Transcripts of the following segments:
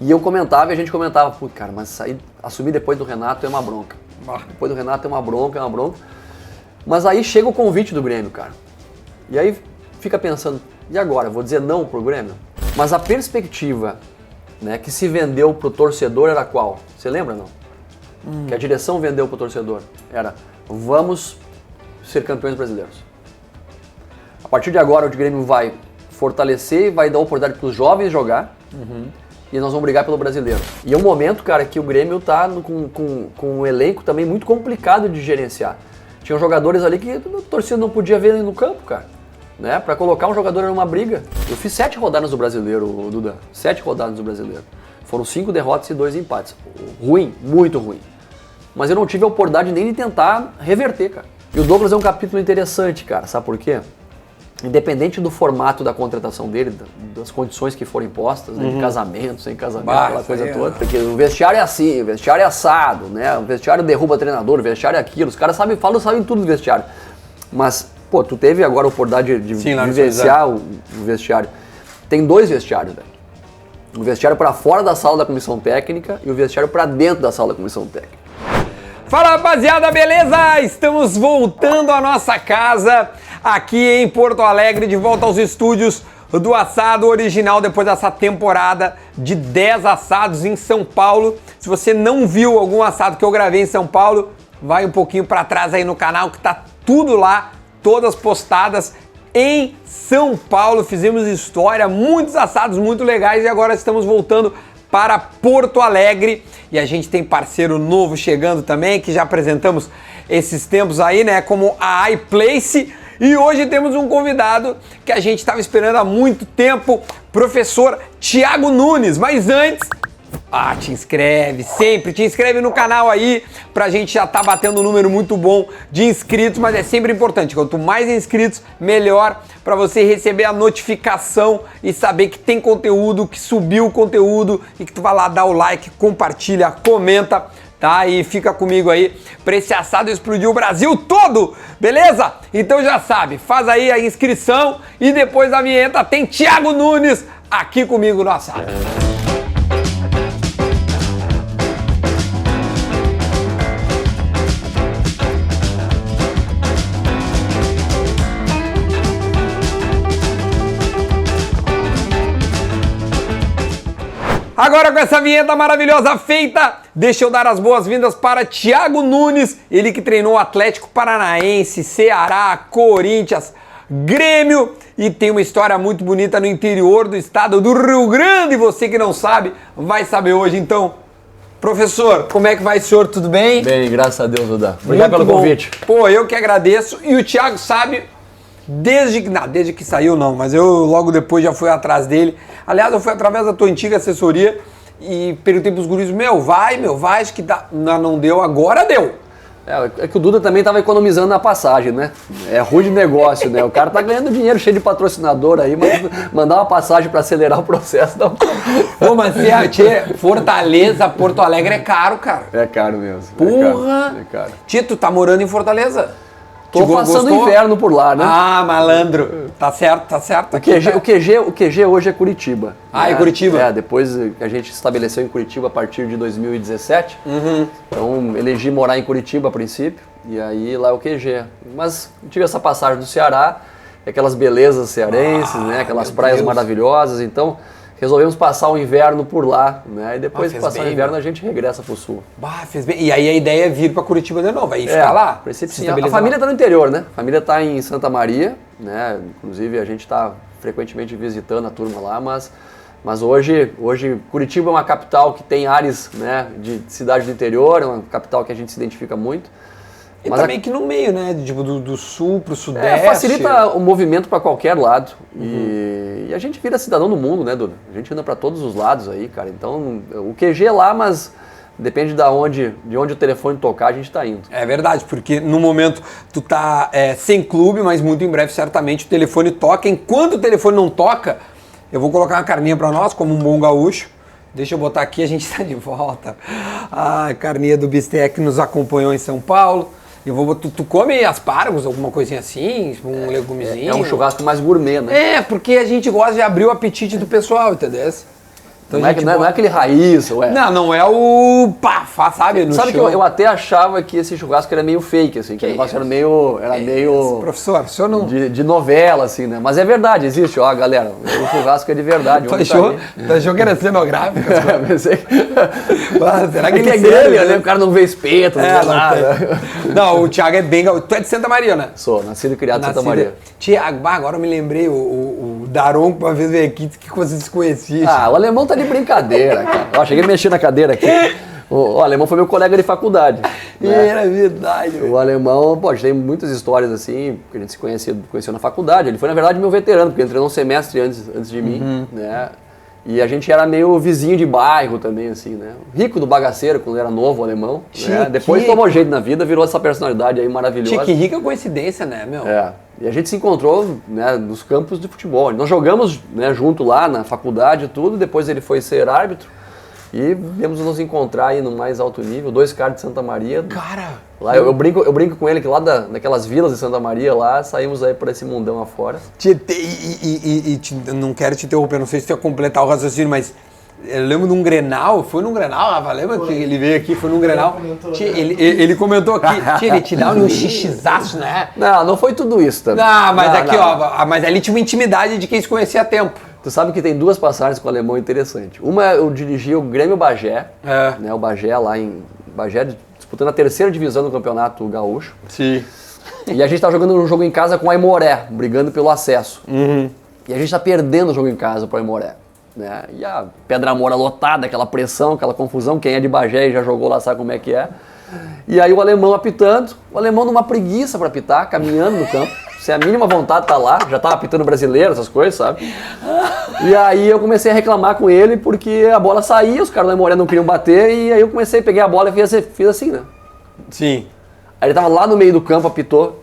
E eu comentava e a gente comentava, pô, cara, mas assumir depois do Renato é uma bronca. Depois do Renato é uma bronca. Mas aí chega o convite do Grêmio, cara. E aí fica pensando, e agora? Vou dizer não pro Grêmio? Mas a perspectiva, né, que se vendeu pro torcedor era qual? Você lembra, não? Que a direção vendeu pro torcedor. Era, vamos ser campeões brasileiros. A partir de agora o Grêmio vai fortalecer, vai dar oportunidade pros jovens jogar. E nós vamos brigar pelo brasileiro. E é um momento, cara, que o Grêmio tá com um elenco também muito complicado de gerenciar. Tinham jogadores ali que a torcida não podia ver no campo, cara. Né? Pra colocar um jogador numa briga. Eu fiz 7 rodadas do Brasileiro, Duda. 7 rodadas do Brasileiro. Foram 5 derrotas e 2 empates. Ruim, muito ruim. Mas eu não tive a oportunidade nem de tentar reverter, cara. E o Douglas é um capítulo interessante, cara. Sabe por quê? Independente do formato da contratação dele, das condições que foram impostas, né, de casamento, sem casamento, aquela coisa toda. Porque o vestiário é assim, o vestiário é assado, né? O vestiário derruba treinador, o vestiário é aquilo. Os caras sabem tudo do vestiário. Mas, pô, tu teve agora a oportunidade de vivenciar o vestiário. Tem 2 vestiários, velho. O vestiário para fora da sala da comissão técnica e o vestiário para dentro da sala da comissão técnica. Fala, rapaziada, beleza? Estamos voltando à nossa casa aqui em Porto Alegre, de volta aos estúdios do Assado Original, depois dessa temporada de 10 assados em São Paulo. Se você não viu algum assado que eu gravei em São Paulo, vai um pouquinho para trás aí no canal que tá tudo lá, todas postadas em São Paulo. Fizemos história, muitos assados muito legais e agora estamos voltando para Porto Alegre e a gente tem parceiro novo chegando também, que já apresentamos esses tempos aí, né, como a iPlace. E hoje temos um convidado que a gente estava esperando há muito tempo, professor Thiago Nunes. Mas antes, te inscreve, sempre te inscreve no canal aí, pra gente já tá batendo um número muito bom de inscritos, mas é sempre importante, quanto mais inscritos, melhor, pra você receber a notificação e saber que tem conteúdo, que subiu o conteúdo e que tu vai lá dar o like, compartilha, comenta, tá? E fica comigo aí pra esse assado explodir o Brasil todo, beleza? Então já sabe, faz aí a inscrição e depois da vinheta tem Thiago Nunes aqui comigo no assado. Agora com essa vinheta maravilhosa feita, deixa eu dar as boas-vindas para Thiago Nunes, ele que treinou Atlético Paranaense, Ceará, Corinthians, Grêmio e tem uma história muito bonita no interior do estado do Rio Grande. Você que não sabe, vai saber hoje. Então, professor, como é que vai, senhor? Tudo bem? Bem, graças a Deus, Duda. Obrigado pelo convite. Pô, eu que agradeço e o Thiago sabe... Desde que saiu não, mas eu logo depois já fui atrás dele. Aliás, eu fui através da tua antiga assessoria e perguntei pros guris, vai, acho que dá. Não deu, agora deu. É que o Duda também tava economizando na passagem, né? É ruim de negócio, né? O cara tá ganhando dinheiro cheio de patrocinador aí, mas mandar uma passagem para acelerar o processo não. Pô, mas Fortaleza, Porto Alegre é caro, cara. É caro mesmo. Porra! É caro. Tia, tu tá morando em Fortaleza? Tô passando inverno por lá, né? Ah, malandro. Tá certo. O QG hoje é Curitiba. Ah, né? É Curitiba? Depois que a gente se estabeleceu em Curitiba a partir de 2017. Então, elegi morar em Curitiba a princípio. E aí lá é o QG. Mas tive essa passagem do Ceará, aquelas belezas cearenses, né? Aquelas praias maravilhosas. Então, resolvemos passar o inverno por lá, né? E depois de passar o inverno a gente regressa pro sul. Fez bem. E aí a ideia é vir pra Curitiba de novo, aí ficar lá? Sim. A família tá no interior, né? A família tá em Santa Maria, né? Inclusive a gente tá frequentemente visitando a turma lá, mas hoje Curitiba é uma capital que tem áreas, né, de cidade do interior, é uma capital que a gente se identifica muito. E mas também que no meio, né? Tipo, do sul pro sudeste. Facilita o movimento para qualquer lado. E a gente vira cidadão do mundo, né, Duda? A gente anda para todos os lados aí, cara. Então, o QG é lá, mas depende de onde o telefone tocar, a gente tá indo. É verdade, porque no momento tu tá sem clube, mas muito em breve, certamente, o telefone toca. Enquanto o telefone não toca, eu vou colocar uma carninha para nós, como um bom gaúcho. Deixa eu botar aqui, a gente tá de volta. A carninha do Bistec nos acompanhou em São Paulo. Tu come aspargos, alguma coisinha assim, um legumezinho? É um churrasco mais gourmet, né? Porque a gente gosta de abrir o apetite do pessoal, entendeu? Então não é aquele raiz, ué. Não é o pá, sabe? No Sabe chão. que eu até achava que esse churrasco era meio fake, assim, que o negócio era meio Professor, o senhor não... de novela, assim, né? Mas é verdade, existe, ó, galera, o churrasco é de verdade. Tu achou que era cenográfico? Pensei que... Será que ele é grande, né? O cara não vê espeto, não vê nada. Não, o Thiago é bem... Tu é de Santa Maria, né? Sou, nascido e criado em Santa Maria. Tiago, agora eu me lembrei, o Daronco uma vez veio aqui, que vocês se conheciam. O alemão tá de brincadeira, cara. Ó, cheguei a mexer na cadeira aqui. O alemão foi meu colega de faculdade. Né? Era verdade. O alemão, pô, a gente tem muitas histórias assim, porque a gente se conheceu na faculdade. Ele foi, na verdade, meu veterano, porque ele entrou um semestre antes de mim, né? E a gente era meio vizinho de bairro também, assim, né? Rico do bagaceiro, quando era novo, o alemão. Né? Depois tomou jeito na vida, virou essa personalidade aí maravilhosa. Que rica coincidência, né, meu? E a gente se encontrou, né, nos campos de futebol. Nós jogamos, né, junto lá na faculdade e tudo, depois ele foi ser árbitro. E viemos nos encontrar aí no mais alto nível, 2 caras de Santa Maria. Cara! Lá, eu brinco com ele que lá daquelas vilas de Santa Maria, lá saímos aí por esse mundão afora. Não quero te interromper, não sei se tu ia completar o raciocínio, mas eu lembro de um Grenal, foi num Grenal, Rafa, lembra que ele veio aqui, foi num Grenal, ele comentou aqui, ele te dá um xixizaço, né? Não foi tudo isso também. Mas ali tinha uma intimidade de quem se conhecia há tempo. Tu sabe que tem 2 passagens com o alemão interessantes. Uma, eu dirigi o Grêmio Bagé, né, o Bagé lá em Bagé, disputando a 3ª divisão do Campeonato Gaúcho. Sim. E a gente tá jogando um jogo em casa com o Aimoré, brigando pelo acesso. E a gente tá perdendo o jogo em casa pro Aimoré. Né? E a Pedra Moura lotada, aquela pressão, aquela confusão, quem é de Bagé e já jogou lá sabe como é que é. E aí o alemão apitando, o alemão numa preguiça para apitar, caminhando no campo. Se a mínima vontade tá lá, já tava apitando brasileiro, essas coisas, sabe? E aí eu comecei a reclamar com ele porque a bola saía, os caras do Aimoré não queriam bater, e aí eu peguei a bola e fiz assim, né? Sim. Aí ele tava lá no meio do campo, apitou,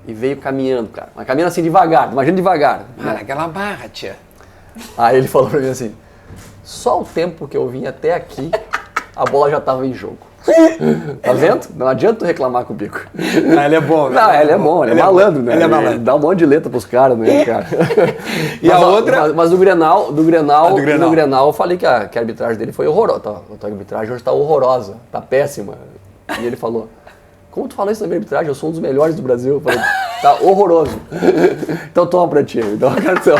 e veio caminhando, cara. Mas caminhando assim devagar, imagina devagar. Cara, aquela barra, tia. Aí ele falou pra mim assim, só o tempo que eu vim até aqui, a bola já tava em jogo. Tá vendo? Não adianta tu reclamar com o Bico. Ele é bom. Não, ele é bom, ele é malandro, né? Ele é malandro. Dá um monte de letra pros caras, né, cara? E a outra? Mas do Grenal eu falei que a arbitragem dele foi horrorosa. A arbitragem hoje tá horrorosa, tá péssima. E ele falou, como tu fala isso na minha arbitragem? Eu sou um dos melhores do Brasil. Eu falei, tá horroroso. Então toma pra ti, dá uma cartão.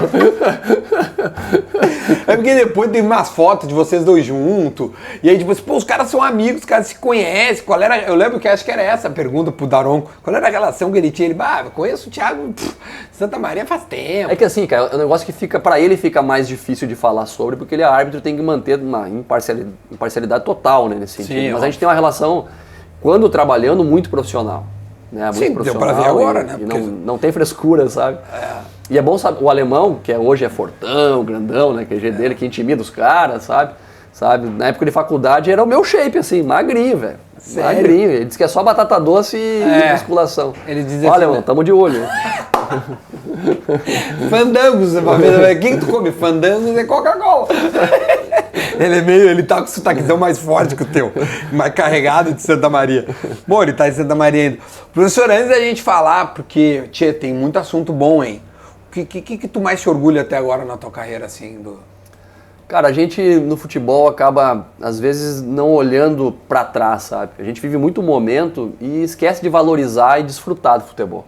É porque depois tem umas fotos de vocês dois juntos, e aí tipo assim, pô, os caras são amigos, os caras se conhecem, qual era, eu lembro que acho que era essa a pergunta pro Daronco, qual era a relação que ele tinha? Ele, eu conheço o Thiago Santa Maria faz tempo. É que assim, cara, é um negócio que fica, pra ele fica mais difícil de falar sobre, porque ele é árbitro, tem que manter uma imparcialidade total, né, nesse sentido. Mas a gente tem uma relação, quando trabalhando, muito profissional. Né, muito sim, profissional, deu pra ver agora, né? E não tem frescura, sabe? E é bom, sabe, o alemão, que hoje é fortão, grandão, né, que é o jeito dele, que intimida os caras, sabe? Na época de faculdade era o meu shape, assim, magrinho, velho. Magrinho. Ele disse que é só batata doce e musculação. Ele diz assim, olha, mano, tamo de olho. Fandangos, uma vez, o que tu come? Fandangos é Coca-Cola. Ele tá com o sotaquezão mais forte que o teu, mais carregado de Santa Maria. Bom, ele tá em Santa Maria ainda. Professor, antes da gente falar, porque, tchê, tem muito assunto bom, hein? O que tu mais te orgulha até agora na tua carreira, assim, Cara, a gente no futebol acaba, às vezes, não olhando pra trás, sabe? A gente vive muito momento e esquece de valorizar e desfrutar do futebol.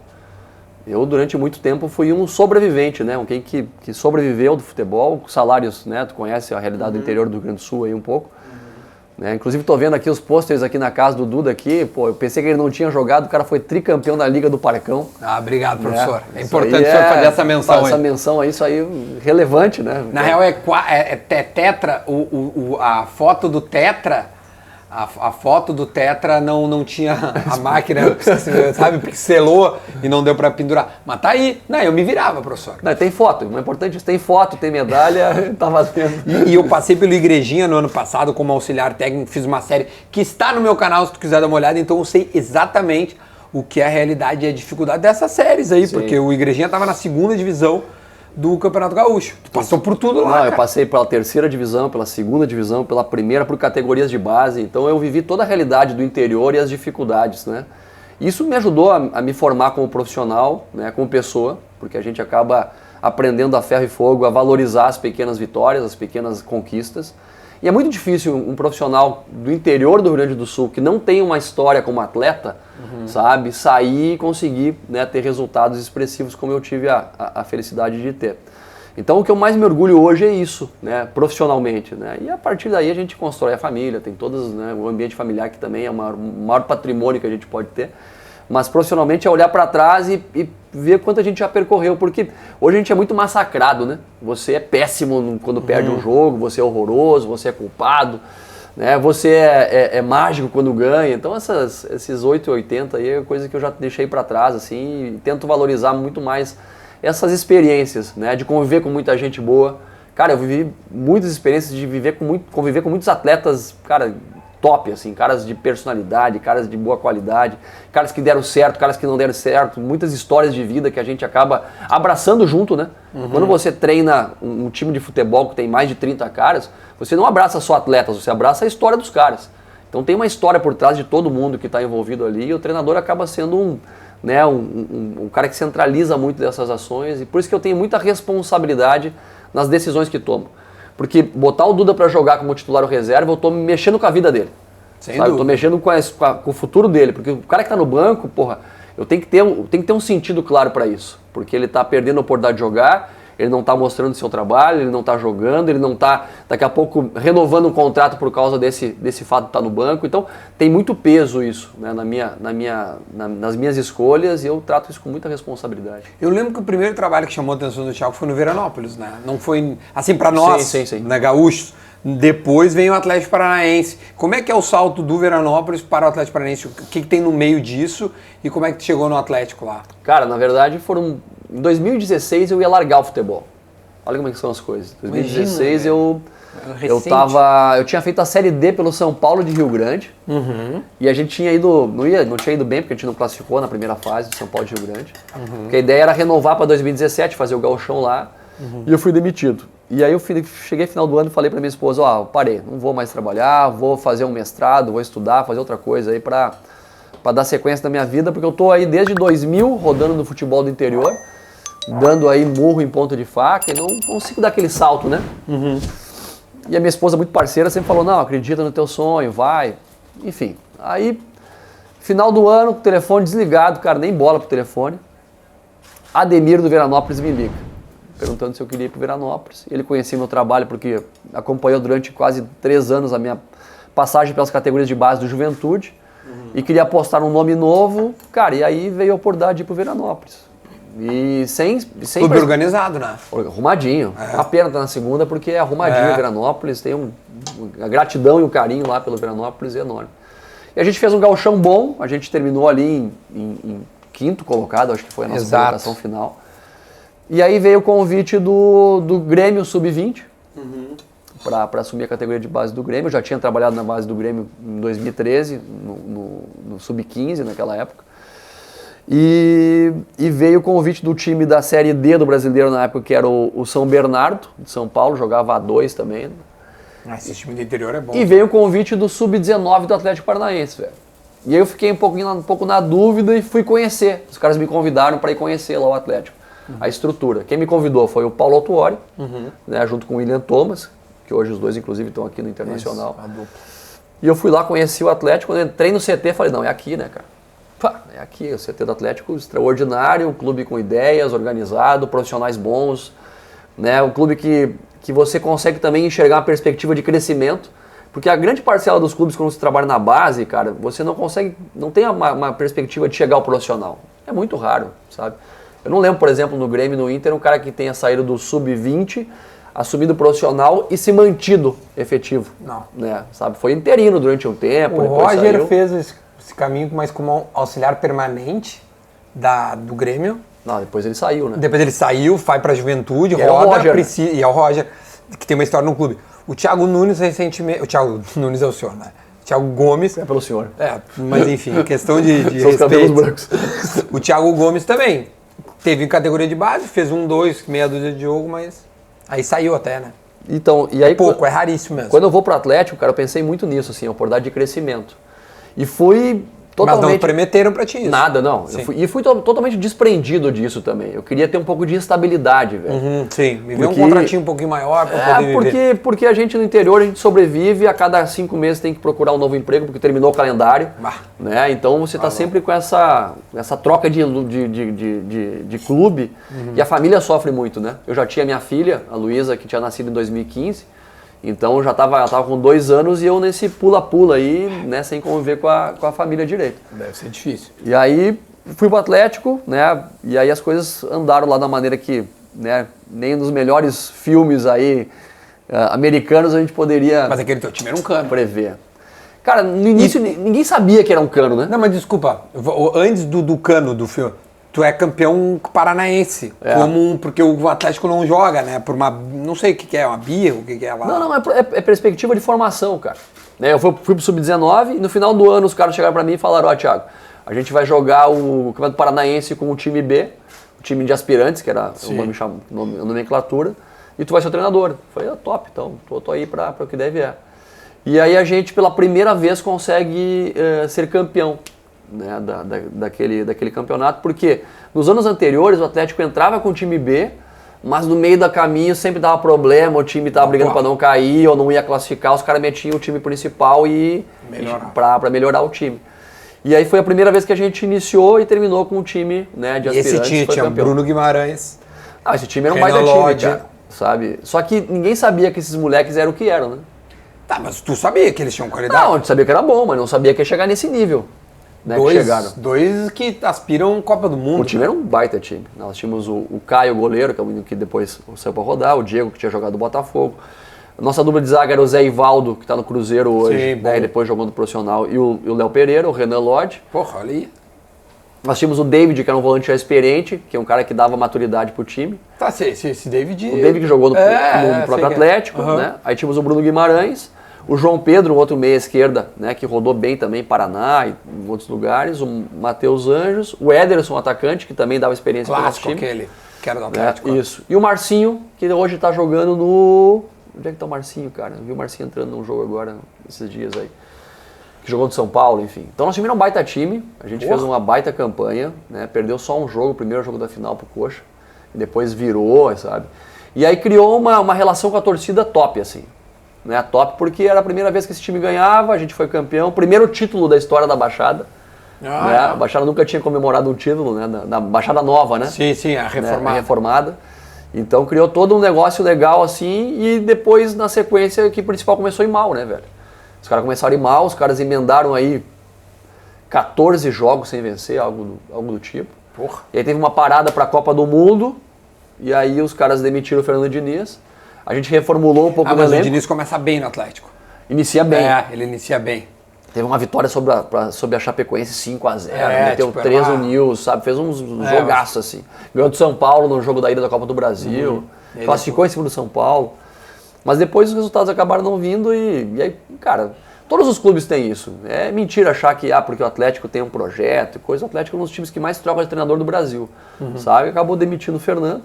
Eu, durante muito tempo, fui um sobrevivente, né? Alguém que sobreviveu do futebol, com salários, né? Tu conhece a realidade do interior do Rio Grande do Sul aí um pouco. Né? Inclusive, tô vendo aqui os pôsteres aqui na casa do Duda aqui. Pô, eu pensei que ele não tinha jogado, o cara foi tricampeão da Liga do Parcão. Obrigado, professor. É importante o senhor fazer essa menção aí. Essa menção aí, isso aí, relevante, né? Na real, é tetra, a foto do tetra... A foto do Tetra não tinha a máquina, sabe, pixelou e não deu pra pendurar. Mas tá aí. Não, eu me virava, professor. Não, tem foto. O importante é que tem foto, tem medalha, tá valendo. E eu passei pelo Igrejinha no ano passado como auxiliar técnico, fiz uma série que está no meu canal, se tu quiser dar uma olhada, então eu sei exatamente o que é a realidade e a dificuldade dessas séries aí, porque o Igrejinha tava na 2ª divisão do Campeonato Gaúcho. Tu passou por tudo lá, eu passei pela 3ª divisão, pela 2ª divisão, pela 1ª, por categorias de base. Então eu vivi toda a realidade do interior e as dificuldades, né? Isso me ajudou a me formar como profissional, né, como pessoa, porque a gente acaba aprendendo a ferro e fogo a valorizar as pequenas vitórias, as pequenas conquistas. E é muito difícil um profissional do interior do Rio Grande do Sul, que não tem uma história como atleta, sabe, sair e conseguir, né, ter resultados expressivos como eu tive a felicidade de ter. Então o que eu mais me orgulho hoje é isso, né, profissionalmente, né, e a partir daí a gente constrói a família, tem todos, né, o ambiente familiar que também é o maior patrimônio que a gente pode ter, mas profissionalmente é olhar para trás e ver quanto a gente já percorreu, porque hoje a gente é muito massacrado, né, você é péssimo quando perde um jogo, você é horroroso, você é culpado, né, você é mágico quando ganha, então esses 8 e 80 aí é coisa que eu já deixei para trás, assim, e tento valorizar muito mais essas experiências, né, de conviver com muita gente boa. Cara, eu vivi muitas experiências de conviver com muitos atletas, cara, top, assim, caras de personalidade, caras de boa qualidade, caras que deram certo, caras que não deram certo, muitas histórias de vida que a gente acaba abraçando junto, né? Quando você treina um time de futebol que tem mais de 30 caras, você não abraça só atletas, você abraça a história dos caras. Então tem uma história por trás de todo mundo que está envolvido ali e o treinador acaba sendo um cara que centraliza muito dessas ações e por isso que eu tenho muita responsabilidade nas decisões que tomo. Porque botar o Duda para jogar como titular ou reserva, eu tô mexendo com a vida dele. Eu tô mexendo com o futuro dele. Porque o cara que tá no banco, porra, eu tenho que ter um sentido claro para isso. Porque ele tá perdendo a oportunidade de jogar, ele não tá mostrando o seu trabalho, ele não tá jogando, ele não tá, daqui a pouco, renovando um contrato por causa desse fato de estar no banco. Então, tem muito peso isso, né, nas minhas escolhas e eu trato isso com muita responsabilidade. Eu lembro que o primeiro trabalho que chamou a atenção do Thiago foi no Veranópolis, né? Não foi, assim, para nós, sim. né, gaúchos. Depois vem o Atlético Paranaense. Como é que é o salto do Veranópolis para o Atlético Paranaense? O que tem no meio disso e como é que tu chegou no Atlético lá? Cara, na verdade, em 2016 eu ia largar o futebol. Não Olha como é que são as coisas. Em 2016 eu tinha feito a Série D pelo São Paulo de Rio Grande. Uhum. E a gente tinha ido, não tinha ido bem porque a gente não classificou na primeira fase do São Paulo de Rio Grande. Uhum. Porque a ideia era renovar para 2017, fazer o gauchão lá. Uhum. E eu fui demitido. E aí eu cheguei no final do ano e falei para minha esposa, parei, não vou mais trabalhar, vou fazer um mestrado, vou estudar, fazer outra coisa aí para dar sequência na minha vida, porque eu tô aí desde 2000 rodando no futebol do interior, dando aí murro em ponta de faca e não consigo dar aquele salto, né? Uhum. E a minha esposa, muito parceira, sempre falou, não, acredita no teu sonho, vai. Enfim, aí, final do ano, telefone desligado, cara, nem bola pro telefone. Ademir do Veranópolis me liga, perguntando se eu queria ir pro Veranópolis. Ele conhecia meu trabalho porque acompanhou durante quase 3 anos a minha passagem pelas categorias de base do Juventude. E queria apostar num nome novo, cara, e aí veio a oportunidade de ir pro Veranópolis. E sem Clube organizado, né? Arrumadinho. É. Uma pena estar na segunda porque é arrumadinho o Veranópolis, tem a gratidão e o carinho lá pelo Veranópolis é enorme. E a gente fez um gauchão bom, a gente terminou ali em quinto colocado, acho que foi a nossa colocação final. E aí veio o convite do Grêmio Sub-20, para assumir a categoria de base do Grêmio. Eu já tinha trabalhado na base do Grêmio em 2013, no Sub-15 naquela época. E veio o convite do time da Série D do Brasileiro na época, que era o São Bernardo, de São Paulo, jogava A2 também. Né? Esse time do interior é bom. E veio o convite do Sub-19 do Atlético Paranaense, velho. E aí eu fiquei um pouco na dúvida e fui conhecer. Os caras me convidaram para ir conhecer lá o Atlético, a estrutura. Quem me convidou foi o Paulo Autuori, né, junto com o William Thomas, que hoje os dois inclusive estão aqui no Internacional. Isso, e eu fui lá, conheci o Atlético, quando eu entrei no CT, falei, não, é aqui, né, cara? É aqui, o CT do Atlético extraordinário, um clube com ideias, organizado, profissionais bons, né? Um clube que você consegue também enxergar uma perspectiva de crescimento, porque a grande parcela dos clubes, quando você trabalha na base, cara, você não tem uma perspectiva de chegar ao profissional. É muito raro, sabe? Eu não lembro, por exemplo, no Grêmio, no Inter, um cara que tenha saído do Sub-20, assumido profissional e se mantido efetivo. Não. Né? Sabe? Foi interino durante um tempo. O Roger fez esse caminho, mas como auxiliar permanente do Grêmio. Não, depois ele saiu, né? Depois ele saiu, vai pra Juventude, roda, e é o Roger, que tem uma história no clube. O Thiago Nunes recentemente... O Thiago Nunes é o senhor, né? O Thiago Gomes... É pelo senhor. Mas enfim, questão de São respeito. Brancos. O Thiago Gomes também teve em categoria de base, fez 2, meia dúzia de jogo, mas aí saiu até, né? Então, e aí... É raríssimo mesmo. Quando eu vou pro Atlético, cara, eu pensei muito nisso, assim, a oportunidade de crescimento. E fui totalmente... Mas não prometeram pra ti isso. Nada, não. Fui totalmente desprendido disso também. Eu queria ter um pouco de estabilidade, velho. Sim, viver um contratinho um pouquinho maior pra poder viver. Porque a gente no interior, a gente sobrevive, a cada 5 meses tem que procurar um novo emprego, porque terminou o calendário. Né? Então você tá sempre com essa troca de clube, e a família sofre muito, né? Eu já tinha minha filha, a Luísa, que tinha nascido em 2015, então ela tava com 2 anos e eu nesse pula-pula aí, né, sem conviver com a família direito. Deve ser difícil. E aí fui pro Atlético, né, e aí as coisas andaram lá da maneira que, né, nem nos melhores filmes aí americanos a gente poderia... Mas aquele teu time era um cano. Prever. Cara, no início ninguém sabia que era um cano, né? Não, mas desculpa, antes do cano do filme, tu é campeão paranaense, porque o Atlético não joga, né? Por uma, não sei o que é, uma birra, o que é lá. Não, é perspectiva de formação, cara. Né, eu fui pro Sub-19 e no final do ano os caras chegaram pra mim e falaram, ó, Thiago, a gente vai jogar o Campeonato Paranaense com o time B, o time de aspirantes, que era a nomenclatura, e tu vai ser o treinador. Eu falei, top, então, tô aí pra o que deve é. E aí a gente, pela primeira vez, consegue ser campeão, né, daquele campeonato, porque nos anos anteriores o Atlético entrava com o time B, mas no meio do caminho sempre dava problema, o time estava brigando para não cair ou não ia classificar, os caras metiam o time principal para melhorar o time. E aí foi a primeira vez que a gente iniciou e terminou com o time, né, de aspirantes. E esse time tinha Bruno Guimarães. Esse time era um baita time, cara, sabe? Só que ninguém sabia que esses moleques eram o que eram, né? Tá, mas tu sabia que eles tinham qualidade? Não, a gente sabia que era bom, mas não sabia que ia chegar nesse nível. Né, dois que aspiram Copa do Mundo. O time era um baita time. Nós tínhamos o Caio, goleiro, que é o menino que depois saiu para rodar, o Diego, que tinha jogado no Botafogo. A nossa dupla de zaga era o Zé Ivaldo, que está no Cruzeiro hoje, né, depois jogando no profissional, e o Léo Pereira, o Renan Lodge. Porra, olha aí. Nós tínhamos o David, que era um volante já experiente, que é um cara que dava maturidade pro time. Tá, esse David... O David que jogou no próprio Atlético, né? Aí tínhamos o Bruno Guimarães, o João Pedro, um outro meia esquerda, né, que rodou bem também em Paraná e em outros lugares, o Matheus Anjos, o Ederson, um atacante, que também dava experiência para o nosso time. Aquele, que era do Atlético. Isso. E o Marcinho, que hoje está jogando no... Onde é que tá o Marcinho, cara? Eu vi o Marcinho entrando num jogo agora, esses dias aí. Que jogou no São Paulo, enfim. Então nosso time era um baita time, a gente fez uma baita campanha, né, perdeu só um jogo, o primeiro jogo da final pro Coxa, e depois virou, sabe? E aí criou uma relação com a torcida top, assim. Né, top porque era a primeira vez que esse time ganhava, a gente foi campeão, primeiro título da história da Baixada. Né, a Baixada nunca tinha comemorado um título, né, da Baixada Nova, né? Sim, a reformada. Né, a reformada. Então criou todo um negócio legal assim e depois na sequência a equipe principal começou a ir mal, né, velho? Os caras começaram a ir mal, os caras emendaram aí 14 jogos sem vencer, algo do tipo. Porra. E aí teve uma parada para a Copa do Mundo e aí os caras demitiram o Fernando Diniz. A gente reformulou um pouco o elenco. Mas o Diniz começa bem no Atlético. Inicia bem. Ele inicia bem. Teve uma vitória sobre a Chapecoense 5-0, meteu 3 no News, sabe? Fez uns jogaços assim. Ganhou do São Paulo no jogo da ida da Copa do Brasil, classificou em cima do São Paulo. Mas depois os resultados acabaram não vindo e aí, cara, todos os clubes têm isso. É mentira achar que, porque o Atlético tem um projeto e coisa. O Atlético é um dos times que mais troca de treinador do Brasil, sabe? Acabou demitindo o Fernando.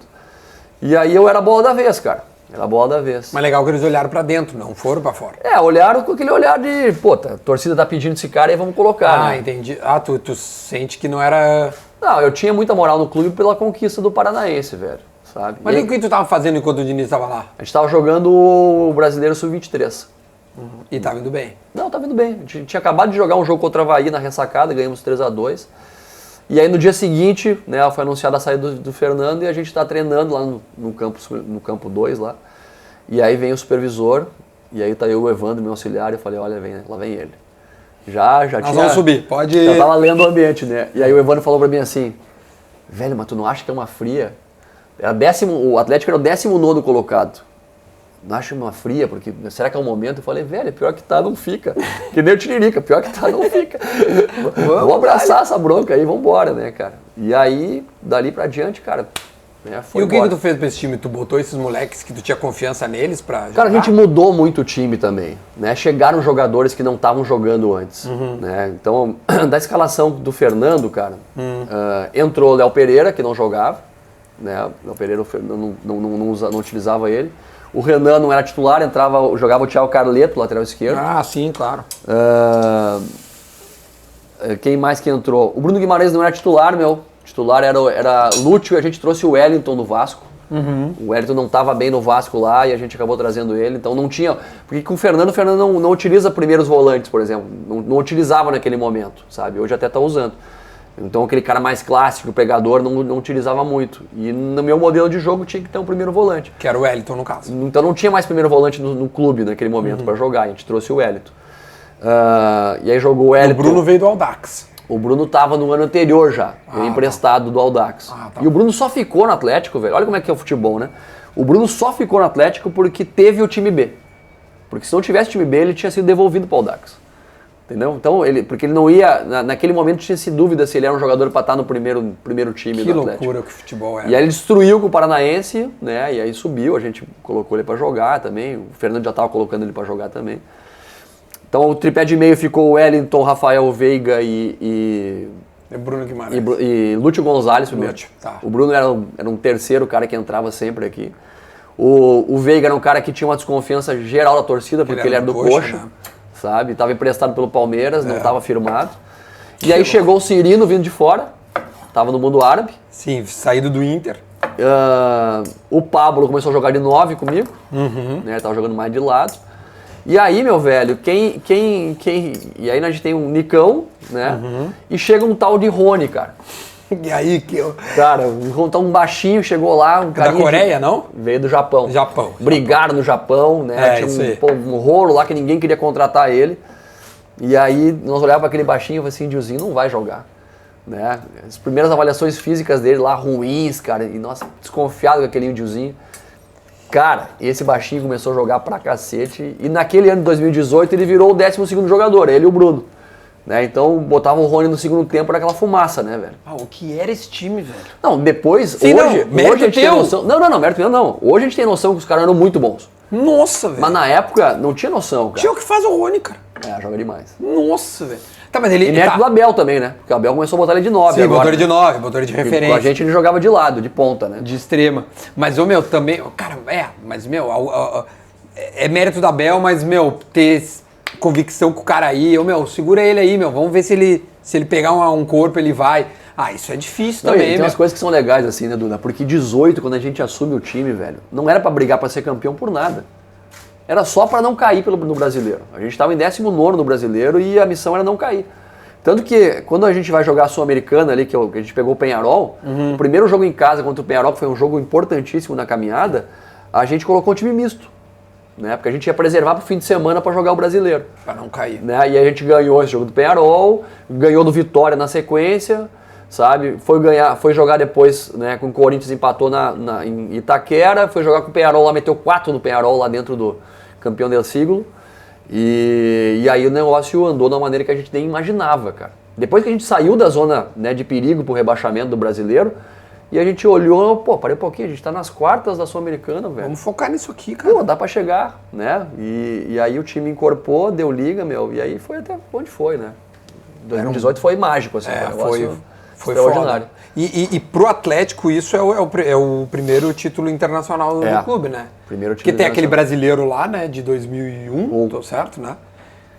E aí eu era a bola da vez, cara. Era a bola da vez. Mas legal que eles olharam pra dentro, não foram pra fora. Olharam com aquele olhar de, a torcida tá pedindo esse cara e vamos colocar, né? Entendi. Tu sente que não era... Não, eu tinha muita moral no clube pela conquista do Paranaense, velho, sabe? Mas o que tu tava fazendo enquanto o Diniz tava lá? A gente tava jogando o Brasileiro Sub-23. E tava indo bem? Não, tava indo bem. A gente tinha acabado de jogar um jogo contra a Avaí na ressacada, ganhamos 3-2. E aí no dia seguinte, né, foi anunciada a saída do Fernando e a gente tá treinando lá no campo 2 lá. E aí vem o supervisor, e aí tá eu, o Evandro, meu auxiliar, e eu falei, olha, lá vem ele. Já tinha... Nós vamos subir, pode... Já tava lendo o ambiente, né? E aí o Evandro falou pra mim assim, velho, mas tu não acha que é uma fria? O Atlético era o 19º colocado. Não acha uma fria, porque será que é um momento? Eu falei, velho, pior que tá, não fica. Que nem o Tiririca, pior que tá, não fica. Vamos abraçar essa bronca aí, vambora, né, cara? E aí, dali pra diante, cara... E o que tu fez pra esse time? Tu botou esses moleques que tu tinha confiança neles pra jogar? Cara, a gente mudou muito o time também, né? Chegaram jogadores que não estavam jogando antes, né? Então, da escalação do Fernando, cara, entrou o Léo Pereira, que não jogava, né? O Léo Pereira não utilizava ele. O Renan não era titular, jogava o Thiago Carleto, lateral esquerdo. Sim, claro. Quem mais que entrou? O Bruno Guimarães não era titular, meu. Titular era Lúcio e a gente trouxe o Wellington do Vasco. O Wellington não estava bem no Vasco lá e a gente acabou trazendo ele. Então não tinha... Porque com o Fernando não utiliza primeiros volantes, por exemplo. Não utilizava naquele momento, sabe? Hoje até está usando. Então aquele cara mais clássico, o pegador, não utilizava muito. E no meu modelo de jogo tinha que ter um primeiro volante. Que era o Wellington, no caso. Então não tinha mais primeiro volante no clube naquele momento para jogar. A gente trouxe o Wellington. E aí jogou o Wellington. O Bruno veio do Audax. O Bruno estava no ano anterior já, emprestado do Audax. E o Bruno só ficou no Atlético, velho. Olha como é que é o futebol, né? O Bruno só ficou no Atlético porque teve o time B. Porque se não tivesse time B, ele tinha sido devolvido para o Audax. Entendeu? Então, porque ele não ia... Naquele momento tinha-se dúvida se ele era um jogador para estar no primeiro time do Atlético. Que loucura que o futebol é. E aí ele destruiu com o Paranaense, né? E aí subiu, a gente colocou ele para jogar também. O Fernando já estava colocando ele para jogar também. Então o tripé de meio ficou o Wellington, Rafael Veiga e Bruno Guimarães. E Lúcio Gonzalez primeiro. Tá. O Bruno era um terceiro cara que entrava sempre aqui. O Veiga era um cara que tinha uma desconfiança geral da torcida, porque ele era do Coxa, né? Sabe? Estava emprestado pelo Palmeiras, não estava firmado. E aí chegou o Cirino vindo de fora, estava no mundo árabe. Sim, saído do Inter. O Pablo começou a jogar de 9 comigo, né? Tava jogando mais de lado. E aí, meu velho, e aí a gente tem um Nicão, né? E chega um tal de Rony, cara. E aí que eu... Cara, um baixinho chegou lá, um cara. Da Coreia, não? Veio do Japão. Brigaram no Japão, né? Tinha um rolo lá que ninguém queria contratar ele. E aí nós olhávamos para aquele baixinho e falamos assim, índiozinho não vai jogar. Né? As primeiras avaliações físicas dele lá ruins, cara. E nossa, desconfiado com aquele índiozinho. Cara, esse baixinho começou a jogar pra cacete e naquele ano de 2018 ele virou o 12º jogador, ele e o Bruno. Né? Então botava o Rony no segundo tempo naquela fumaça, né, velho? O que era esse time, velho? Não, depois, sim, hoje a gente tem noção... Não, mérito meu não. Hoje a gente tem noção que os caras eram muito bons. Nossa, velho. Mas na época não tinha noção, cara. Tinha o que faz o Rony, cara. Joga demais. Nossa, velho. Tá, mas ele... E mérito do Abel também, né? Porque o Abel começou a botar ele de 9 Sim, agora. botou ele de 9, botou ele de referência. Com a gente ele jogava de lado, de ponta, né? De extrema. Mas o meu também... Cara, mas meu... É mérito do Abel, mas, meu, ter convicção com o cara aí... segura ele aí, meu. Vamos ver se ele pegar um corpo, ele vai... Isso é difícil também, tem umas coisas que são legais assim, né, Duda? Porque 18, quando a gente assume o time, velho, não era pra brigar pra ser campeão por nada. Era só pra não cair no Brasileiro. A gente tava em 19º no Brasileiro e a missão era não cair. Tanto que, quando a gente vai jogar a Sul-Americana ali, que a gente pegou o Peñarol, o primeiro jogo em casa contra o Peñarol, que foi um jogo importantíssimo na caminhada, a gente colocou um time misto. Né? Porque a gente ia preservar pro fim de semana pra jogar o Brasileiro. Pra não cair. Né? E a gente ganhou esse jogo do Peñarol, ganhou do Vitória na sequência, sabe? Foi jogar depois, né, com o Corinthians, empatou em Itaquera, foi jogar com o Peñarol lá, meteu 4 no Peñarol lá dentro do campeão del siglo. E aí o negócio andou de uma maneira que a gente nem imaginava, cara. Depois que a gente saiu da zona, né, de perigo pro rebaixamento do Brasileiro, e a gente olhou, parei um pouquinho, a gente tá nas quartas da Sul-Americana, velho. Vamos focar nisso aqui, cara. Dá pra chegar, né? E aí o time incorporou, deu liga, meu, e aí foi até onde foi, né? 2018 foi mágico, assim, foi extraordinário. E pro Atlético isso é o primeiro título internacional do clube, né? Primeiro título. Porque tem aquele brasileiro lá, né, de 2001, tô certo, né?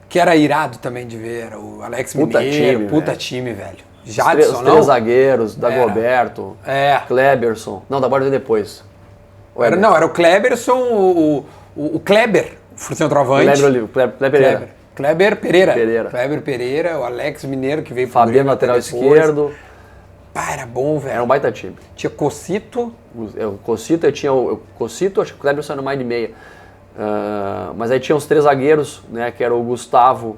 Que era irado também de ver, era o Alex Mineiro, time, velho. Jadson, os três zagueiros, Dagoberto, Kleberson. Não, da Borda depois. Era o Kleberson, o Kleber, o centroavante. Kleber Pereira. Kleber Pereira, o Alex Mineiro que veio pro Fabiano, lateral esquerdo. Era bom, velho. Era um baita time. Tinha Cocito. O Cocito, acho que o Kleber saiu no mais de meia. Mas aí tinha os três zagueiros, né? Que era o Gustavo,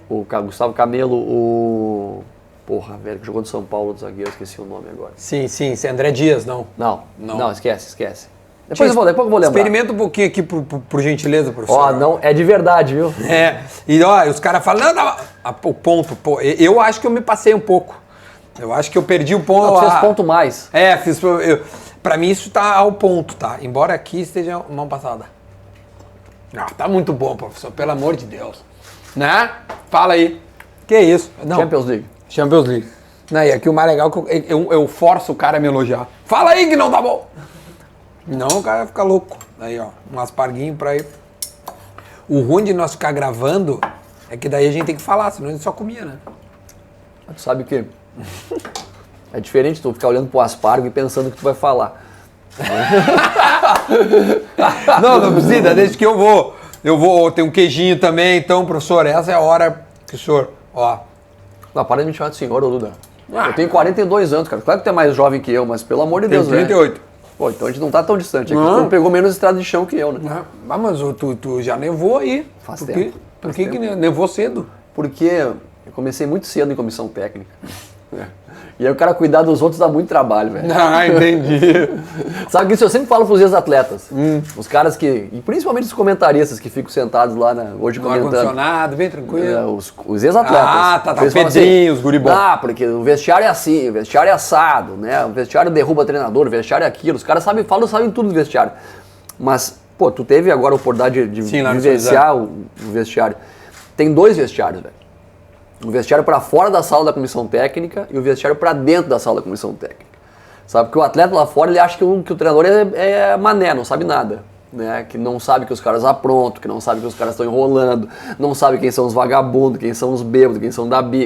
o Gustavo Camelo, Porra, velho, que jogou no São Paulo, do zagueiro, esqueci o nome agora. Sim, André Dias, não. Não, esquece. Depois eu vou lembrar. Experimenta um pouquinho aqui, por gentileza, professor. Não, é de verdade, viu? E os caras falam, o ponto, eu acho que eu me passei um pouco. Eu acho que eu perdi o ponto. Não, tu fez ponto mais. Pra mim isso tá ao ponto, tá? Embora aqui esteja mão passada. Tá muito bom, professor, pelo amor de Deus. Né? Fala aí. Que isso? Não. Champions League. E aqui o mais legal é que eu forço o cara a me elogiar. Fala aí que não tá bom. Não, o cara vai ficar louco. Aí, ó, um asparguinho pra ir. O ruim de nós ficar gravando é que daí a gente tem que falar, senão a gente só comia, né? Tu sabe que é diferente tu ficar olhando pro aspargo e pensando o que tu vai falar. Não precisa, desde que eu vou ter um queijinho também, então, professor, essa é a hora que o senhor, ó. Não, para de me chamar de senhor, ô Duda. Eu tenho 42 anos, cara. Claro que tu é mais jovem que eu, mas pelo amor de Deus, Tem 38. Pô, então a gente não tá tão distante. Aqui tu pegou menos estrada de chão que eu, né? Mas tu já nevou aí. Faz Por tempo. Por que nevou cedo? Porque eu comecei muito cedo em comissão técnica. E aí o cara cuidar dos outros dá muito trabalho, velho. Ah, entendi. Sabe que isso eu sempre falo pros ex-atletas. Os caras que, e principalmente os comentaristas que ficam sentados lá, hoje No comentando. ar-condicionado, bem tranquilo. Os ex-atletas. Ah, tá. Eles falam Pedrinho, os guribons. Ah, porque o vestiário é assim, o vestiário é assado, né? O vestiário derruba treinador, o vestiário é aquilo. Os caras sabem tudo do vestiário. Mas, pô, tu teve agora a oportunidade de vivenciar o vestiário. Tem 2 vestiários, velho. O vestiário para fora da sala da comissão técnica e o vestiário para dentro da sala da comissão técnica. Sabe? Porque o atleta lá fora, ele acha que o treinador é mané, não sabe nada. Né? Que não sabe que os caras aprontam, que não sabe que os caras estão enrolando, não sabe quem são os vagabundos, quem são os bêbados,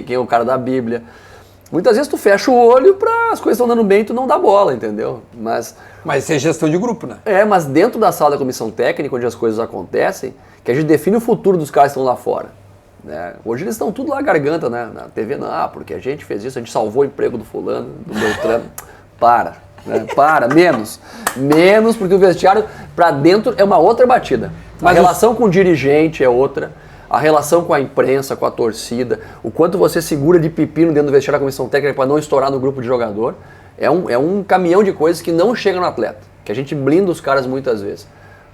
quem é o cara da Bíblia. Muitas vezes tu fecha o olho para as coisas estão dando bem e tu não dá bola, entendeu? Mas isso é gestão de grupo, né? mas dentro da sala da comissão técnica, onde as coisas acontecem, que a gente define o futuro dos caras que estão lá fora. Né? Hoje eles estão tudo lá garganta, né? Na TV, não, porque a gente fez isso, a gente salvou o emprego do fulano, do Beltrano. Menos, porque o vestiário pra dentro é uma outra batida. A relação com o dirigente é outra, a relação com a imprensa, com a torcida, o quanto você segura de pepino dentro do vestiário da comissão técnica para não estourar no grupo de jogador, é um caminhão de coisas que não chega no atleta, que a gente blinda os caras muitas vezes.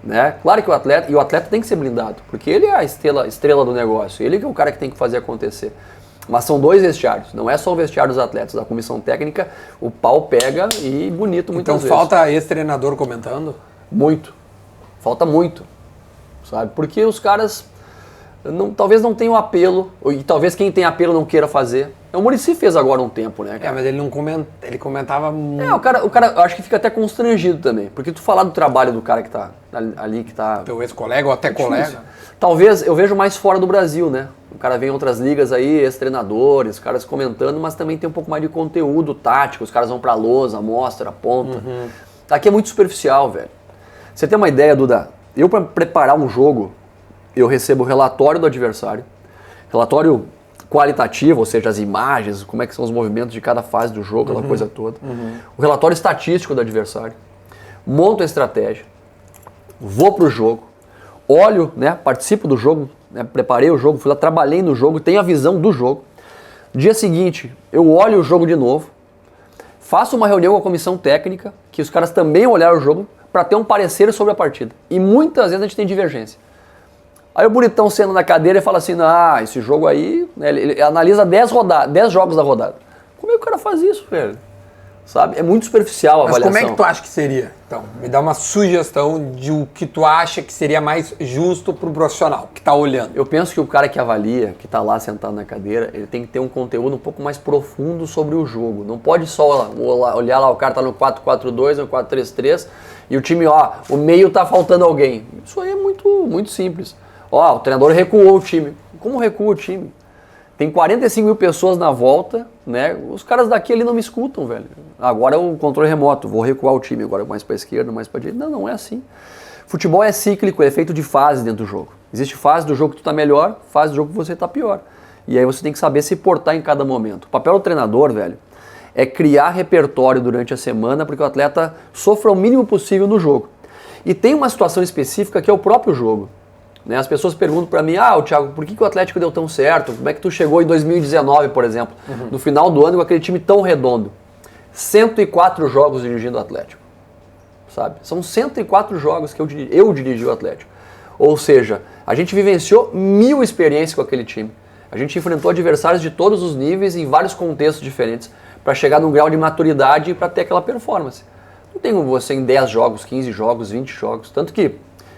Né? Claro que o atleta tem que ser blindado, porque ele é a estrela do negócio, ele que é o cara que tem que fazer acontecer. Mas são 2 vestiários, não é só o vestiário dos atletas, da comissão técnica, o pau pega e bonito muitas vezes. Então falta ex-treinador comentando? Muito, falta muito, sabe? Porque os caras talvez não tenham apelo, e talvez quem tem apelo não queira fazer. O Muricy fez agora um tempo, né, cara? Mas ele não ele comentava muito. O cara eu acho que fica até constrangido também, porque tu falar do trabalho do cara que tá ali, que tá... Teu ex-colega ou até colega? Talvez, eu vejo mais fora do Brasil, né? O cara vem em outras ligas aí, ex-treinadores, caras comentando, mas também tem um pouco mais de conteúdo tático, os caras vão pra lousa, mostra, aponta. Aqui é muito superficial, velho. Você tem uma ideia, Duda? Eu, pra preparar um jogo, eu recebo o relatório do adversário, relatório qualitativo, ou seja, as imagens, como é que são os movimentos de cada fase do jogo, aquela coisa toda. O relatório estatístico do adversário, monto a estratégia, vou pro jogo, olho, né, participo do jogo, né, preparei o jogo, fui lá, trabalhei no jogo, tenho a visão do jogo. Dia seguinte, eu olho o jogo de novo, faço uma reunião com a comissão técnica, que os caras também olharam o jogo, para ter um parecer sobre a partida. E muitas vezes a gente tem divergência. Aí o bonitão sendo na cadeira e fala assim, esse jogo aí, né, ele analisa 10 jogos da rodada. Como é que o cara faz isso, velho? Sabe? É muito superficial a avaliação. Mas como é que tu acha que seria? Então, me dá uma sugestão de o que tu acha que seria mais justo pro profissional que tá olhando. Eu penso que o cara que avalia, que tá lá sentado na cadeira, ele tem que ter um conteúdo um pouco mais profundo sobre o jogo. Não pode só olhar lá, o cara tá no 4-4-2, no 4-3-3, e o time, o meio tá faltando alguém. Isso aí é muito, muito simples. O treinador recuou o time. Como recua o time? Tem 45 mil pessoas na volta, né? Os caras daqui ali não me escutam, velho. Agora é o controle remoto, vou recuar o time agora mais para esquerda, mais para direita. Não é assim. Futebol é cíclico, é feito de fase dentro do jogo. Existe fase do jogo que tu tá melhor, fase do jogo que você tá pior. E aí você tem que saber se portar em cada momento. O papel do treinador, velho, é criar repertório durante a semana para que o atleta sofra o mínimo possível no jogo. E tem uma situação específica que é o próprio jogo. Né? As pessoas perguntam para mim, Thiago, por que o Atlético deu tão certo? Como é que tu chegou em 2019, por exemplo, no final do ano com aquele time tão redondo? 104 jogos dirigindo o Atlético, sabe? São 104 jogos que eu dirigi o Atlético. Ou seja, a gente vivenciou 1000 experiências com aquele time. A gente enfrentou adversários de todos os níveis em vários contextos diferentes para chegar num grau de maturidade e para ter aquela performance. Não tem como você em 10 jogos, 15 jogos, 20 jogos. Tanto que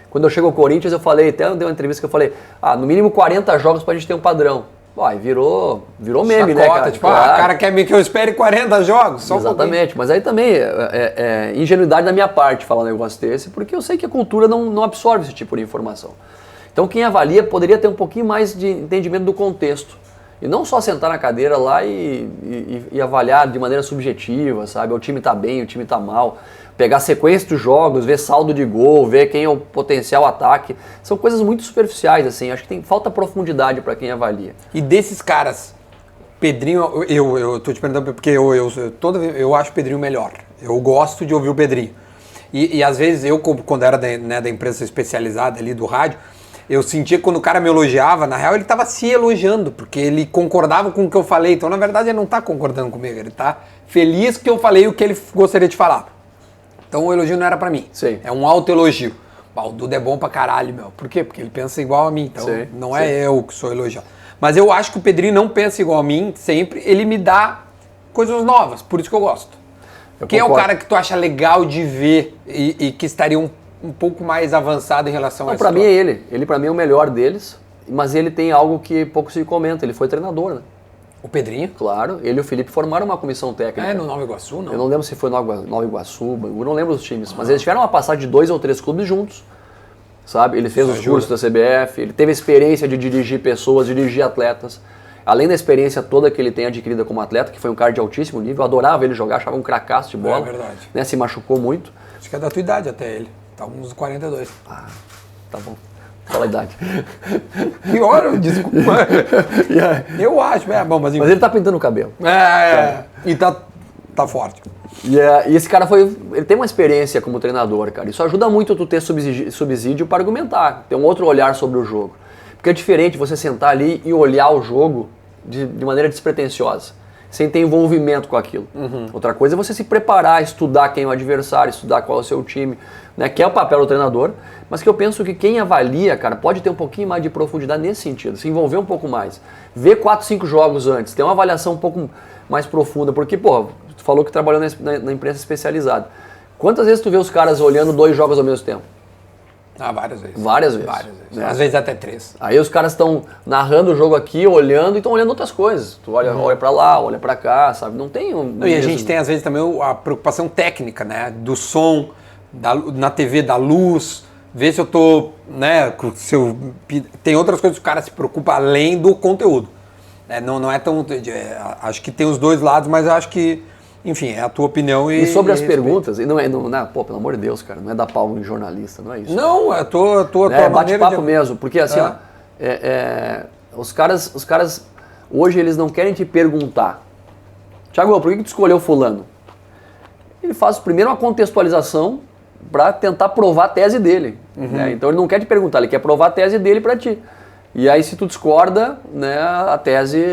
quando eu chego ao Corinthians, eu falei, até dei uma entrevista que eu falei, no mínimo 40 jogos pra gente ter um padrão. Aí virou meme, chacota, né, cara? Tipo, o cara quer que eu espere 40 jogos, só exatamente, mas aí também é ingenuidade da minha parte falar um negócio desse, porque eu sei que a cultura não absorve esse tipo de informação. Então quem avalia poderia ter um pouquinho mais de entendimento do contexto. E não só sentar na cadeira lá e avaliar de maneira subjetiva, sabe? O time tá bem, o time tá mal. Pegar sequência dos jogos, ver saldo de gol, ver quem é o potencial ataque. São coisas muito superficiais, assim. Acho que falta profundidade para quem avalia. E desses caras, Pedrinho, eu tô te perguntando porque eu acho o Pedrinho melhor. Eu gosto de ouvir o Pedrinho. E às vezes eu, quando era da empresa especializada ali do rádio, eu sentia que quando o cara me elogiava, na real ele estava se elogiando, porque ele concordava com o que eu falei. Então, na verdade, ele não está concordando comigo, ele está feliz que eu falei o que ele gostaria de falar. Então, o elogio não era para mim. Sim. É um autoelogio. O Duda é bom pra caralho, meu. Por quê? Porque ele pensa igual a mim. Então, sim, não é eu que sou elogiado. Mas eu acho que o Pedrinho não pensa igual a mim sempre. Ele me dá coisas novas, por isso que eu gosto. Quem é o cara que tu acha legal de ver e que estaria um pouco mais avançado em relação a isso? Para mim é ele. Ele para mim é o melhor deles, mas ele tem algo que pouco se comenta. Ele foi treinador, né? O Pedrinho? Claro. Ele e o Felipe formaram uma comissão técnica. No Nova Iguaçu, não? Eu não lembro se foi Nova Iguaçu, eu não lembro os times, mas eles tiveram uma passagem de 2 ou 3 clubes juntos, sabe? Ele fez os cursos da CBF, ele teve a experiência de dirigir pessoas, de dirigir atletas. Além da experiência toda que ele tem adquirida como atleta, que foi um cara de altíssimo nível, eu adorava ele jogar, achava um cracaço de bola. É verdade. Né? Se machucou muito. Acho que é da tua idade até ele. Tá uns 42. Ah, tá bom. Fala a idade. Pior, desculpa. Eu acho, bom, mas... Mas ele tá pintando o cabelo. E tá forte. E esse cara ele tem uma experiência como treinador, cara. Isso ajuda muito tu ter subsídio para argumentar, ter um outro olhar sobre o jogo. Porque é diferente você sentar ali e olhar o jogo de maneira despretensiosa, sem ter envolvimento com aquilo. Uhum. Outra coisa é você se preparar, estudar quem é o adversário, estudar qual é o seu time, né, que é o papel do treinador, mas que eu penso que quem avalia, cara, pode ter um pouquinho mais de profundidade nesse sentido, se envolver um pouco mais, ver 4, 5 jogos antes, ter uma avaliação um pouco mais profunda, porque, pô, tu falou que trabalhou na imprensa especializada. Quantas vezes tu vê os caras olhando 2 jogos ao mesmo tempo? Várias vezes. Várias vezes. Né? Às vezes até 3. Aí os caras estão narrando o jogo aqui, olhando e estão olhando outras coisas. Tu olha pra lá, olha pra cá, sabe? Não tem e a gente tem às vezes também a preocupação técnica, né? Do som, na TV, da luz, ver se eu tô, né? Tem outras coisas que o cara se preocupa além do conteúdo. Não é tão... acho que tem os dois lados, mas eu acho que... Enfim, é a tua opinião e sobre as perguntas, e não, pô, pelo amor de Deus, cara, não é dar pau em jornalista, não é isso. Não, é a tua bate-papo mesmo, porque assim, os caras, hoje eles não querem te perguntar, Thiago, por que tu escolheu fulano? Ele faz primeiro uma contextualização para tentar provar a tese dele, né? Então ele não quer te perguntar, ele quer provar a tese dele para ti. E aí se tu discorda, né, a tese,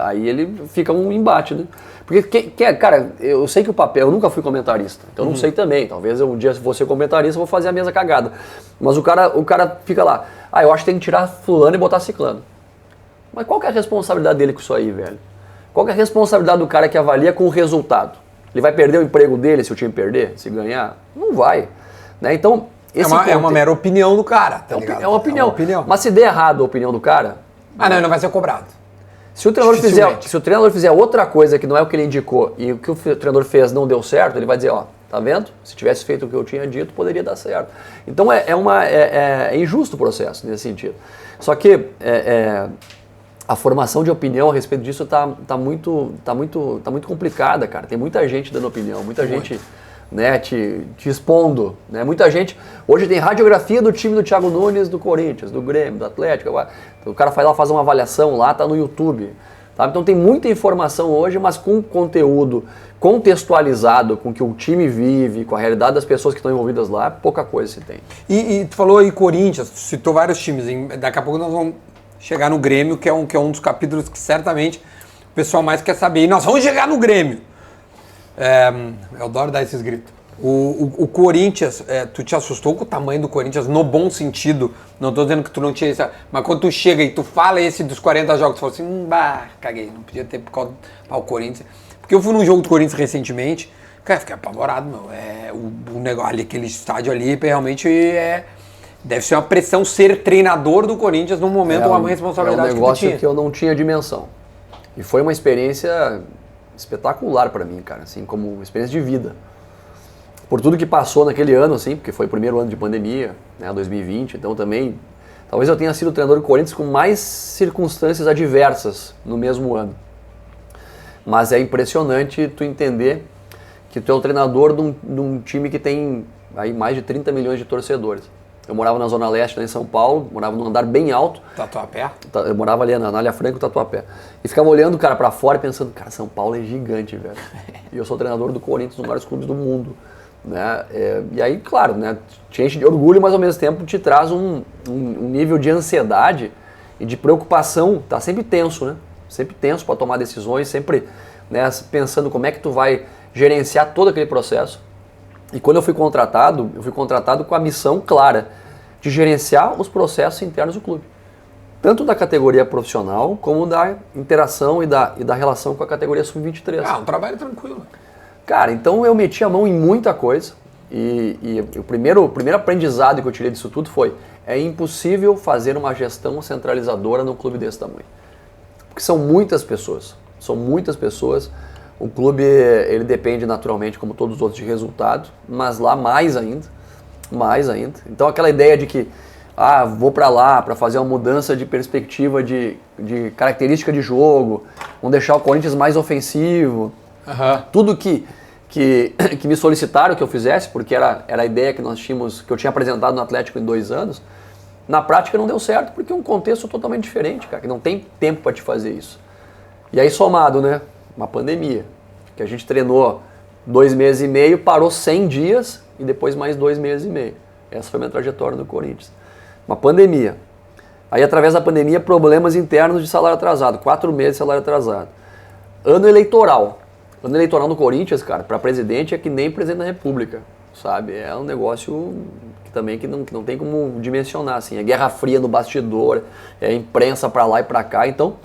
aí ele fica um embate, né? Porque, cara, eu sei que o papel, eu nunca fui comentarista, então eu não sei também, talvez um dia se vou ser comentarista eu vou fazer a mesma cagada. Mas o cara fica lá, eu acho que tem que tirar fulano e botar ciclano. Mas qual que é a responsabilidade dele com isso aí, velho? Qual que é a responsabilidade do cara que avalia com o resultado? Ele vai perder o emprego dele se o time perder, se ganhar? Não vai, né? Então... É uma mera opinião do cara, tá ligado? É uma opinião. Mas se der errado a opinião do cara... não vai ser cobrado. Se o treinador fizer outra coisa que não é o que ele indicou e o que o treinador fez não deu certo, ele vai dizer, tá vendo? Se tivesse feito o que eu tinha dito, poderia dar certo. Então é injusto o processo nesse sentido. Só que a formação de opinião a respeito disso tá muito complicada, cara. Tem muita gente dando opinião, muita gente... Né, te expondo, né? Muita gente, hoje tem radiografia do time do Thiago Nunes, do Corinthians, do Grêmio, do Atlético, o cara vai lá fazer uma avaliação lá, tá no YouTube, sabe? Então tem muita informação hoje, mas com conteúdo contextualizado, com o que o time vive, com a realidade das pessoas que estão envolvidas lá, pouca coisa se tem. E tu falou aí Corinthians, tu citou vários times, daqui a pouco nós vamos chegar no Grêmio, que é um dos capítulos que certamente o pessoal mais quer saber, e nós vamos chegar no Grêmio. Eu adoro dar esses gritos. O Corinthians, tu te assustou com o tamanho do Corinthians no bom sentido? Não estou dizendo que tu não tinha isso, mas quando tu chega e tu fala esse dos 40 jogos, tu fala assim, caguei, não podia ter por causa do Corinthians. Porque eu fui num jogo do Corinthians recentemente, cara, fiquei apavorado, meu. O negócio ali, aquele estádio ali, realmente deve ser uma pressão ser treinador do Corinthians num momento, uma responsabilidade que tu tinha. É um negócio que eu não tinha dimensão. E foi uma experiência espetacular para mim, cara, assim, como experiência de vida. Por tudo que passou naquele ano, assim, porque foi o primeiro ano de pandemia, né, 2020, então também Talvez eu tenha sido treinador do Corinthians com mais circunstâncias adversas no mesmo ano. Mas é impressionante tu entender que tu é o treinador de um time que tem aí mais de 30 milhões de torcedores. Eu morava na Zona Leste, lá em São Paulo, morava num andar bem alto. Tatuapé? Eu morava ali na Anália Franco, Tatuapé. E ficava olhando, cara, pra fora e pensando, cara, São Paulo é gigante, velho. E eu sou treinador do Corinthians, um dos maiores clubes do mundo. Né? E aí, claro, né, te enche de orgulho, mas ao mesmo tempo te traz um nível de ansiedade e de preocupação. Tá sempre tenso, né? Sempre tenso para tomar decisões, sempre, né, pensando como é que tu vai gerenciar todo aquele processo. E quando eu fui contratado com a missão clara de gerenciar os processos internos do clube. Tanto da categoria profissional, como da interação e da relação com a categoria sub-23. Um trabalho tranquilo. Cara, então eu meti a mão em muita coisa. E o primeiro aprendizado que eu tirei disso tudo foi: é impossível fazer uma gestão centralizadora num clube desse tamanho. Porque são muitas pessoas. O clube, ele depende naturalmente, como todos os outros, de resultado, mas lá mais ainda. Então aquela ideia de que, vou para lá para fazer uma mudança de perspectiva de característica de jogo, vamos deixar o Corinthians mais ofensivo, tudo que me solicitaram que eu fizesse, porque era a ideia que nós tínhamos, que eu tinha apresentado no Atlético em 2 anos, na prática não deu certo, porque é um contexto totalmente diferente, cara, que não tem tempo para te fazer isso. E aí somado, né, uma pandemia, que a gente treinou 2 meses e meio, parou 100 dias e depois mais 2 meses e meio. Essa foi a minha trajetória no Corinthians. Uma pandemia. Aí através da pandemia, problemas internos de salário atrasado, 4 meses de salário atrasado. Ano eleitoral. Ano eleitoral no Corinthians, cara, para presidente é que nem presidente da República, sabe? É um negócio que não tem como dimensionar, assim. É guerra fria no bastidor, é imprensa para lá e para cá. Então,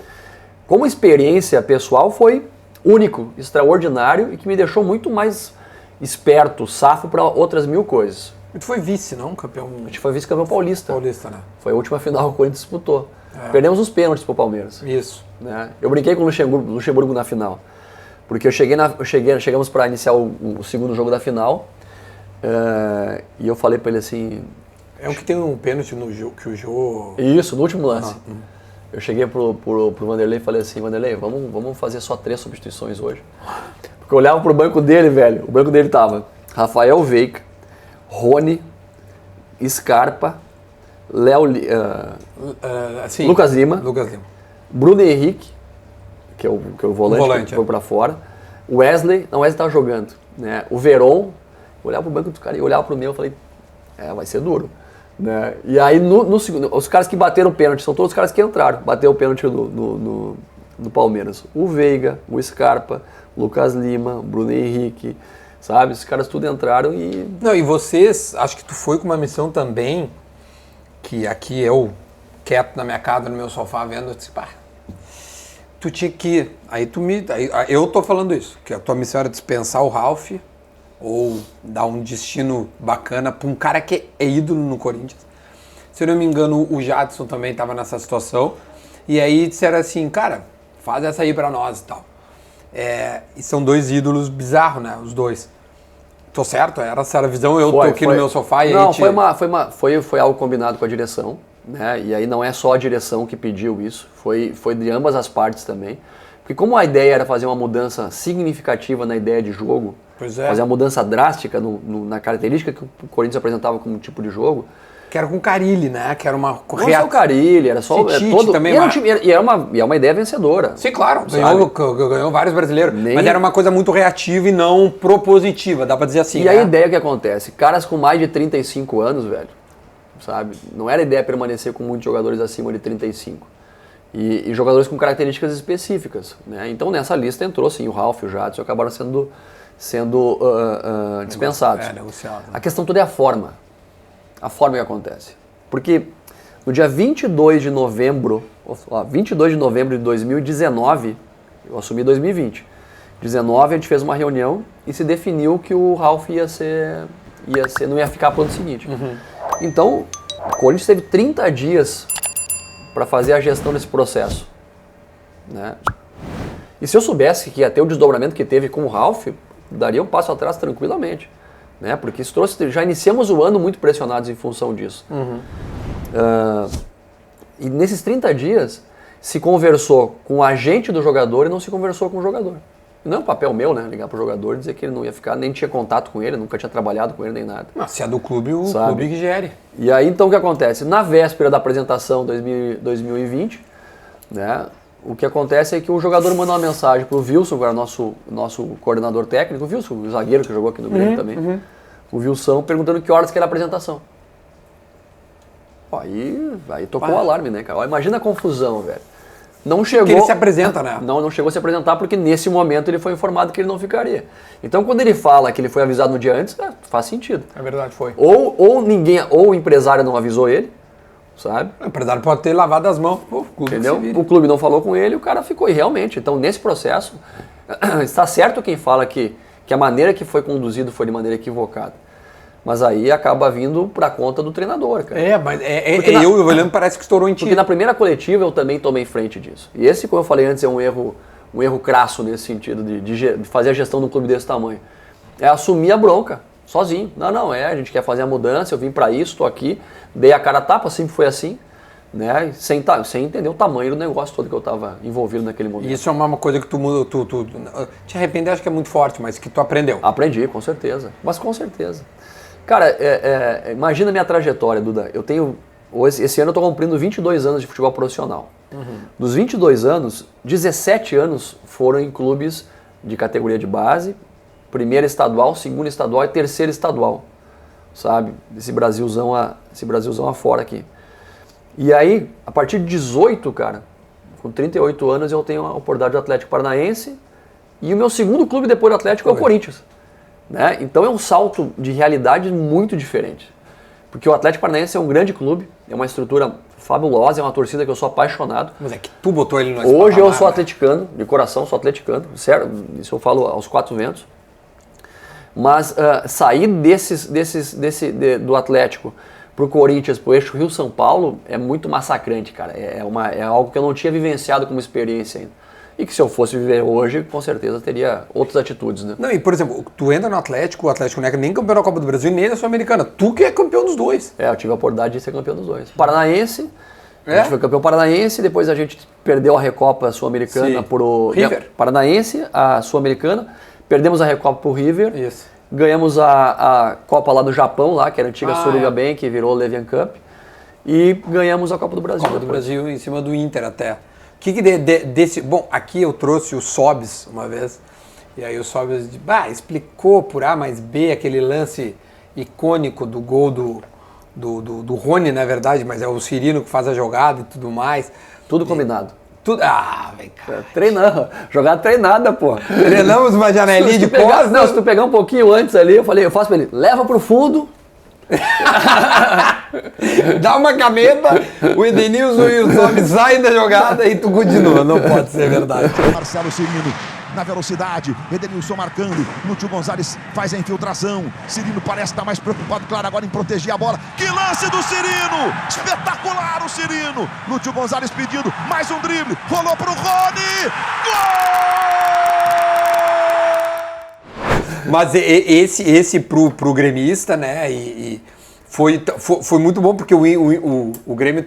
como experiência pessoal, foi único, extraordinário e que me deixou muito mais esperto, safo para outras 1000 coisas. E tu foi vice, não? Campeão? A gente foi vice-campeão paulista. Paulista, né? Foi a última final que o Corinthians disputou. Perdemos os pênaltis pro Palmeiras. Isso. Né? Eu brinquei com o Luxemburgo na final. Porque chegamos para iniciar o segundo jogo da final e eu falei para ele assim... É o que tem um pênalti no jogo, que o Jô... Isso, no último lance. Eu cheguei pro Vanderlei e falei assim: Vanderlei, vamos fazer só 3 substituições hoje. Porque eu olhava pro banco dele, velho, o banco dele tava Rafael Veiga, Rony, Scarpa, Lucas Lima, Bruno Henrique, que é o volante que foi pra fora, Wesley tava jogando, né? O Veron, eu olhava pro banco do cara e olhava pro meu e falei, vai ser duro. Né? E aí, no segundo, os caras que bateram o pênalti são todos os caras que entraram. Bateu o pênalti no Palmeiras. O Veiga, o Scarpa, o Lucas Lima, o Bruno Henrique, sabe? Os caras tudo entraram e... Não, e vocês, acho que tu foi com uma missão também, que aqui eu, quieto na minha casa, no meu sofá, vendo, eu disse, tu tinha que... eu tô falando isso, que a tua missão era dispensar o Ralf, ou dar um destino bacana para um cara que é ídolo no Corinthians. Se eu não me engano, o Jadson também estava nessa situação. E aí disseram assim, cara, faz essa aí para nós e tal. E são 2 ídolos bizarros, né? Os 2. Tô certo? Essa era a visão, eu tô aqui no meu sofá e não, aí... Foi algo combinado com a direção, né? E aí não é só a direção que pediu isso, foi de ambas as partes também. Porque como a ideia era fazer uma mudança significativa na ideia de jogo, fazer uma mudança drástica na característica que o Corinthians apresentava como tipo de jogo. Que era com o Carille, né? Que era uma correta. Não só o Carille, era só todo... também. E é uma ideia vencedora. Sim, claro. Ganhou vários brasileiros. Mas era uma coisa muito reativa e não propositiva, dá pra dizer assim. E a ideia que acontece? Caras com mais de 35 anos, velho, sabe? Não era ideia permanecer com muitos jogadores acima de 35. E jogadores com características específicas, né? Então nessa lista entrou sim o Ralf e o Jadson, acabaram sendo dispensados. Negociado. A questão toda é a forma que acontece. Porque no dia 22 de novembro de 2019, eu assumi 2020, 19 a gente fez uma reunião e se definiu que o Ralf não ia ficar para o ano seguinte. Então, o Corinthians teve 30 dias para fazer a gestão desse processo. Né? E se eu soubesse que ia ter o desdobramento que teve com o Ralf, daria um passo atrás tranquilamente. Né? Porque isso trouxe, já iniciamos o ano muito pressionados em função disso. E nesses 30 dias se conversou com o agente do jogador e não se conversou com o jogador. E não é um papel meu, né? Ligar pro jogador e dizer que ele não ia ficar, nem tinha contato com ele, nunca tinha trabalhado com ele nem nada. Não, se é do clube, o clube que gere. E aí então o que acontece? Na véspera da apresentação 2020, né? O que acontece é que o jogador manda uma mensagem pro Wilson, agora nosso coordenador técnico, o Wilson, o zagueiro que jogou aqui no Grêmio também, o Wilson, perguntando que horas que era a apresentação. Ó, aí tocou o alarme, né, cara? Ó, imagina a confusão, velho. Não chegou... Porque ele se apresenta, né? Não chegou a se apresentar porque nesse momento ele foi informado que ele não ficaria. Então quando ele fala que ele foi avisado no dia antes, faz sentido. É verdade, foi. Ou o empresário não avisou ele, sabe? O empresário pode ter lavado as mãos pro clube. Entendeu? O clube não falou com ele, o cara ficou. E realmente, então nesse processo, está certo quem fala que a maneira que foi conduzido foi de maneira equivocada. Mas aí acaba vindo pra conta do treinador, cara. Mas eu olhando parece que estourou em ti. Porque na primeira coletiva eu também tomei frente disso. E esse, como eu falei antes, é um erro crasso nesse sentido, de fazer a gestão de um clube desse tamanho. É assumir a bronca, sozinho. A gente quer fazer a mudança, eu vim pra isso, tô aqui, dei a cara a tapa, sempre foi assim, né? Sem entender o tamanho do negócio todo que eu tava envolvido naquele momento. Isso é uma coisa que tu muda, tu te arrepender, acho que é muito forte, mas que tu aprendeu. Aprendi, com certeza. Mas com certeza. Cara, imagina a minha trajetória, Duda. Esse ano eu tô cumprindo 22 anos de futebol profissional. Dos 22 anos, 17 anos foram em clubes de categoria de base, primeira estadual, segunda estadual e terceira estadual. Sabe? Esse Brasilzão afora aqui. E aí, a partir de 18, cara, com 38 anos, eu tenho a oportunidade do Atlético Paranaense e o meu segundo clube depois do Atlético é o Corinthians. Né? Então é um salto de realidade muito diferente. Porque o Atlético Paranaense é um grande clube, é uma estrutura fabulosa, é uma torcida que eu sou apaixonado. Mas é que tu botou ele no Hoje eu sou atleticano, de coração sou atleticano, sério, isso eu falo aos quatro ventos. Mas sair do Atlético pro Corinthians, pro eixo Rio-São Paulo, é muito massacrante, cara. É algo que eu não tinha vivenciado como experiência ainda. E que se eu fosse viver hoje, com certeza teria outras atitudes, né? Não, e por exemplo, tu entra no Atlético, o Atlético não é nem campeão da Copa do Brasil, nem da Sul-Americana. Tu que é campeão dos dois. Eu tive a oportunidade de ser campeão dos dois. Paranaense, a gente foi campeão paranaense, depois a gente perdeu a Recopa Sul-Americana pro River. Paranaense, a Sul-Americana, perdemos a Recopa pro River. Isso. Ganhamos a Copa lá do Japão, lá, que era a antiga Suruga Bank, que virou Levian Cup. E ganhamos a Copa do Brasil. Copa do Brasil em cima do Inter até. Desse... Bom, aqui eu trouxe o Sobis uma vez, e aí o Sobis explicou por A mais B aquele lance icônico do gol do Rony, na verdade, mas é o Cirino que faz a jogada e tudo mais. Tudo combinado. Vem cá. Treinando, jogada treinada, pô. Treinamos uma janelinha de costas. Não, se tu pegar um pouquinho antes ali, eu faço pra ele, leva pro fundo. Dá uma caneta, o Edenilson e o Sobe saem da jogada e tu continua. Não pode ser verdade. Marcelo Cirino na velocidade, Edenilson marcando, Lúcio Gonzalez faz a infiltração, Cirino parece estar mais preocupado, claro, agora em proteger a bola. Que lance do Cirino! Espetacular o Cirino! Lúcio Gonzalez pedindo mais um drible, rolou pro Rony! Gol! Mas esse pro gremista, né, e foi muito bom porque o Grêmio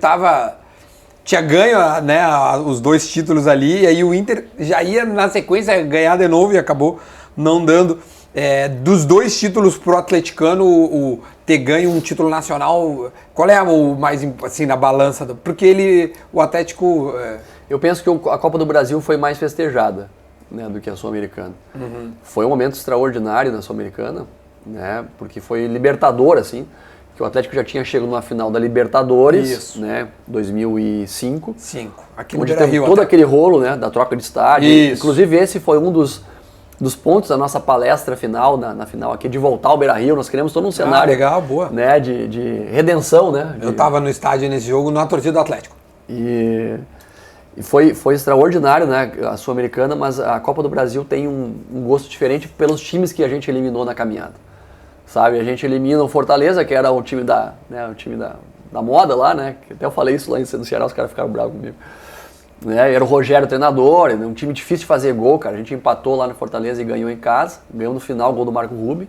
tinha ganho, né, os dois títulos ali, e aí o Inter já ia na sequência ganhar de novo e acabou não dando. Dos dois títulos pro atleticano, o ter ganho um título nacional, qual é o mais, assim, na balança? Porque o Atlético... Eu penso que a Copa do Brasil foi mais festejada, né, do que a Sul-Americana. Foi um momento extraordinário na Sul-Americana, né, porque foi libertador, assim, que o Atlético já tinha chegado na final da Libertadores, isso, né, 2005. Aqui no onde teve todo aquele rolo, né, da troca de estádio. Isso. Inclusive esse foi um dos pontos da nossa palestra final, na final aqui, de voltar ao Beira-Rio. Nós queremos todo um cenário, legal, boa, né, de redenção, né. Eu estava no estádio nesse jogo, na torcida do Atlético. E foi extraordinário, né, a Sul-Americana, mas a Copa do Brasil tem um gosto diferente pelos times que a gente eliminou na caminhada. Sabe, a gente elimina o Fortaleza, que era o time da moda lá, né, que até eu falei isso lá no Ceará, os caras ficaram bravos comigo. Né, era o Rogério treinador, um time difícil de fazer gol, cara, a gente empatou lá no Fortaleza e ganhou em casa, ganhou no final o gol do Marco Rubi.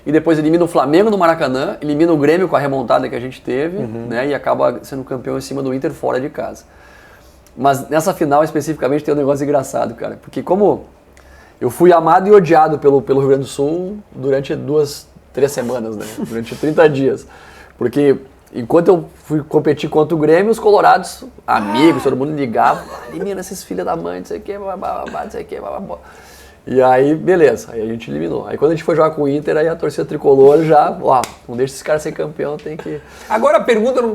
e depois elimina o Flamengo no Maracanã, elimina o Grêmio com a remontada que a gente teve, né? E acaba sendo campeão em cima do Inter fora de casa. Mas nessa final especificamente tem um negócio engraçado, cara, porque como eu fui amado e odiado pelo Rio Grande do Sul durante 3 semanas, né? Durante 30 dias. Porque enquanto eu fui competir contra o Grêmio, os colorados, amigos, todo mundo ligava, elimina esses filhos da mãe, não sei o que, não sei o que, E aí, beleza, aí a gente eliminou. Aí quando a gente foi jogar com o Inter, aí a torcida tricolor já, ó, não deixa esses caras ser campeão, tem que... Agora a pergunta não...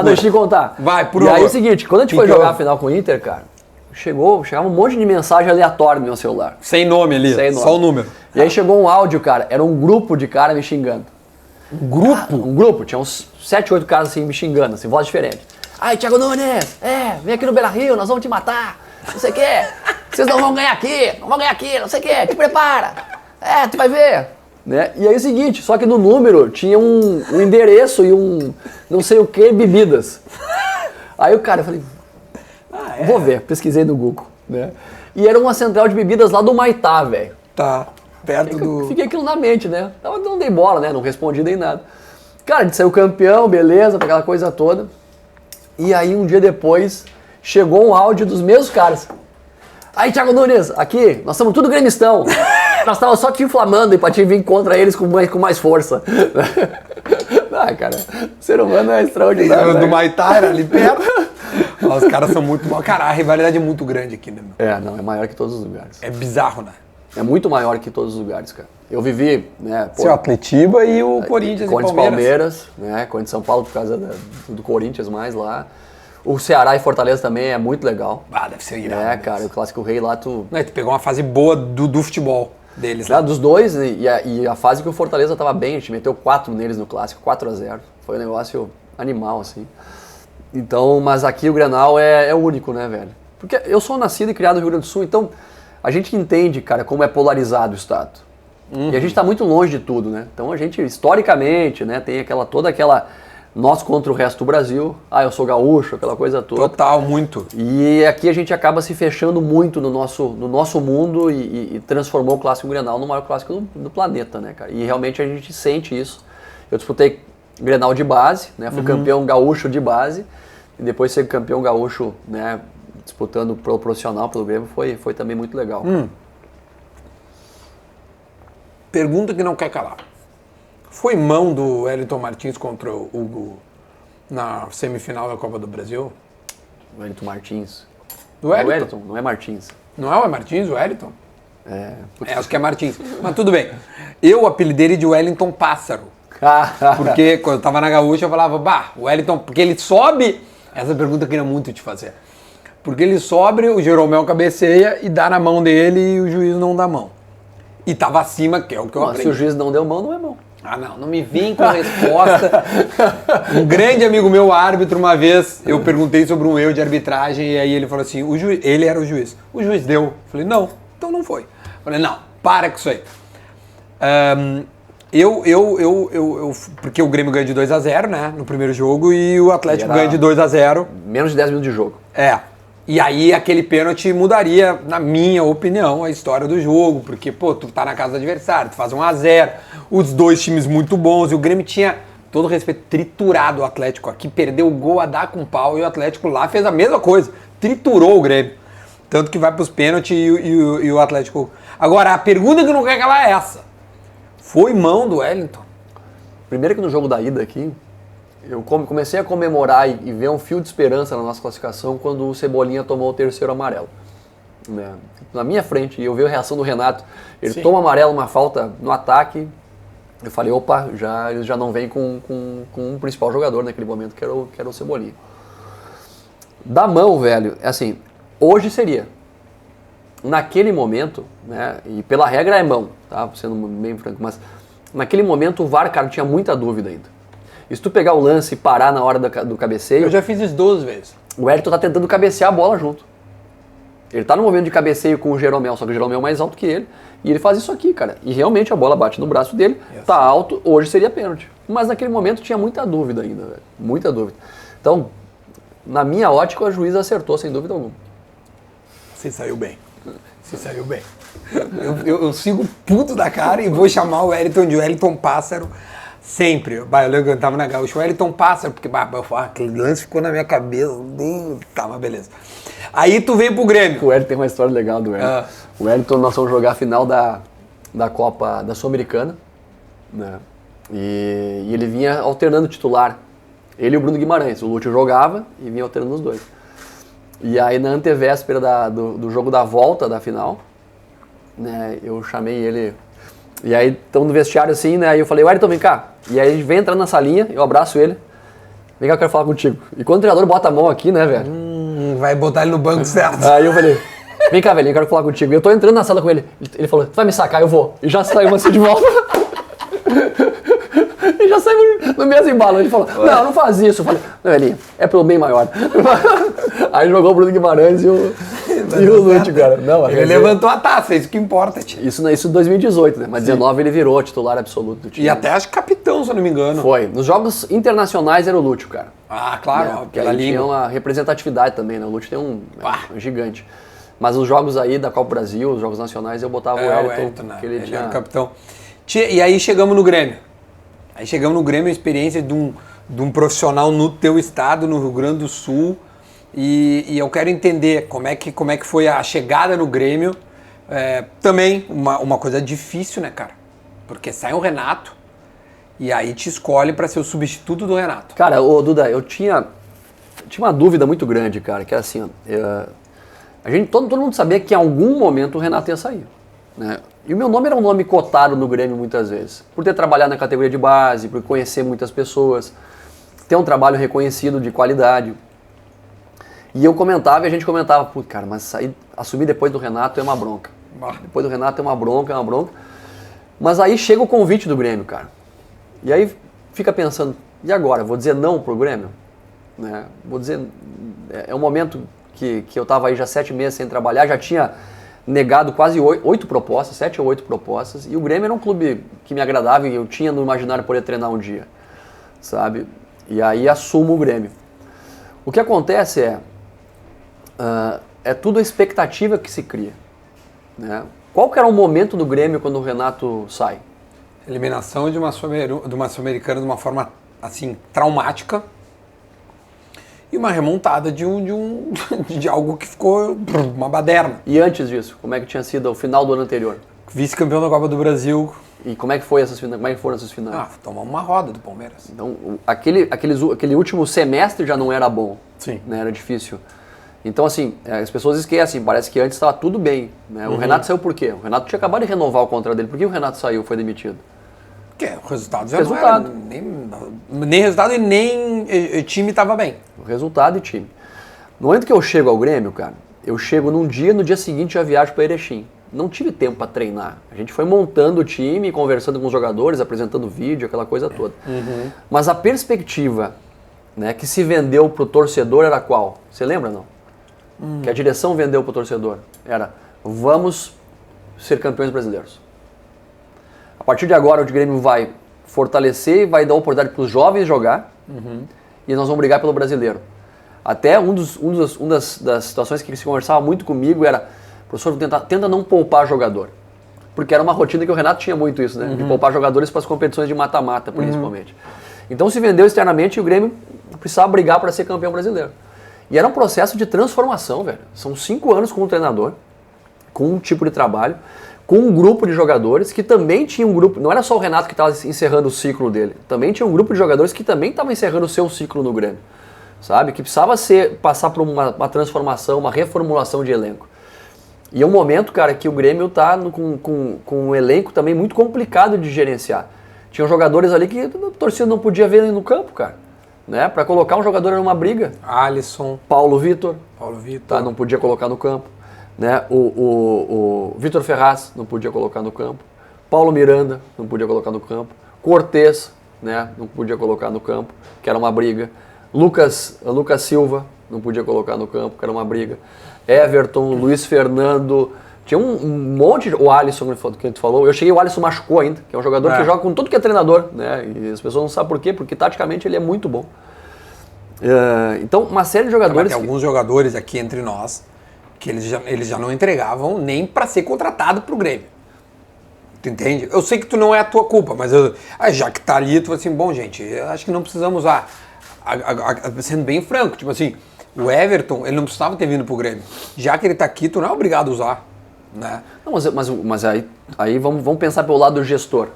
deixa eu te contar. Vai, por E favor. aí é o seguinte, quando a gente foi jogar a final com o Inter, cara, chegava um monte de mensagem aleatória no meu celular. Sem nome ali, Sem nome. Só o número. E aí chegou um áudio, cara, era um grupo de cara me xingando. Um grupo? Um grupo, tinha uns 7, 8 caras assim me xingando, assim, voz diferente. Ai, Thiago Nunes, vem aqui no Beira-Rio, nós vamos te matar, não sei o quê. Vocês não vão ganhar aqui, não sei o quê, te prepara. Tu vai ver. Né? E aí é o seguinte, só que no número tinha um endereço e um não sei o que, bebidas. Aí o cara, eu falei, vou ver, pesquisei no Google. Né? E era uma central de bebidas lá do Maitá, velho. Tá, perto do... Fiquei aquilo na mente, né? Então não dei bola, né? Não respondi nem nada. Cara, a gente saiu campeão, beleza, aquela coisa toda. E aí um dia depois chegou um áudio dos mesmos caras. Aí, Thiago Nunes, aqui, nós estamos tudo gremistão. Nós estávamos só te inflamando e pra te vir contra eles com mais força. Cara, o ser humano é extraordinário. Do Maitá era ali perto. Os caras são muito bons. Cara, a rivalidade é muito grande aqui, né, meu? Não, é maior que todos os lugares. É bizarro, né? É muito maior que todos os lugares, cara. Eu vivi, né? O Atletiba e o Corinthians e Palmeiras, né? Corinthians São Paulo por causa do Corinthians mais lá. O Ceará e Fortaleza também é muito legal. Deve ser irado. Cara, o Clássico Rei lá tu pegou uma fase boa do futebol deles. Lá. Dos dois, e a fase que o Fortaleza tava bem, a gente meteu 4 neles no Clássico, 4-0. Foi um negócio animal, assim. Então, mas aqui o Grenal é único, né, velho? Porque eu sou nascido e criado no Rio Grande do Sul, então a gente entende, cara, como é polarizado o estado. E a gente tá muito longe de tudo, né? Então a gente, historicamente, né, tem toda aquela... Nós contra o resto do Brasil, eu sou gaúcho, aquela coisa toda. Total, muito. E aqui a gente acaba se fechando muito no nosso mundo e transformou o Clássico Grenal no maior clássico do planeta, né, cara? E realmente a gente sente isso. Eu disputei Grenal de base, né? Fui campeão gaúcho de base, e depois ser campeão gaúcho, né, disputando pelo profissional, pelo Grêmio, foi também muito legal. Pergunta que não quer calar. Foi mão do Wellington Martins contra o Hugo na semifinal da Copa do Brasil? Wellington Martins. Do Wellington? É Wellington, não é Martins. Não é o Martins, o Wellington? Putz. Acho que é Martins. Mas tudo bem. Eu apelidei ele de Wellington Pássaro. Porque quando eu tava na Gaúcha eu falava, o Wellington, porque ele sobe... Essa pergunta eu queria muito te fazer. Porque ele sobe, o Jeromel cabeceia e dá na mão dele e o juiz não dá mão. E tava acima, que é o que eu aprendi. Se o juiz não deu mão, não é mão. Não me vem com resposta. Um grande amigo meu, árbitro, uma vez, eu perguntei sobre um erro de arbitragem e aí ele falou assim, ele era o juiz. O juiz deu. Eu falei, não, então não foi. Eu falei, não, para com isso aí. Porque o Grêmio ganha de 2-0, né, no primeiro jogo, e o Atlético ganha de 2-0. Menos de 10 minutos de jogo. E aí aquele pênalti mudaria, na minha opinião, a história do jogo, porque, tu tá na casa do adversário, tu faz 1-0, os dois times muito bons, e o Grêmio tinha, todo respeito, triturado o Atlético aqui, perdeu o gol a dar com pau, e o Atlético lá fez a mesma coisa, triturou o Grêmio. Tanto que vai pros pênaltis e o Atlético... Agora, a pergunta que não quer calar é essa. Foi mão do Wellington? Primeiro que no jogo da ida aqui, eu comecei a comemorar e ver um fio de esperança na nossa classificação quando o Cebolinha tomou o 3º amarelo. Né? Na minha frente, e eu vi a reação do Renato. Ele toma amarelo, uma falta no ataque. Eu falei, opa, ele já não vem com um principal jogador naquele momento, que era o Cebolinha. Da mão, velho, assim, hoje seria. Naquele momento, né, e pela regra é mão, tá? Sendo bem franco, mas naquele momento o VAR, cara, tinha muita dúvida ainda. E se tu pegar o lance e parar na hora do cabeceio... Eu já fiz isso 2 vezes. O Wellington tá tentando cabecear a bola junto. Ele tá no momento de cabeceio com o Jeromel, só que o Jeromel é mais alto que ele. E ele faz isso aqui, cara. E realmente a bola bate no braço dele, tá alto, hoje seria pênalti. Mas naquele momento tinha muita dúvida ainda, velho. Muita dúvida. Então, na minha ótica, o juiz acertou, sem dúvida alguma. Você saiu bem. Você saiu bem. Eu sigo puto da cara e vou chamar o Wellington de Wellington Pássaro sempre. Eu lembro que eu tava na Gaúcha, o Wellington Pássaro, porque aquele lance ficou na minha cabeça. Tá, mas beleza. Aí tu veio pro Grêmio. O Wellington tem uma história legal do Wellington. O Wellington, nós fomos jogar a final da Copa da Sul-Americana, né? E ele vinha alternando titular. Ele e o Bruno Guimarães. O Lúcio jogava e vinha alternando os dois. E aí na antevéspera do jogo da volta da final, né, eu chamei ele. E aí estamos no vestiário assim, né? Aí eu falei, Wellington, vem cá. E aí ele vem entrando na salinha, eu abraço ele. Vem cá, eu quero falar contigo. E quando o treinador bota a mão aqui, né, velho? Vai botar ele no banco certo. Aí eu falei, vem cá, velhinho, eu quero falar contigo. E eu tô entrando na sala com ele. Ele falou, tu vai me sacar, eu vou. E já saiu assim de volta. E já saiu no mesmo embalo. Ele falou, não faz isso. Eu falei, não, velhinho, é pelo bem maior. Aí jogou o Bruno Guimarães e o Lúcio, cara. Não, ele levantou a taça, isso que importa, tio. Isso em 2018, né? Mas em 2019 ele virou titular absoluto do time. E até acho que capitão, se eu não me engano. Foi. Nos jogos internacionais era o Lúcio, cara. Ah, claro. Né? Porque aí tinha uma representatividade também, né? O Lúcio tem um gigante. Mas os jogos aí da Copa Brasil, os jogos nacionais, eu botava o Wellington, né? que ele tinha... era capitão. E aí chegamos no Grêmio. Aí chegamos no Grêmio, a experiência de um profissional no teu estado, no Rio Grande do Sul. E eu quero entender como é que foi a chegada no Grêmio. Também uma coisa difícil, né, cara? Porque sai o Renato e aí te escolhe para ser o substituto do Renato. Cara, Duda, eu tinha uma dúvida muito grande, cara, que é assim, todo mundo sabia que em algum momento o Renato ia sair, né? E o meu nome era um nome cotado no Grêmio muitas vezes, por ter trabalhado na categoria de base, por conhecer muitas pessoas, ter um trabalho reconhecido de qualidade. E eu comentava e a gente comentava, putz, cara, mas assumir depois do Renato é uma bronca. Depois do Renato é uma bronca. Mas aí chega o convite do Grêmio, cara. E aí fica pensando, e agora? Vou dizer não pro Grêmio? Né? Vou dizer, é um momento que eu tava aí já 7 meses sem trabalhar, já tinha negado quase 8 propostas, 7 ou 8 propostas, e o Grêmio era um clube que me agradava e eu tinha no imaginário poder treinar um dia, sabe? E aí assumo o Grêmio. O que acontece é tudo a expectativa que se cria, né? Qual que era o momento do Grêmio quando o Renato sai? Eliminação de uma Sul-Americana de uma forma, assim, traumática e uma remontada de algo que ficou uma baderna. E antes disso, como é que tinha sido o final do ano anterior? Vice-campeão da Copa do Brasil. E como é que foram essas finais? Tomamos uma roda do Palmeiras. Então, aquele último semestre já não era bom. Sim. Né? Era difícil. Então, assim, as pessoas esquecem, parece que antes estava tudo bem. Né? O Renato saiu por quê? O Renato tinha acabado de renovar o contrato dele. Por que o Renato saiu, foi demitido? Porque o resultado já não era nem resultado e nem time estava bem. O resultado e time. No momento que eu chego ao Grêmio, cara, eu chego no dia seguinte eu viajo para Erechim. Não tive tempo para treinar. A gente foi montando o time, conversando com os jogadores, apresentando vídeo, aquela coisa toda. Mas a perspectiva, né, que se vendeu pro torcedor era qual? Você lembra, não? Que a direção vendeu pro torcedor. Era, vamos ser campeões brasileiros. A partir de agora o Grêmio vai fortalecer e vai dar oportunidade para os jovens jogar e nós vamos brigar pelo brasileiro. Até uma das situações que se conversava muito comigo era, professor, tenta não poupar jogador. Porque era uma rotina que o Renato tinha muito isso, né? De poupar jogadores para as competições de mata-mata, principalmente. Então se vendeu externamente e o Grêmio precisava brigar para ser campeão brasileiro. E era um processo de transformação, velho. São 5 anos com um treinador, com um tipo de trabalho, com um grupo de jogadores que também tinha um grupo, não era só o Renato que estava encerrando o ciclo dele, também tinha um grupo de jogadores que também estavam encerrando o seu ciclo no Grêmio, sabe? Que precisava passar por uma transformação, uma reformulação de elenco. E é um momento, cara, que o Grêmio está com um elenco também muito complicado de gerenciar. Tinham jogadores ali que a torcida não podia ver no campo, cara. Né? Para colocar um jogador numa briga. Alisson. Paulo Vitor. Tá, não podia colocar no campo. Né? O Vitor Ferraz não podia colocar no campo. Paulo Miranda não podia colocar no campo. Cortez, né? Não podia colocar no campo, que era uma briga. Lucas Silva não podia colocar no campo, que era uma briga. Everton, Luiz Fernando, tinha um monte de... O Alisson, que a gente falou, eu cheguei, o Alisson machucou ainda, que é um jogador que joga com tudo que é treinador, né? E as pessoas não sabem por quê, porque taticamente ele é muito bom. Então, uma série de jogadores... Tem alguns jogadores aqui entre nós que eles já não entregavam nem para ser contratado pro Grêmio. Tu entende? Eu sei que tu não é a tua culpa, mas já que tá ali, tu fala assim, bom, gente, eu acho que não precisamos usar. Sendo bem franco, tipo assim, o Everton, ele não precisava ter vindo pro Grêmio. Já que ele tá aqui, tu não é obrigado a usar. Né? Não, mas aí vamos pensar pelo lado do gestor.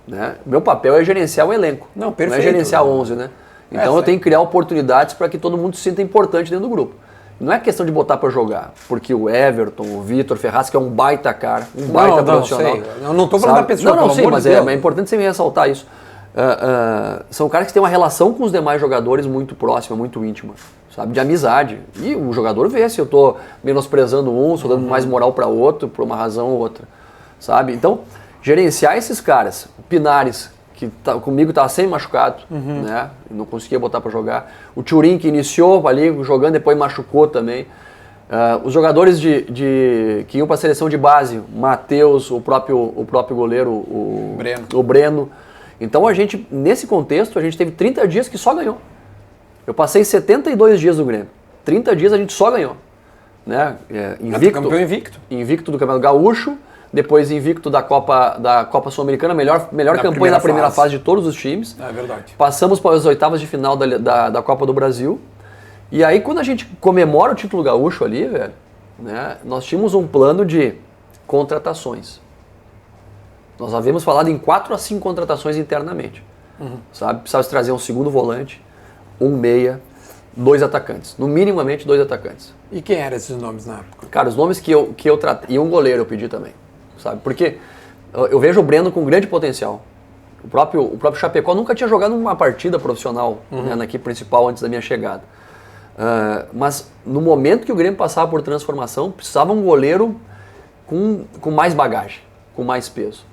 Né? Meu papel é gerenciar o elenco. Não, perfeito. Não é gerenciar 11, né? Então eu tenho que criar oportunidades para que todo mundo se sinta importante dentro do grupo. Não é questão de botar para jogar, porque o Everton, o Vitor Ferraz, que é um baita cara, um baita profissional. Sei. Eu não estou falando da pessoa, não sei, mas Deus. É importante sempre ressaltar isso. São caras que têm uma relação com os demais jogadores muito próxima, muito íntima, sabe? De amizade. E o jogador vê se eu estou menosprezando um, se eu dando mais moral para outro, por uma razão ou outra, sabe? Então, gerenciar esses caras, o Pinares, que comigo estava sempre machucado, né? Não conseguia botar para jogar. O Thurin, que iniciou ali jogando, depois machucou também. Os jogadores que iam para a seleção de base, o Matheus, o próprio goleiro, o Breno. Então nesse contexto, a gente teve 30 dias que só ganhou. Eu passei 72 dias no Grêmio. 30 dias a gente só ganhou. Né? Campeão invicto. Invicto do Campeonato Gaúcho. Depois invicto da Copa Sul-Americana, melhor campanha na primeira fase de todos os times. É verdade. Passamos para as oitavas de final da Copa do Brasil. E aí, quando a gente comemora o título gaúcho ali, velho, né, nós tínhamos um plano de contratações. Nós havíamos falado em 4 a 5 contratações internamente. Sabe? Precisava trazer um segundo volante, um meia, 2 atacantes. No minimamente 2 atacantes. E quem eram esses nomes na época? Cara, os nomes que eu tratei. E um goleiro eu pedi também. Sabe? Porque eu vejo o Breno com grande potencial. O próprio Chapecó nunca tinha jogado uma partida profissional, né, na equipe principal antes da minha chegada. Mas no momento que o Grêmio passava por transformação, precisava um goleiro com mais bagagem, com mais peso.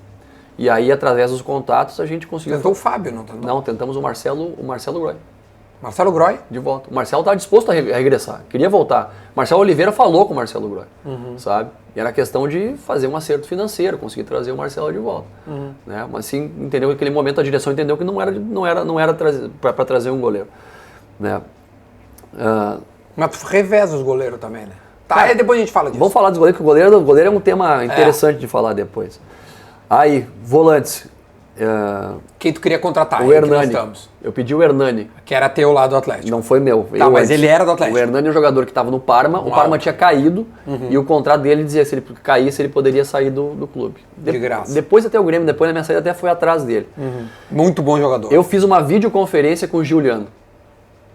E aí, através dos contatos, a gente conseguiu... Tentou o Fábio, não tentou? Não, tentamos o Marcelo Groy. Marcelo Groy? De volta. O Marcelo estava disposto a regressar, queria voltar. Marcelo Oliveira falou com o Marcelo Groy, sabe? E era questão de fazer um acerto financeiro, conseguir trazer o Marcelo de volta. Né? Mas sim, entendeu que naquele momento a direção entendeu que não era para trazer um goleiro. Né? Mas tu reveza os goleiros também, né? Tá, aí depois a gente fala disso. Vamos falar dos goleiros, porque o goleiro é um tema interessante de falar depois. Aí, volantes. Quem tu queria contratar? O Hernani. Eu pedi o Hernani. Que era teu lá do Atlético. Não foi meu. Tá, mas ele era do Atlético. O Hernani é um jogador que estava no Parma. O Parma tinha caído e o contrato dele dizia que se ele caísse, ele poderia sair do clube. De graça. Depois até o Grêmio, depois na minha saída até foi atrás dele. Muito bom jogador. Eu fiz uma videoconferência com o Giuliano.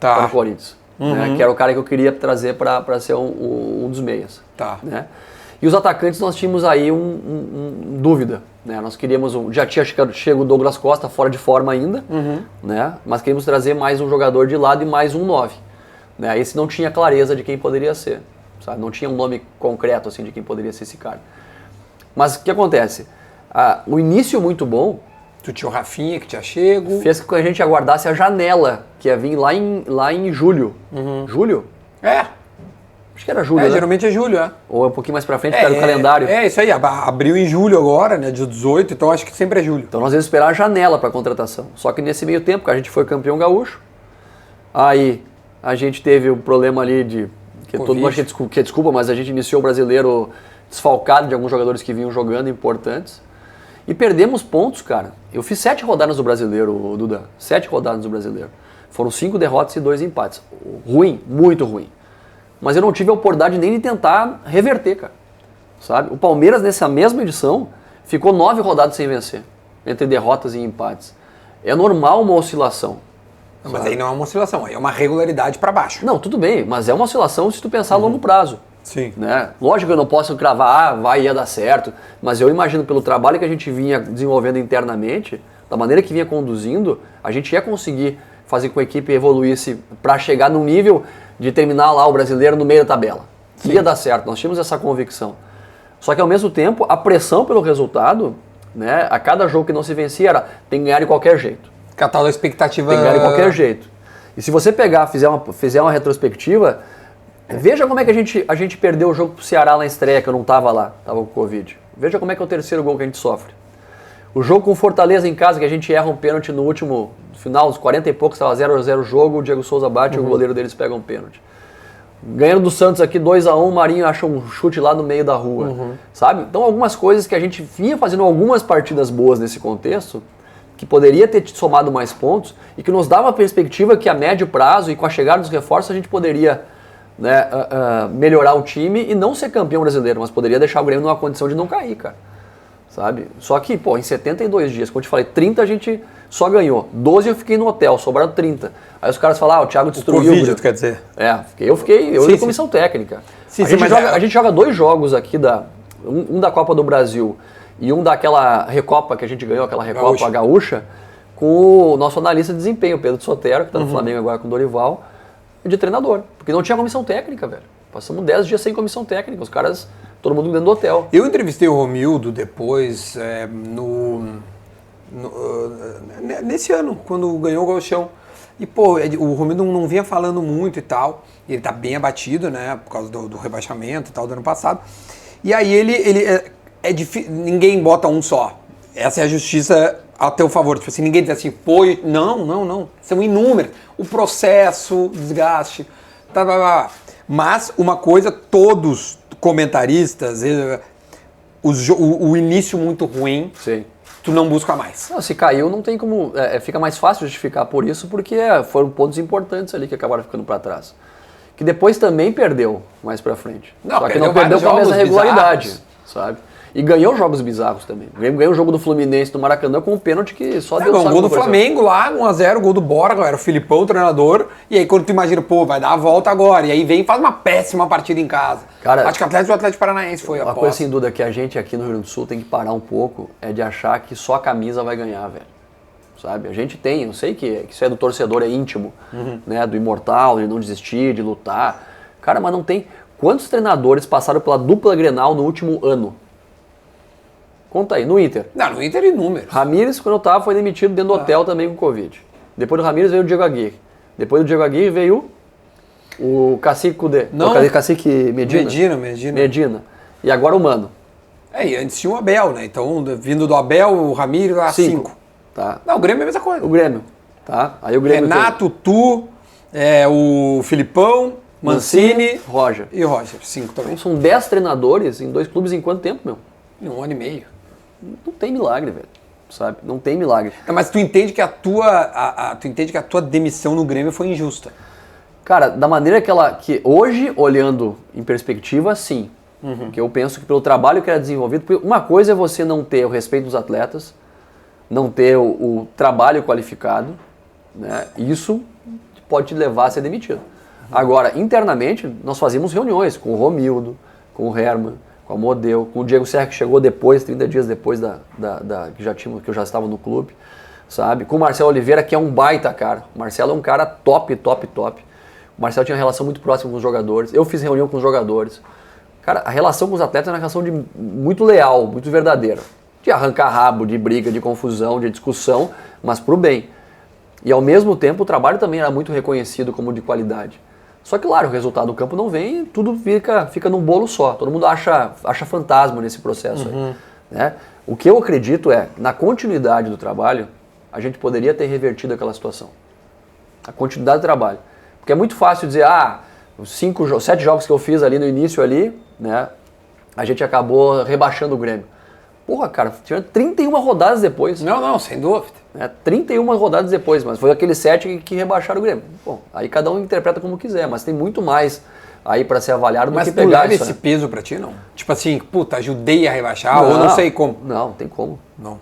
Para o Corinthians. Né, que era o cara que eu queria trazer para ser um dos meias. Tá. Né? E os atacantes nós tínhamos aí dúvida. Né? Nós queríamos, já tinha chegado o Douglas Costa fora de forma ainda, né? Mas queríamos trazer mais um jogador de lado e mais um 9. Né? Esse não tinha clareza de quem poderia ser. Sabe? Não tinha um nome concreto assim, de quem poderia ser esse cara. Mas o que acontece? O início muito bom... Tu tinha o Rafinha que tinha chego. Fez com que a gente aguardasse a janela, que ia vir lá em julho. Julho? Acho que era julho, né? Geralmente é julho, Ou um pouquinho mais pra frente, pelo calendário. Isso aí. Abriu em julho agora, né? Dia 18, então acho que sempre é julho. Então nós íamos esperar a janela pra contratação. Só que nesse meio tempo, a gente foi campeão gaúcho. Aí a gente teve o problema ali de... Que todo mundo acha que é desculpa, mas a gente iniciou o brasileiro desfalcado de alguns jogadores que vinham jogando importantes. E perdemos pontos, cara. Eu fiz 7 rodadas do brasileiro, Duda. 7 rodadas do brasileiro. Foram 5 derrotas e 2 empates. Ruim, muito ruim. Mas eu não tive a oportunidade nem de tentar reverter, cara. Sabe? O Palmeiras, nessa mesma edição, ficou 9 rodadas sem vencer. Entre derrotas e empates. É normal uma oscilação. Mas aí não é uma oscilação, aí é uma regularidade para baixo. Não, tudo bem. Mas é uma oscilação se tu pensar a longo prazo. Sim. Né? Lógico que eu não posso cravar, ia dar certo, mas eu imagino pelo trabalho que a gente vinha desenvolvendo internamente, da maneira que vinha conduzindo, a gente ia conseguir fazer com que a equipe evoluísse para chegar num nível de terminar lá o brasileiro no meio da tabela. Sim. Ia dar certo, nós tínhamos essa convicção. Só que ao mesmo tempo, a pressão pelo resultado, né, a cada jogo que não se vencia era tem que ganhar de qualquer jeito. Que a tal da expectativa... Tem que ganhar de qualquer jeito. E se você pegar, fizer uma retrospectiva... Veja como é que a gente perdeu o jogo pro Ceará na estreia, que eu não estava lá, estava com Covid. Veja como é que é o terceiro gol que a gente sofre. O jogo com o Fortaleza em casa, que a gente erra um pênalti no último final, dos 40 e poucos, estava 0-0 o jogo, o Diego Souza bate e o goleiro deles pega um pênalti. Ganhando do Santos aqui 2-1, o Marinho acha um chute lá no meio da rua, sabe? Então algumas coisas que a gente vinha fazendo algumas partidas boas nesse contexto, que poderia ter somado mais pontos e que nos dava a perspectiva que a médio prazo e com a chegada dos reforços a gente poderia, né, melhorar o time e não ser campeão brasileiro, mas poderia deixar o Grêmio numa condição de não cair, cara. Sabe? Só que, pô, em 72 dias, como eu te falei, 30 a gente só ganhou, 12 eu fiquei no hotel, sobraram 30. Aí os caras falaram, o Thiago destruiu. O Covid, tu quer dizer? Eu fiquei na comissão técnica. A gente joga 2 jogos aqui, um da Copa do Brasil e um daquela Recopa que a gente ganhou, aquela Recopa Gaúcha, com o nosso analista de desempenho, Pedro Sotero, que tá no Flamengo agora com o Dorival, de treinador, porque não tinha comissão técnica, velho. Passamos 10 dias sem comissão técnica, os caras, todo mundo dentro do hotel. Eu entrevistei o Romildo depois, nesse ano, quando ganhou o Gauchão. E, pô, o Romildo não vinha falando muito e tal, ele tá bem abatido, né, por causa do rebaixamento e tal do ano passado. E aí é difícil, ninguém bota um só. Essa é a justiça a teu favor. Tipo assim, ninguém diz assim, foi. Não. São inúmeros. O processo, o desgaste, Mas uma coisa, todos comentaristas, o início muito ruim, sim, tu não busca mais. Não, se caiu, não tem como. Fica mais fácil justificar por isso, porque foram pontos importantes ali que acabaram ficando para trás. Que depois também perdeu mais para frente. Só que não perdeu com a mesma regularidade, sabe? E ganhou jogos bizarros também. Ganhou o jogo do Fluminense no Maracanã com um pênalti que só deu um gol do Flamengo lá, 1x0, gol do Borja, era o Filipão, o treinador. E aí quando tu imagina, pô, vai dar a volta agora. E aí vem e faz uma péssima partida em casa. Cara, acho que o Atlético Paranaense foi a uma coisa sem dúvida que a gente aqui no Rio Grande do Sul tem que parar um pouco é de achar que só a camisa vai ganhar, velho. Sabe? A gente tem, eu sei que isso é do torcedor, é íntimo, né? Do imortal, de não desistir, de lutar. Cara, mas não tem. Quantos treinadores passaram pela dupla Grenal no último ano? Conta aí, no Inter. Não, no Inter inúmeros. Ramírez, quando eu tava, foi demitido dentro do hotel também com Covid. Depois do Ramírez veio o Diego Aguirre. Depois do Diego Aguirre veio o Cacique Cudê. Não. O Cacique Medina. Medina. E agora o Mano. E antes tinha o Abel, né? Então, vindo do Abel, o Ramírez, 5. Tá. Não, o Grêmio é a mesma coisa. O Grêmio. Tá. Aí o Grêmio Renato, tu, o Filipão, Mancini, Roger. E Roger, 5 também. Então são 10 treinadores em 2 clubes em quanto tempo, meu? Em 1 ano e meio. Não tem milagre, velho. Sabe? Não tem milagre. Mas tu entende que a tua demissão no Grêmio foi injusta? Cara, da maneira que hoje, olhando em perspectiva, sim. Porque eu penso que pelo trabalho que era desenvolvido, porque uma coisa é você não ter o respeito dos atletas, não ter o trabalho qualificado, né? Isso pode te levar a ser demitido. Agora, internamente, nós fazíamos reuniões com o Romildo, com o Herman, com a Modeu, com o Diego Serra, que chegou depois, 30 dias depois que eu já estava no clube, sabe? Com o Marcelo Oliveira, que é um baita cara. O Marcelo é um cara top. O Marcelo tinha uma relação muito próxima com os jogadores. Eu fiz reunião com os jogadores. Cara, a relação com os atletas é uma relação muito leal, muito verdadeira. De arrancar rabo, de briga, de confusão, de discussão, mas pro bem. E ao mesmo tempo o trabalho também era muito reconhecido como de qualidade. Só que, claro, o resultado do campo não vem, tudo fica num bolo só. Todo mundo acha fantasma nesse processo aí. Né? O que eu acredito na continuidade do trabalho, a gente poderia ter revertido aquela situação. A continuidade do trabalho. Porque é muito fácil dizer, os 7 jogos que eu fiz ali no início ali, né, a gente acabou rebaixando o Grêmio. Porra, cara, tinha 31 rodadas depois. Não, sem dúvida. 31 rodadas depois, mas foi aquele 7 que rebaixaram o Grêmio. Bom, aí cada um interpreta como quiser, mas tem muito mais aí pra ser avaliado do que pegar isso. Mas tu leva esse peso pra ti, não? Tipo assim, puta, ajudei a rebaixar, ou não sei como. Não tem como. Não,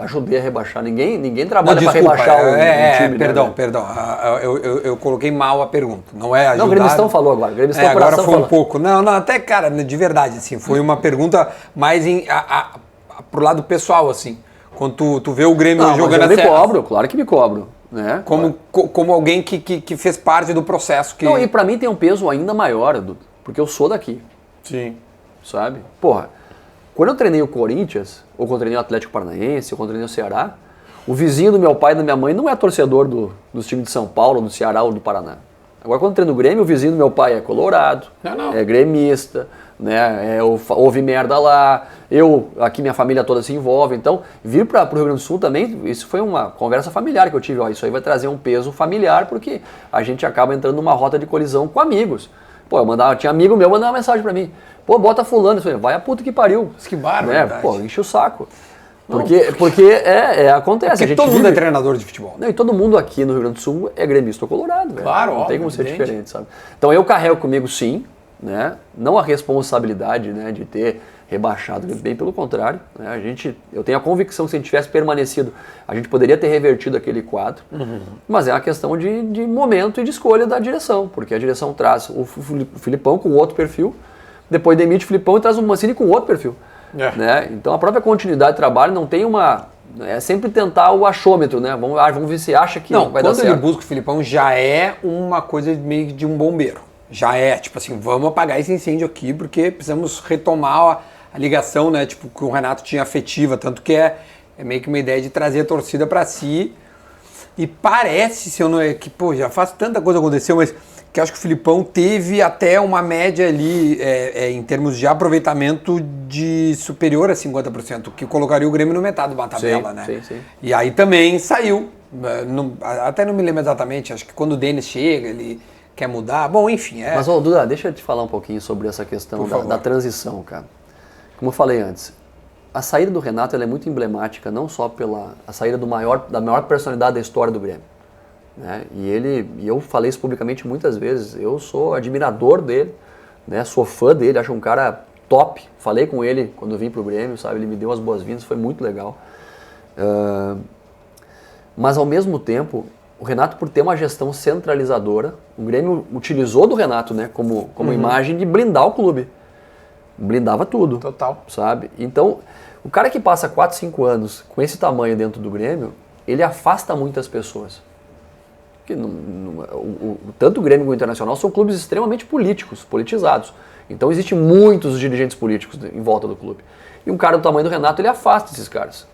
ajudei a rebaixar. Ninguém trabalha pra rebaixar o time. Perdão. Eu coloquei mal a pergunta. Não é ajudar. Não, o Grêmistão falou agora. Agora foi um pouco. Não, até, cara, de verdade, assim, foi uma pergunta mais pro lado pessoal, assim. Quando tu vê o Grêmio jogando eu me cobro, claro que me cobro. Né? Como alguém que fez parte do processo. Não, e pra mim tem um peso ainda maior, Edu, porque eu sou daqui. Sim. Sabe? Porra, quando eu treinei o Corinthians, ou quando eu treinei o Atlético Paranaense, ou quando eu treinei o Ceará, o vizinho do meu pai e da minha mãe não é torcedor dos times de São Paulo, do Ceará ou do Paraná. Agora, quando eu treino o Grêmio, o vizinho do meu pai é colorado, é gremista, né? Houve merda lá, aqui minha família toda se envolve. Então, vir para o Rio Grande do Sul também, isso foi uma conversa familiar que eu tive. Isso aí vai trazer um peso familiar, porque a gente acaba entrando numa rota de colisão com amigos. Pô, tinha amigo meu mandava mensagem pra mim. Pô, bota fulano. Eu falei, vai a puta que pariu. Que barbaridade. Pô, enche o saco. Porque acontece. Porque todo mundo é treinador de futebol. Não, e todo mundo aqui no Rio Grande do Sul é gremista ou colorado, velho. Claro, não tem como ser diferente, sabe? Então eu carrego comigo sim, né? Não a responsabilidade, né, de ter rebaixado, bem pelo contrário, né? Eu tenho a convicção que se a gente tivesse permanecido, a gente poderia ter revertido aquele quadro, mas é uma questão de momento e de escolha da direção, porque a direção traz o Filipão com outro perfil, depois demite o Filipão e traz o Mancini com outro perfil. Né? Então a própria continuidade de trabalho não tem uma... É sempre tentar o achômetro, né? Vamos ver se acha que vai dar certo. Quando ele busca o Filipão já é uma coisa meio de um bombeiro. Já é, tipo assim, vamos apagar esse incêndio aqui porque precisamos retomar a ligação, né? Tipo, que o Renato tinha afetiva, tanto que é meio que uma ideia de trazer a torcida para si. E parece, se eu não é que, pô, já faz tanta coisa aconteceu, mas que acho que o Filipão teve até uma média ali, em termos de aproveitamento de superior a 50%, que colocaria o Grêmio no metade de uma tabela, sim, né? Sim. E aí também saiu, até não me lembro exatamente, acho que quando o Denis chega, ele quer mudar, bom, enfim. Mas, Duda, deixa eu te falar um pouquinho sobre essa questão da transição, cara. Como eu falei antes, a saída do Renato ela é muito emblemática, não só pela a saída da maior personalidade da história do Grêmio. Né? E eu falei isso publicamente muitas vezes, eu sou admirador dele, né? Sou fã dele, acho um cara top, falei com ele quando eu vim pro Grêmio, sabe? Ele me deu as boas-vindas, foi muito legal. Mas ao mesmo tempo, o Renato, por ter uma gestão centralizadora, o Grêmio utilizou do Renato, né, como imagem de blindar o clube. Blindava tudo. Total. Sabe? Então, o cara que passa 4, 5 anos com esse tamanho dentro do Grêmio, ele afasta muitas pessoas. Porque tanto o Grêmio como o Internacional são clubes extremamente políticos, politizados. Então existem muitos dirigentes políticos em volta do clube. E um cara do tamanho do Renato, ele afasta esses caras.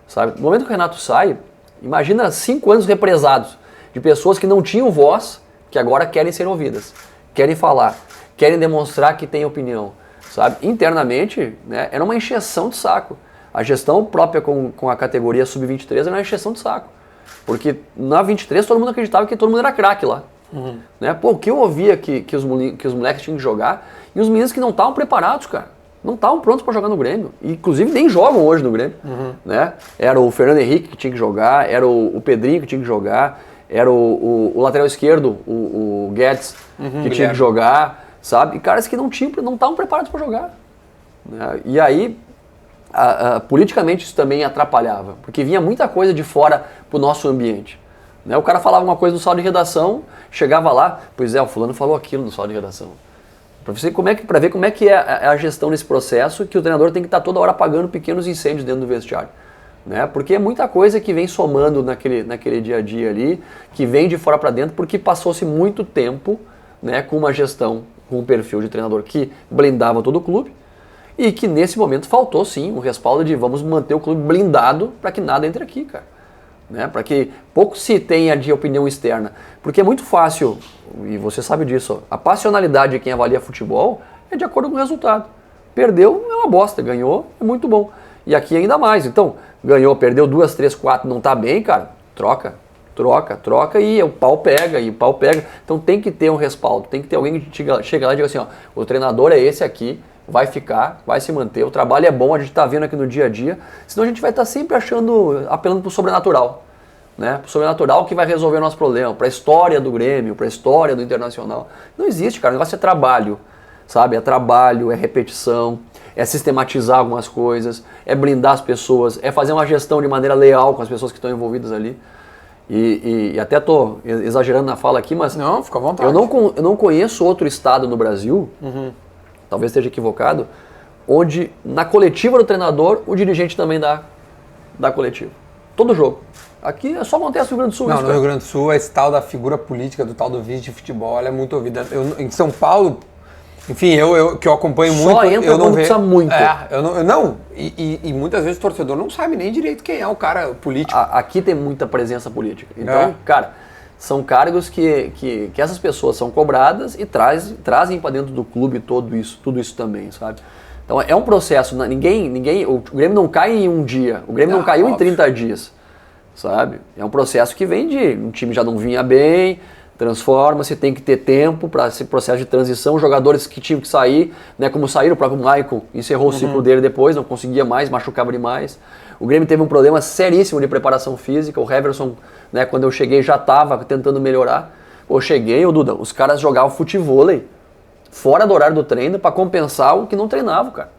Sabe? No momento que o Renato sai, imagina 5 anos represados de pessoas que não tinham voz, que agora querem ser ouvidas, querem falar, querem demonstrar que têm opinião. Sabe? Internamente, né, era uma encheção de saco. A gestão própria com a categoria sub-23 era uma encheção de saco. Porque na 23 todo mundo acreditava que todo mundo era craque lá. Né? Pô, o que eu ouvia que os moleques tinham que jogar, e os meninos que não estavam preparados, cara. Não estavam prontos para jogar no Grêmio. E, inclusive nem jogam hoje no Grêmio. Né? Era o Fernando Henrique que tinha que jogar, era o Pedrinho que tinha que jogar, era o lateral esquerdo, o Guedes, que tinha que jogar. Sabe? E caras que não estavam preparados para jogar. Né? E aí, politicamente isso também atrapalhava, porque vinha muita coisa de fora pro nosso ambiente. Né? O cara falava uma coisa no sala de redação, chegava lá, pois o fulano falou aquilo no sala de redação. Para ver como é que é a gestão nesse processo, que o treinador tem que estar toda hora apagando pequenos incêndios dentro do vestiário. Né? Porque é muita coisa que vem somando naquele dia a dia ali, que vem de fora para dentro, porque passou-se muito tempo, né, com uma gestão, com um perfil de treinador que blindava todo o clube, e que nesse momento faltou sim um respaldo de vamos manter o clube blindado para que nada entre aqui, cara. Né? Para que pouco se tenha de opinião externa. Porque é muito fácil, e você sabe disso, a passionalidade de quem avalia futebol é de acordo com o resultado. Perdeu é uma bosta, ganhou é muito bom. E aqui ainda mais. Então, ganhou, perdeu 2, 3, 4, não tá bem, cara, troca e o pau pega, Então tem que ter um respaldo, tem que ter alguém que chega lá e diga assim, ó, o treinador é esse aqui, vai ficar, vai se manter, o trabalho é bom, a gente está vendo aqui no dia a dia, senão a gente vai estar sempre apelando para o sobrenatural, né? Para o sobrenatural que vai resolver o nosso problema, para a história do Grêmio, para a história do Internacional. Não existe, cara, o negócio é trabalho, sabe? É trabalho, é repetição, é sistematizar algumas coisas, é blindar as pessoas, é fazer uma gestão de maneira leal com as pessoas que estão envolvidas ali. E até estou exagerando na fala aqui, mas não, fica à vontade. Eu não conheço outro estado no Brasil, talvez esteja equivocado, onde na coletiva do treinador o dirigente também dá coletiva. Todo jogo. Aqui só acontece no Rio Grande do Sul. Não, no Rio Grande do Sul, esse tal da figura política, do tal do vice de futebol, ela é muito ouvida. Em São Paulo, enfim, eu que eu acompanho muito, só entra eu não quando precisa muito. E muitas vezes o torcedor não sabe nem direito quem é o cara político. Aqui tem muita presença política. Então, cara, são cargos que essas pessoas são cobradas e trazem para dentro do clube tudo isso também, sabe? Então é um processo, o Grêmio não cai em um dia, o Grêmio não caiu em 30 dias, sabe? É um processo que vem de um time já não vinha bem, Transforma-se, tem que ter tempo para esse processo de transição. Jogadores que tinham que sair, né, como saíram, o próprio Michael encerrou o ciclo dele depois, não conseguia mais, machucava demais. O Grêmio teve um problema seríssimo de preparação física. O Heverson, né, quando eu cheguei, já estava tentando melhorar. Eu cheguei, Duda, os caras jogavam futevôlei fora do horário do treino para compensar o que não treinavam, cara.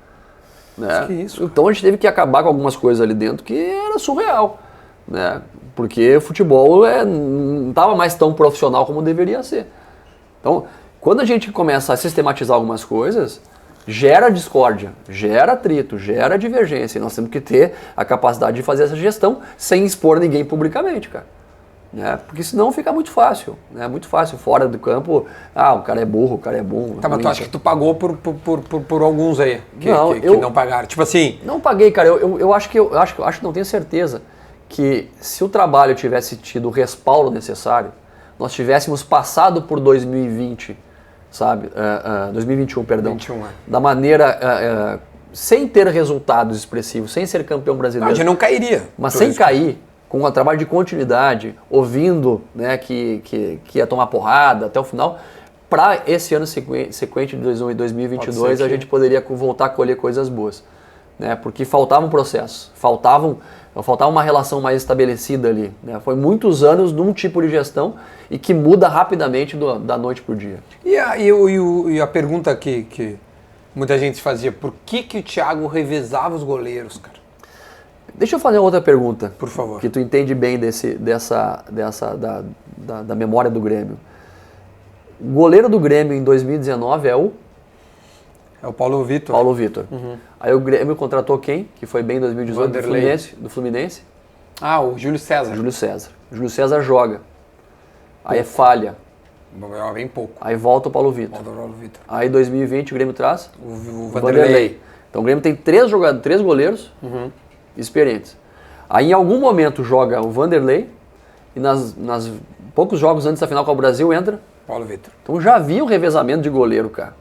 Né? Que isso, cara. Então a gente teve que acabar com algumas coisas ali dentro que era surreal. Né? Porque o futebol não estava mais tão profissional como deveria ser. Então, quando a gente começa a sistematizar algumas coisas, gera discórdia, gera atrito, gera divergência. E nós temos que ter a capacidade de fazer essa gestão sem expor ninguém publicamente, cara. Né? Porque senão fica muito fácil. Né? Muito fácil, fora do campo, o cara é burro, o cara é bom. Tá, mas tu acha que tu pagou por alguns aí que não pagaram? Tipo assim... Não paguei, cara. Eu acho que não tenho certeza que se o trabalho tivesse tido o respaldo necessário, nós tivéssemos passado por 2020, sabe? 2021, perdão. 21, da maneira... sem ter resultados expressivos, sem ser campeão brasileiro. A gente não cairia. Mas sem cair, com um trabalho de continuidade, ouvindo, né, que ia tomar porrada até o final, para esse ano sequente de 2022 a gente poderia voltar a colher coisas boas. Né, porque faltava um processo, faltava uma relação mais estabelecida ali. Né? Foi muitos anos num tipo de gestão e que muda rapidamente da noite para o dia. E a pergunta que muita gente fazia, por que o Thiago revezava os goleiros, cara? Deixa eu fazer outra pergunta. Por favor. Que tu entende bem da memória do Grêmio. O goleiro do Grêmio em 2019 é o? É o Paulo Vitor. Paulo Vitor. Aí o Grêmio contratou quem? Que foi bem em 2018 do Fluminense? O Júlio César. Júlio César joga. Aí falha. Bem pouco. Aí volta o Paulo Vitor. Aí 2020 o Grêmio traz? O Vanderlei. Então o Grêmio tem 3 goleiros experientes. Aí em algum momento joga o Vanderlei e nas poucos jogos antes da final com o Brasil entra Paulo Vitor. Então já havia um revezamento de goleiro, cara.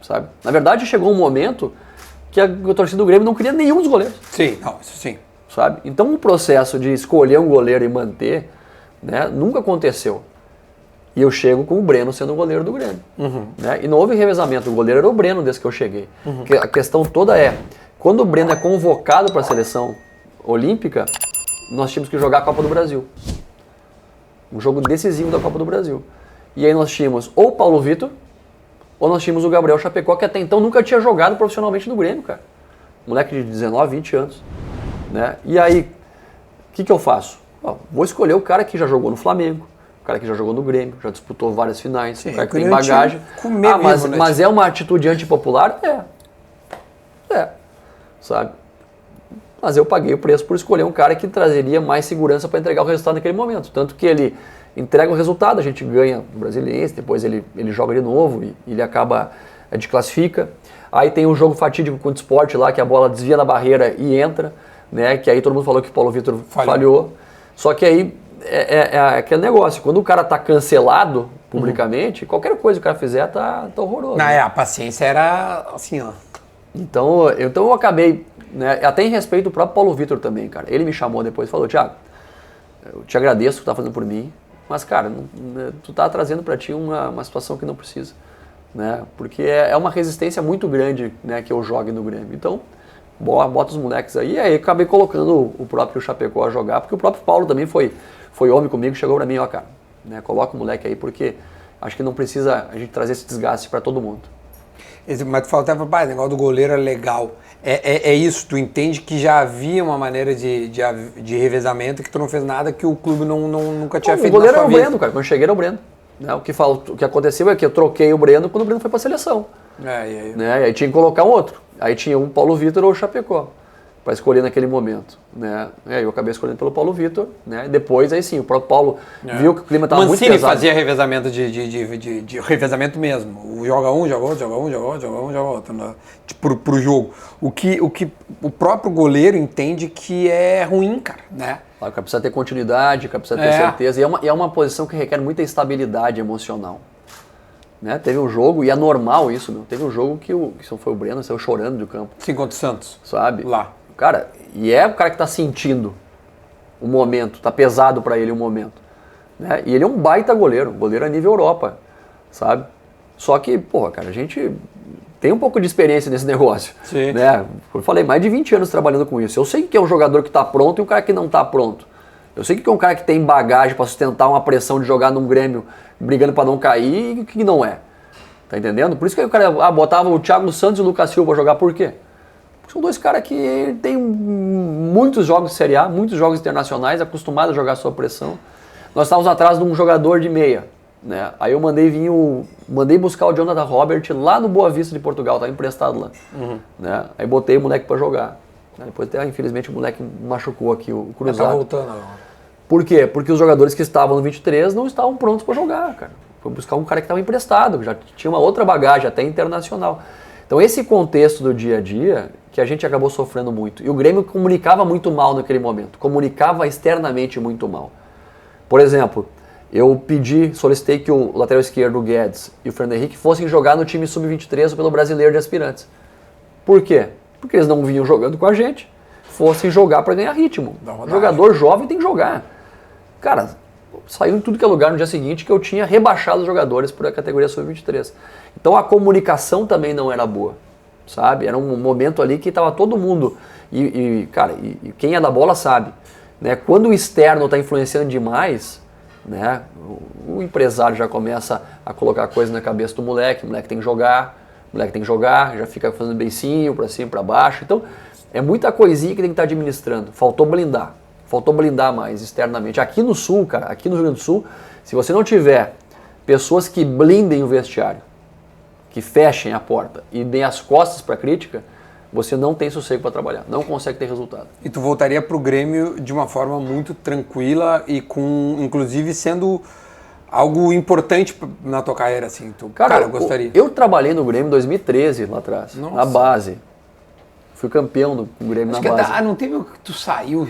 Sabe? Na verdade chegou um momento que a torcida do Grêmio não queria nenhum dos goleiros. Sim, isso sim. Sabe? Então o processo de escolher um goleiro e manter, né, nunca aconteceu. E eu chego com o Breno sendo o goleiro do Grêmio. Né? E não houve revezamento, o goleiro era o Breno desde que eu cheguei. Porque a questão toda é, quando o Breno é convocado para a seleção olímpica, nós tínhamos que jogar a Copa do Brasil. Um jogo decisivo da Copa do Brasil. E aí nós tínhamos ou o Paulo Vitor, ou nós tínhamos o Gabriel Chapecó, que até então nunca tinha jogado profissionalmente no Grêmio, cara. Moleque de 19, 20 anos. Né? E aí, o que eu faço? Vou escolher o cara que já jogou no Flamengo, o cara que já jogou no Grêmio, já disputou várias finais, o cara que tem bagagem. Mas é uma atitude antipopular? Sabe? Mas eu paguei o preço por escolher um cara que trazeria mais segurança para entregar o resultado naquele momento. Tanto que ele entrega o resultado, a gente ganha o Brasiliense, depois ele joga de novo e ele acaba, desclassifica. Aí tem um jogo fatídico com o Sport lá, que a bola desvia da barreira e entra, né? Que aí todo mundo falou que o Paulo Vitor falhou. Só que aí é aquele negócio, quando o cara tá cancelado publicamente, qualquer coisa que o cara fizer tá horroroso. A paciência era assim, ó. Então eu acabei, né, até em respeito ao próprio Paulo Vitor também, cara. Ele me chamou depois e falou, Thiago, eu te agradeço o que tu tá fazendo por mim, mas, cara, tu tá trazendo para ti uma situação que não precisa, né? Porque é uma resistência muito grande, né, que eu jogue no Grêmio. Então, bota os moleques aí. E aí acabei colocando o próprio Chapecó a jogar, porque o próprio Paulo também foi homem comigo, chegou para mim, cara, né, coloca o moleque aí, porque acho que não precisa a gente trazer esse desgaste para todo mundo. Mas tu falava, o negócio do goleiro é legal. É isso, tu entende que já havia uma maneira de revezamento, que tu não fez nada que o clube nunca tinha feito. O goleiro era o Breno, cara. Quando eu cheguei era o Breno. Né? O que aconteceu é que eu troquei o Breno quando o Breno foi pra seleção. Né? E aí tinha que colocar um outro. Aí tinha um Paulo Vitor ou o Chapecó para escolher naquele momento. Né? E aí eu acabei escolhendo pelo Paulo Vitor. Né? Depois, aí sim, o próprio Paulo viu que o clima estava muito pesado. Mancini fazia revezamento de revezamento mesmo. Joga um, joga outro, joga um, joga outro, joga um, joga outro. Né? Pro jogo. O que o próprio goleiro entende que é ruim, cara. Né? O cara precisa ter continuidade, o cara precisa ter certeza. E é uma posição que requer muita estabilidade emocional. Né? Teve um jogo, e é normal isso, meu. Teve um jogo que se não foi o Breno, saiu chorando do campo. Sim, contra o Santos. Sabe? Lá. Cara, e é o cara que tá sentindo o momento, tá pesado para ele o momento. né? E ele é um baita goleiro a nível Europa, sabe? Só que, porra, cara, a gente tem um pouco de experiência nesse negócio. Sim. Né? Eu falei, mais de 20 anos trabalhando com isso. Eu sei que é um jogador que está pronto e um cara que não está pronto. Eu sei que é um cara que tem bagagem para sustentar uma pressão de jogar num Grêmio brigando para não cair e que não é. Tá entendendo? Por isso que o cara botava o Thiago Santos e o Lucas Silva para jogar. Por quê? Porque são dois caras que têm muitos jogos de Série A, muitos jogos internacionais, acostumados a jogar sob pressão. Nós estávamos atrás de um jogador de meia. Né? Aí eu mandei buscar o Jonathan Robert lá no Boa Vista de Portugal, estava emprestado lá. Né? Aí botei o moleque para jogar. Depois até, infelizmente, o moleque machucou aqui o cruzado. Tá voltando agora. Por quê? Porque os jogadores que estavam no 23 não estavam prontos para jogar, cara. Foi buscar um cara que estava emprestado, que já tinha uma outra bagagem, até internacional. Então esse contexto do dia a dia que a gente acabou sofrendo muito. E o Grêmio comunicava muito mal naquele momento, comunicava externamente muito mal. Por exemplo, eu solicitei que o lateral esquerdo, o Guedes, e o Fernando Henrique fossem jogar no time sub-23 pelo Brasileiro de Aspirantes. Por quê? Porque eles não vinham jogando com a gente, fossem jogar para ganhar ritmo. Jogador jovem tem que jogar. Cara, saiu em tudo que é lugar no dia seguinte que eu tinha rebaixado os jogadores por a categoria sub-23. Então a comunicação também não era boa, sabe? Era um momento ali que estava todo mundo, cara, quem é da bola sabe, né? Quando o externo está influenciando demais, né? O empresário já começa a colocar coisa na cabeça do moleque, o moleque tem que jogar, já fica fazendo beicinho para cima, para baixo. Então é muita coisinha que tem que estar administrando. Faltou blindar mais externamente. Aqui no Sul, cara, aqui no Rio Grande do Sul, se você não tiver pessoas que blindem o vestiário, que fechem a porta e deem as costas para a crítica, você não tem sossego para trabalhar, não consegue ter resultado. E tu voltaria pro Grêmio de uma forma muito tranquila e com, inclusive, sendo algo importante na tua carreira, assim? Cara, eu gostaria. Eu trabalhei no Grêmio em 2013, lá atrás, na base. Fui campeão do Grêmio na base. Não teve que tu saiu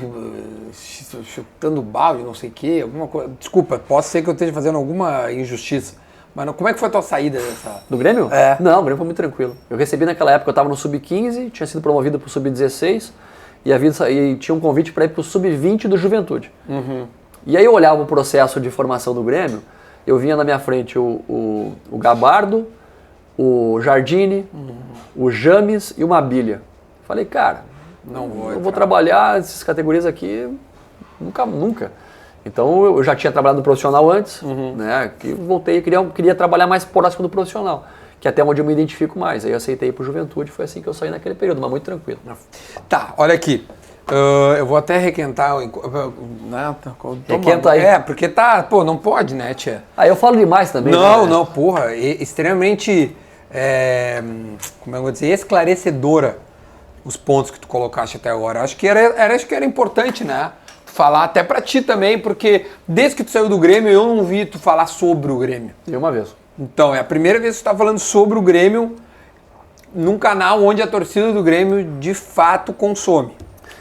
chutando balde, não sei o quê, alguma coisa. Desculpa, posso ser que eu esteja fazendo alguma injustiça. Mas como é que foi a tua saída dessa... Do Grêmio? É. Não, o Grêmio foi muito tranquilo. Eu recebi naquela época, eu estava no Sub-15, tinha sido promovido para o Sub-16 e tinha um convite para ir para o Sub-20 do Juventude. E aí eu olhava o processo de formação do Grêmio, eu vinha na minha frente o Gabardo, o Jardine, o James e o Mabilha. Falei, cara, não vou trabalhar essas categorias aqui nunca. Então eu já tinha trabalhado no profissional antes, né? Que voltei, queria trabalhar mais próximo do profissional, que é até onde eu me identifico mais. Aí eu aceitei ir pro Juventude, foi assim que eu saí naquele período, mas muito tranquilo. Tá, olha aqui. Eu vou até requentar. Requenta aí. Porque tá, pô, não pode, né, tia? Eu falo demais também. Não, porra, extremamente, como eu vou dizer, esclarecedora os pontos que tu colocaste até agora. Acho que era importante, né? Falar até pra ti também, porque desde que tu saiu do Grêmio, eu não vi tu falar sobre o Grêmio. E uma vez. Então, é a primeira vez que tu tá falando sobre o Grêmio num canal onde a torcida do Grêmio de fato consome.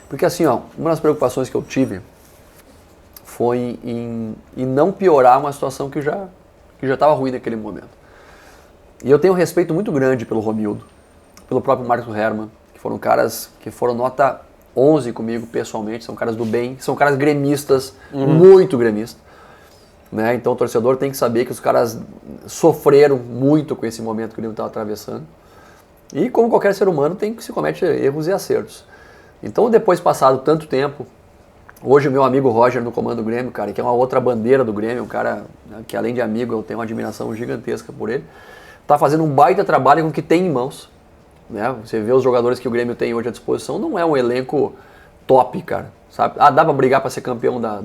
Porque assim, uma das preocupações que eu tive foi em não piorar uma situação que já estava ruim naquele momento. E eu tenho um respeito muito grande pelo Romildo, pelo próprio Marcos Herrmann, que foram caras que foram nota 11 comigo pessoalmente, são caras do bem, são caras gremistas, muito gremistas. Né? Então o torcedor tem que saber que os caras sofreram muito com esse momento que o Grêmio estava atravessando. E como qualquer ser humano, se comete erros e acertos. Então depois passado tanto tempo, hoje o meu amigo Roger no comando do Grêmio, cara, que é uma outra bandeira do Grêmio, um cara que além de amigo eu tenho uma admiração gigantesca por ele, está fazendo um baita trabalho com o que tem em mãos. Né? Você vê os jogadores que o Grêmio tem hoje à disposição, não é um elenco top, cara. Sabe? Dá pra brigar pra ser campeão da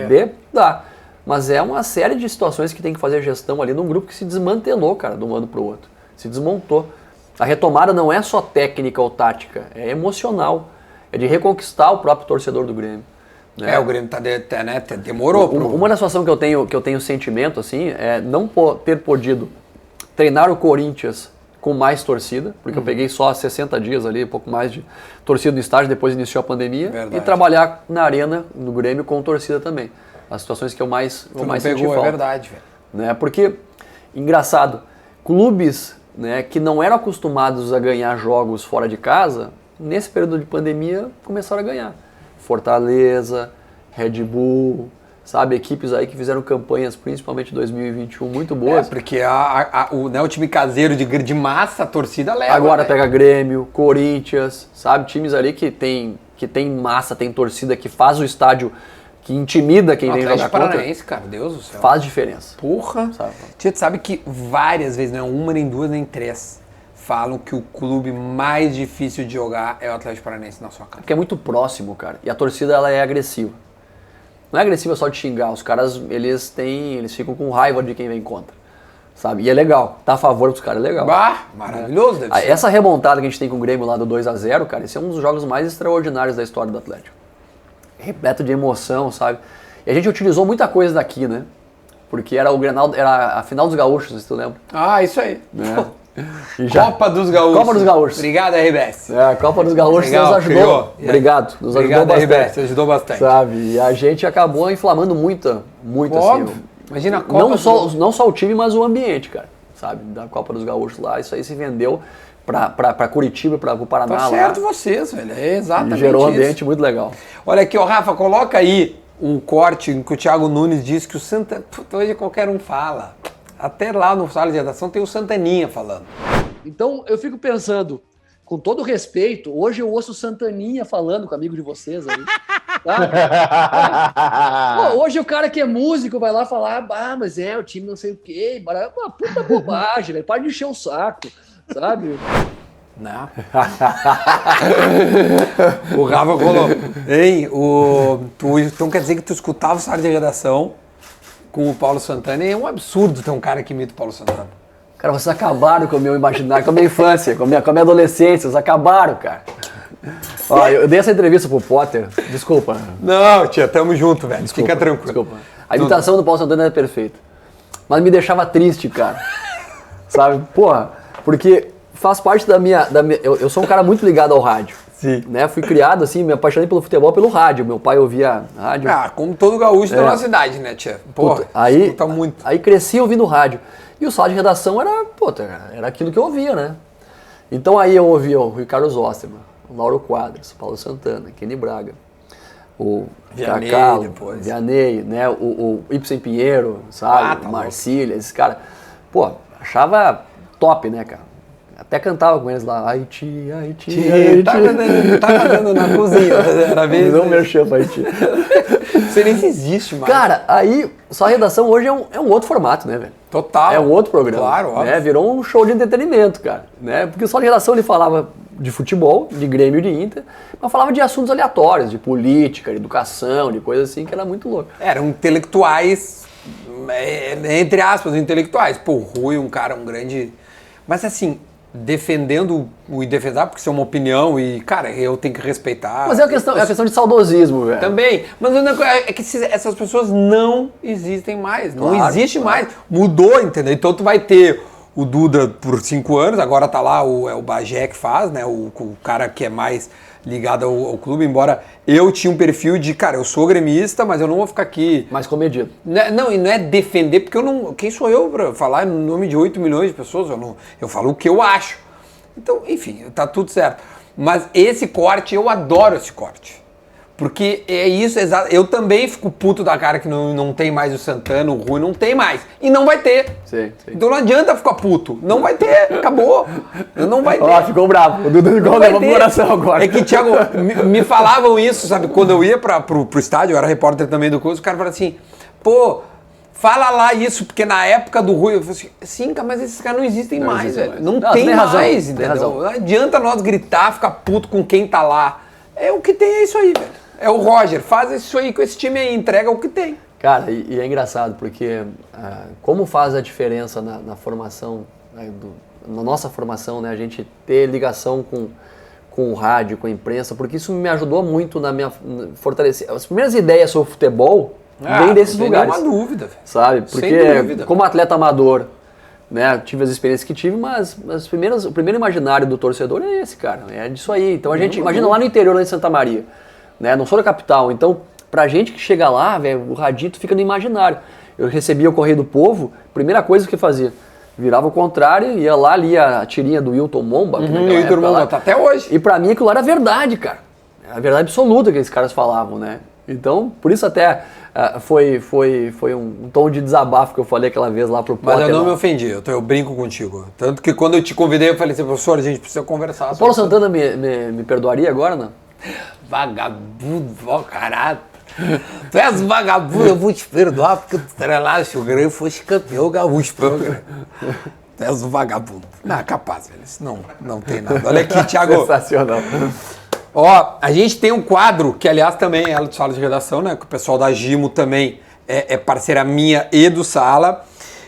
B? Dá. Mas é uma série de situações que tem que fazer gestão ali num grupo que se desmantelou, cara, de um ano pro outro. Se desmontou. A retomada não é só técnica ou tática, é emocional. É de reconquistar o próprio torcedor do Grêmio. Né? O Grêmio demorou. Uma das situações que eu tenho sentimento, assim, é não ter podido treinar o Corinthians com mais torcida, porque eu peguei só 60 dias ali, um pouco mais de torcida no estádio, depois iniciou a pandemia. Verdade. E trabalhar na arena, no Grêmio, com torcida também. As situações que eu mais senti falta. É verdade, velho. Né? Porque, engraçado, clubes, né, que não eram acostumados a ganhar jogos fora de casa, nesse período de pandemia começaram a ganhar. Fortaleza, Red Bull, sabe? Equipes aí que fizeram campanhas, principalmente em 2021, muito boas. Porque o time caseiro de massa, a torcida leva. Agora pega Grêmio, Corinthians, sabe? Times ali que tem massa, tem torcida, que faz o estádio, que intimida quem vem jogar contra. Paranaense, cara, Deus do céu. Faz diferença. Porra. Sabe? Tu sabe que várias vezes, não é uma, nem duas, nem três, falam que o clube mais difícil de jogar é o Atlético Paranaense na sua casa. Porque é muito próximo, cara. E a torcida, ela é agressiva. Não é agressiva só de xingar. Os caras, eles ficam com raiva de quem vem contra. Sabe? E é legal. Tá a favor dos caras, é legal. Bah, maravilhoso, deve ser. Essa remontada que a gente tem com o Grêmio lá do 2-0, cara, esse é um dos jogos mais extraordinários da história do Atlético. Repleto de emoção, sabe? E a gente utilizou muita coisa daqui, né? Porque era o Grenal, era a final dos gaúchos, se tu lembra. Ah, isso aí. Copa dos Gaúchos. Copa dos Gaúchos. Obrigado, RBS. A Copa dos Gaúchos Legal, nos ajudou. criou. Obrigado. Nos Obrigado, ajudou bastante. RBS, ajudou bastante. Sabe? E a gente acabou inflamando muito Óbvio. assim. Imagina a Copa Não só o time, mas o ambiente, cara. Sabe? Da Copa dos Gaúchos lá, isso aí se vendeu pra Curitiba, para o Paraná tá lá. Certo vocês, velho. É exatamente e gerou um isso. ambiente muito legal. Olha aqui, ó, Rafa, coloca aí um corte em que o Thiago Nunes disse que o Santa... Puta, hoje qualquer um fala. Até lá no sala de redação tem o Santaninha falando. Então, eu fico pensando, com todo respeito, hoje eu ouço o Santaninha falando com amigo de vocês aí. Tá? Pô, hoje o cara que é músico vai lá falar, mas o time não sei o quê. Uma puta bobagem, velho. Para de encher o saco, sabe? Não. O Rafa falou, hein, então quer dizer que tu escutava o sala de redação com o Paulo Santana e é um absurdo ter um cara que imita o Paulo Santana. Cara, vocês acabaram com o meu imaginário, com a minha infância, com a minha adolescência, vocês acabaram, cara. Ó, eu dei essa entrevista pro Potter, desculpa. Não, tia, tamo junto, velho, Desculpa, fica tranquilo. Desculpa. A imitação do Paulo Santana é perfeita, mas me deixava triste, cara. Sabe? Porra, porque faz parte da minha eu sou um cara muito ligado ao rádio. Sim. Né? Fui criado assim, me apaixonei pelo futebol pelo rádio. Meu pai ouvia rádio. Ah, como todo gaúcho da nossa cidade, né, tia? Porra, escuta muito. Aí cresci ouvindo rádio. E o sala de redação era aquilo que eu ouvia, né? Então aí eu ouvia o Ricardo Osterman, o Lauro Quadros, o Paulo Santana, Kenny Braga, o Vianney, Cacau, depois. Vianney, né? o Ibsen Pinheiro, sabe? Tá Marcília, esses caras. Pô, achava top, né, cara? Até cantava com eles lá, Haiti, Haiti, Haiti. Tava dando na cozinha, era mesmo. Não merchan pra Haiti. Você nem existe mais. Cara, aí, só a redação hoje é um outro formato, né, velho? Total. É um outro programa. Claro, óbvio. Né? Virou um show de entretenimento, cara. Né? Porque só de redação ele falava de futebol, de Grêmio e de Inter, mas falava de assuntos aleatórios, de política, de educação, de coisas assim, que era muito louco. Eram intelectuais, entre aspas, intelectuais. Pô, o Rui, um grande... Mas assim, defendendo o indefensável, porque isso é uma opinião e, cara, eu tenho que respeitar. Mas é uma questão de saudosismo, velho. Também. Mas é que essas pessoas não existem mais. Não existe mais. Mudou, entendeu? Então tu vai ter o Duda por 5 anos, agora tá lá o Bagé que faz, né? O cara que é mais ligado ao clube, embora eu tinha um perfil de, cara, eu sou gremista, mas eu não vou ficar aqui... Mais comedido. Não, e não é defender, porque eu não... Quem sou eu pra falar em nome de 8 milhões de pessoas? Eu falo o que eu acho. Então, enfim, tá tudo certo. Mas esse corte, eu adoro esse corte. Porque é isso, exato. Eu também fico puto da cara que não tem mais o Santana, o Rui, não tem mais. E não vai ter. Sim. Então não adianta ficar puto. Não vai ter, acabou. Não vai ter. Ó, ficou bravo. O Duda ficou levando pro coração agora. É que, Thiago, me falavam isso, sabe? Quando eu ia pro estádio, eu era repórter também do curso, o cara falava assim, pô, fala lá isso, porque na época do Rui, eu falei assim, sim, cara, mas esses caras não existem mais, velho. Não tem mais, entendeu? Não adianta nós gritar, ficar puto com quem tá lá. É o que tem, é isso aí, velho. É o Roger, faz isso aí com esse time aí, entrega o que tem. Cara, e é engraçado, porque como faz a diferença na formação, na nossa formação, né, a gente ter ligação com o rádio, com a imprensa, porque isso me ajudou muito na minha fortalecer. As primeiras ideias sobre futebol vêm desses lugares. Não tem nenhuma dúvida, velho. Sabe? Porque como atleta amador, né, tive as experiências que tive, mas o primeiro imaginário do torcedor é esse, cara. É disso aí. Então a gente, imagina lá no interior, lá em Santa Maria. Né? Não sou da capital, então pra gente que chega lá, velho, o radito fica no imaginário. Eu recebia o Correio do Povo, primeira coisa que eu fazia, virava o contrário, ia lá, lia a tirinha do Wilton Momba. Wilton Momba, tá até hoje. E pra mim aquilo lá era verdade, cara. Era a verdade absoluta que esses caras falavam, né? Então, por isso até foi um tom de desabafo que eu falei aquela vez lá pro Potter. Mas eu não lá. me ofendi, eu brinco contigo. Tanto que quando eu te convidei, eu falei assim, professor, a gente precisa conversar. O Paulo Santana me perdoaria agora, não? Vagabundo, ó, caralho. Tu és vagabundo, eu vou te perdoar porque tu estrelaste o Grêmio e foste campeão gaúcho. Tu és um vagabundo. Não, capaz, velho, isso não tem nada. Olha aqui, Thiago. Sensacional. Ó, a gente tem um quadro, que aliás também é de sala de redação, né? Que o pessoal da Gimo também é parceira minha e do Sala.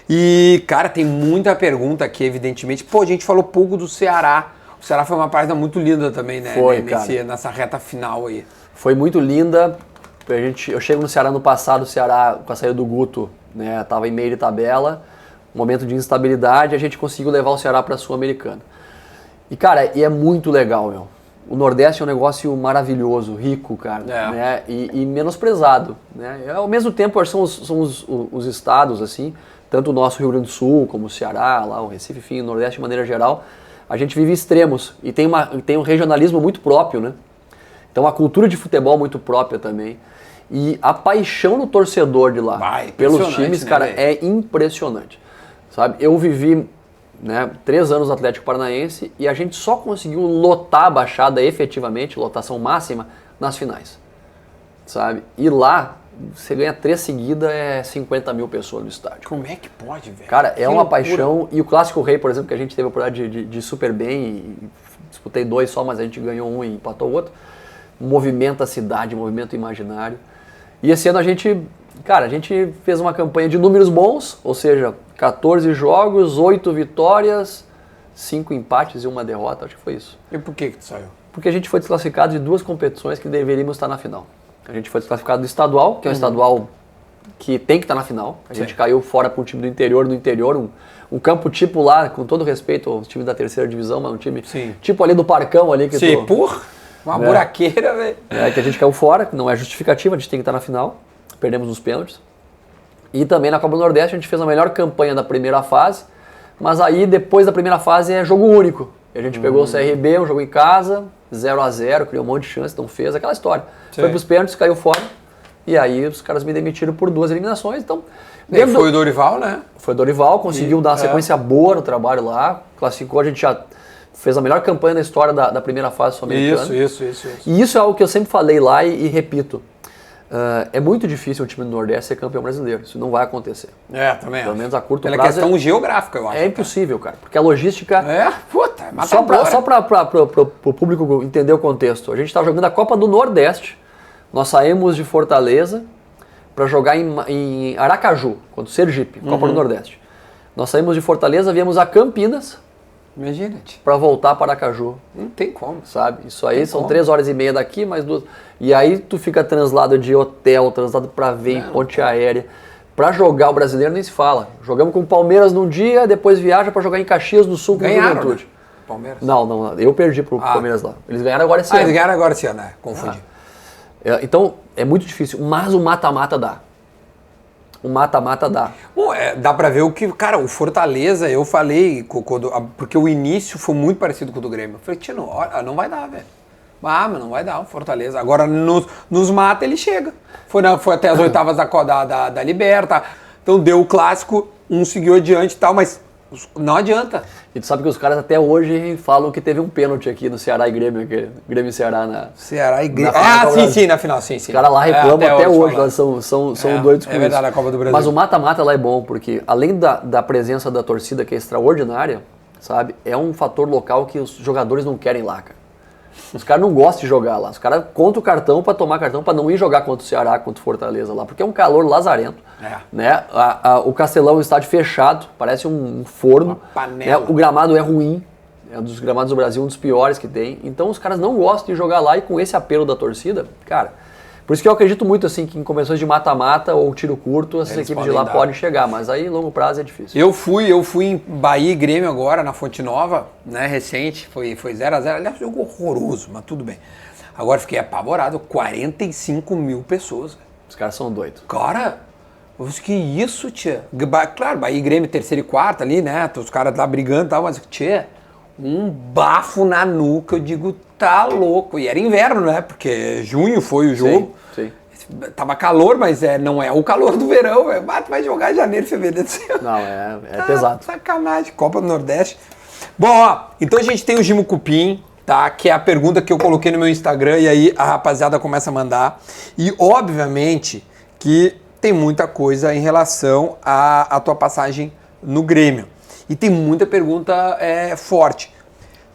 E, cara, tem muita pergunta aqui, evidentemente. Pô, a gente falou pouco do Ceará. O Ceará foi uma página muito linda também, né? Foi, cara. Nessa reta final aí. Foi muito linda. Eu chego no Ceará no passado, o Ceará, com a saída do Guto, né? Tava em meio de tabela, um momento de instabilidade, a gente conseguiu levar o Ceará para a Sul-Americana. E, cara, é muito legal, meu. O Nordeste é um negócio maravilhoso, rico, cara, né? E menosprezado, né? Ao mesmo tempo, são os estados, assim, tanto o nosso Rio Grande do Sul, como o Ceará, lá, o Recife, enfim, o Nordeste de maneira geral, a gente vive extremos e tem um regionalismo muito próprio, né? Então, a cultura de futebol muito própria também. E a paixão do torcedor de lá pelos times, cara, é impressionante. Sabe? Eu vivi, né, 3 anos no Atlético Paranaense e a gente só conseguiu lotar a Baixada efetivamente, lotação máxima, nas finais. Sabe? E lá, você ganha 3 seguidas, é 50 mil pessoas no estádio. Como é que pode, velho? Cara, é uma paixão. E o Clássico Rei, por exemplo, que a gente teve a oportunidade de ir super bem, e disputei 2 só, mas a gente ganhou um e empatou o outro. Movimenta a cidade, movimento imaginário. E esse ano a gente fez uma campanha de números bons, ou seja, 14 jogos, 8 vitórias, 5 empates e 1 derrota, acho que foi isso. E por que tu saiu? Porque a gente foi desclassificado de 2 competições que deveríamos estar na final. A gente foi desclassificado do estadual, que é um estadual que tem que estar na final. A gente caiu fora para um time do interior, um campo tipo lá, com todo respeito ao time da 3ª divisão, mas um time tipo ali do Parcão ali. Uma buraqueira, velho. Que a gente caiu fora, que não é justificativa, a gente tem que estar na final. Perdemos nos pênaltis. E também na Copa do Nordeste a gente fez a melhor campanha da primeira fase, mas aí depois da primeira fase é jogo único. E a gente pegou o CRB, um jogo em casa, 0-0, criou um monte de chance, então fez aquela história. Foi pros pênaltis, caiu fora, e aí os caras me demitiram por 2 eliminações, então... Foi o Dorival, né? Foi o Dorival, conseguiu dar uma sequência boa no trabalho lá, classificou, a gente já fez a melhor campanha da história da primeira fase sul-americana. Isso. E isso é algo que eu sempre falei lá e repito. É muito difícil um time do Nordeste ser campeão brasileiro. Isso não vai acontecer. Também Pelo menos a curto prazo. Pela questão geográfica, eu acho. É impossível, cara. Porque a logística... É só para o público entender o contexto. A gente está jogando a Copa do Nordeste. Nós saímos de Fortaleza para jogar em Aracaju, contra o Sergipe, Copa do Nordeste. Nós saímos de Fortaleza, viemos a Campinas, imagina, para voltar para Aracaju. Não tem como. Sabe? Isso aí são 3 horas e meia daqui, mais 2. E aí tu fica translado de hotel, translado para ver em ponte aérea. Para jogar o brasileiro nem se fala. Jogamos com o Palmeiras num dia, depois viaja para jogar em Caxias do Sul com o Juventude. Né? Palmeiras? Não. Eu perdi pro Palmeiras lá. Eles ganharam agora esse ano. Eles ganharam agora esse ano, né? Confundi. Então, é muito difícil. Mas o mata-mata dá. O mata-mata dá. Bom, dá pra ver o que... Cara, o Fortaleza, eu falei, porque o início foi muito parecido com o do Grêmio. Eu falei, Tino, olha, não vai dar, velho. Mas não vai dar o Fortaleza. Agora, nos mata, ele chega. Foi até as oitavas da Liberta. Então, deu o clássico, um seguiu adiante e tal, mas não adianta. E tu sabe que os caras até hoje falam que teve um pênalti aqui no Ceará e Grêmio, Grêmio e Ceará na... Ceará e Grêmio. Na final, sim. Os caras lá reclamam até hoje, lá são doidos com isso. É verdade, a Copa do Brasil. Mas o mata-mata lá é bom, porque além da presença da torcida, que é extraordinária, sabe, é um fator local que os jogadores não querem lá, cara. Os caras não gostam de jogar lá. Os caras contam o cartão pra tomar cartão pra não ir jogar contra o Ceará, contra o Fortaleza lá, porque é um calor lazarento. Né? O Castelão é um estádio fechado, parece um forno. Uma panela. Né? O gramado é ruim, é um dos gramados do Brasil, um dos piores que tem. Então os caras não gostam de jogar lá e com esse apelo da torcida, cara... Por isso que eu acredito muito assim que em convenções de mata-mata ou tiro curto, essas equipes de lá podem chegar, mas aí longo prazo é difícil. Eu fui em Bahia e Grêmio agora, na Fonte Nova, né, recente, foi 0-0, aliás, jogo horroroso, mas tudo bem. Agora fiquei apavorado, 45 mil pessoas. Os caras são doidos. Cara, que isso, tia? Claro, Bahia e Grêmio, 3ª e 4ª ali, né, os caras lá brigando e tal, mas, tia, um bafo na nuca, eu digo, tá louco. E era inverno, né, porque junho foi o jogo. Sim. tava calor, mas não é o calor do verão. Tu vai jogar em janeiro, fevereiro. Não, é pesado. Sacanagem, Copa do Nordeste. Bom, ó, então a gente tem o Gimo Cupim, tá? Que é a pergunta que eu coloquei no meu Instagram e aí a rapaziada começa a mandar. E, obviamente, que tem muita coisa em relação à tua passagem no Grêmio. E tem muita pergunta forte.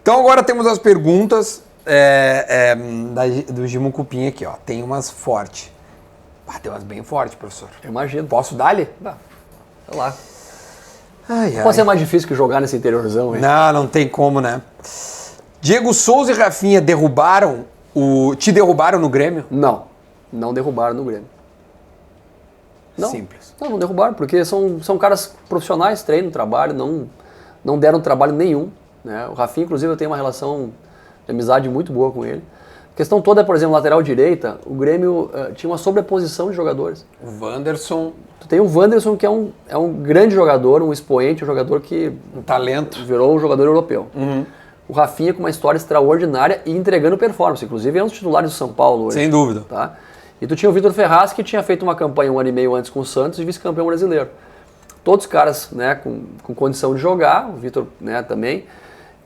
Então, agora temos as perguntas do Gimo Cupim aqui, ó. Tem umas fortes. Tem umas bem fortes, professor. Eu imagino. Posso dar-lhe? Sei lá. Ai, Pode ser mais difícil que jogar nesse interiorzão, hein? Não tem como, né? Diego Souza e Rafinha te derrubaram no Grêmio? Não derrubaram no Grêmio. Não. Simples. Não derrubaram, porque são caras profissionais, treinam, trabalham, não deram trabalho nenhum. Né? O Rafinha, inclusive, eu tenho uma relação de amizade muito boa com ele. A questão toda é, por exemplo, lateral direita, o Grêmio tinha uma sobreposição de jogadores. O Wanderson. Tu tem o Wanderson, que é um grande jogador, um expoente, um jogador que... Um talento. Virou um jogador europeu. Uhum. O Rafinha com uma história extraordinária e entregando performance. Inclusive é um dos titulares do São Paulo hoje. Sem dúvida. Tá? E tu tinha o Vitor Ferraz, que tinha feito uma campanha 1 ano e meio antes com o Santos e vice-campeão brasileiro. Todos os caras, né, com condição de jogar, o Vitor, né, também.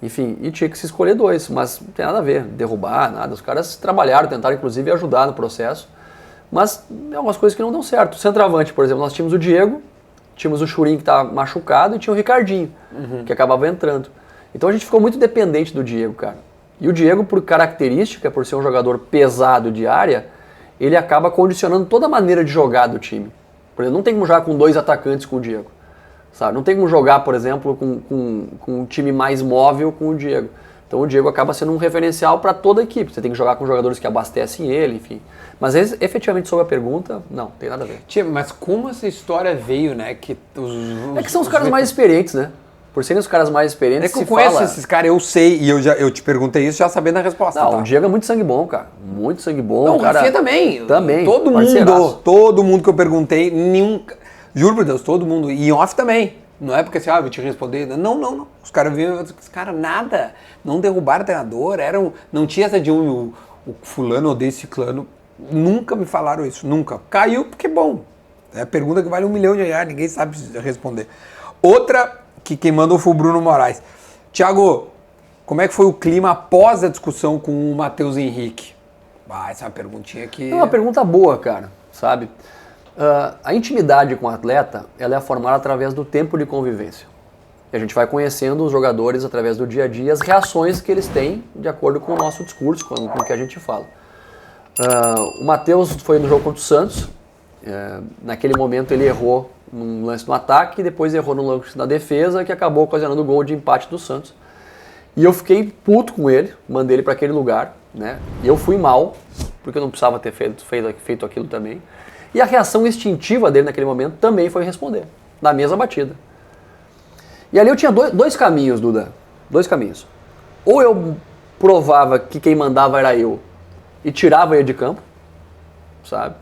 Enfim, e tinha que se escolher dois, mas não tem nada a ver, derrubar, nada. Os caras trabalharam, tentaram inclusive ajudar no processo, mas é algumas coisas que não dão certo. O centroavante, por exemplo, nós tínhamos o Diego, tínhamos o Churin que estava machucado e tinha o Ricardinho, que acabava entrando. Então a gente ficou muito dependente do Diego, cara. E o Diego, por característica, por ser um jogador pesado de área, ele acaba condicionando toda a maneira de jogar do time. Por exemplo, não tem como jogar com 2 atacantes com o Diego. Sabe? Não tem como jogar, por exemplo, com um time mais móvel com o Diego. Então o Diego acaba sendo um referencial para toda a equipe. Você tem que jogar com jogadores que abastecem ele, enfim. Mas efetivamente sobre a pergunta, não, tem nada a ver. Tia, mas como essa história veio, né? Que são os caras mais experientes, né? Por serem os caras mais experientes, é que eu conheço esses caras, eu sei, e eu te perguntei isso já sabendo a resposta. Não, tá? O Diego é muito sangue bom, cara. Muito sangue bom. Não, o cara... Rafinha também. Também. Todo mundo que eu perguntei, juro por Deus, todo mundo. E em off também. Não é porque assim, eu vou te responder. Não. Os caras viram, os caras nada. Não derrubaram o treinador. Não tinha essa de o fulano odeia esse ciclano. Nunca me falaram isso, nunca. Caiu porque, bom, é a pergunta que vale R$1 milhão, ninguém sabe responder. Outra que quem mandou foi o Bruno Moraes. Thiago, como é que foi o clima após a discussão com o Matheus Henrique? Essa é uma perguntinha que... É uma pergunta boa, cara, sabe? A intimidade com o atleta, ela é formada através do tempo de convivência. E a gente vai conhecendo os jogadores através do dia a dia, as reações que eles têm de acordo com o nosso discurso, com o que a gente fala. O Matheus foi no jogo contra o Santos. Naquele momento ele errou num lance no ataque e depois errou no lance na defesa, que acabou ocasionando o gol de empate do Santos. E eu fiquei puto com ele, mandei ele para aquele lugar, né? E eu fui mal, porque eu não precisava ter feito aquilo também. E a reação instintiva dele naquele momento também foi responder, na mesma batida. E ali eu tinha dois caminhos, Duda. 2 caminhos. Ou eu provava que quem mandava era eu e tirava ele de campo, sabe?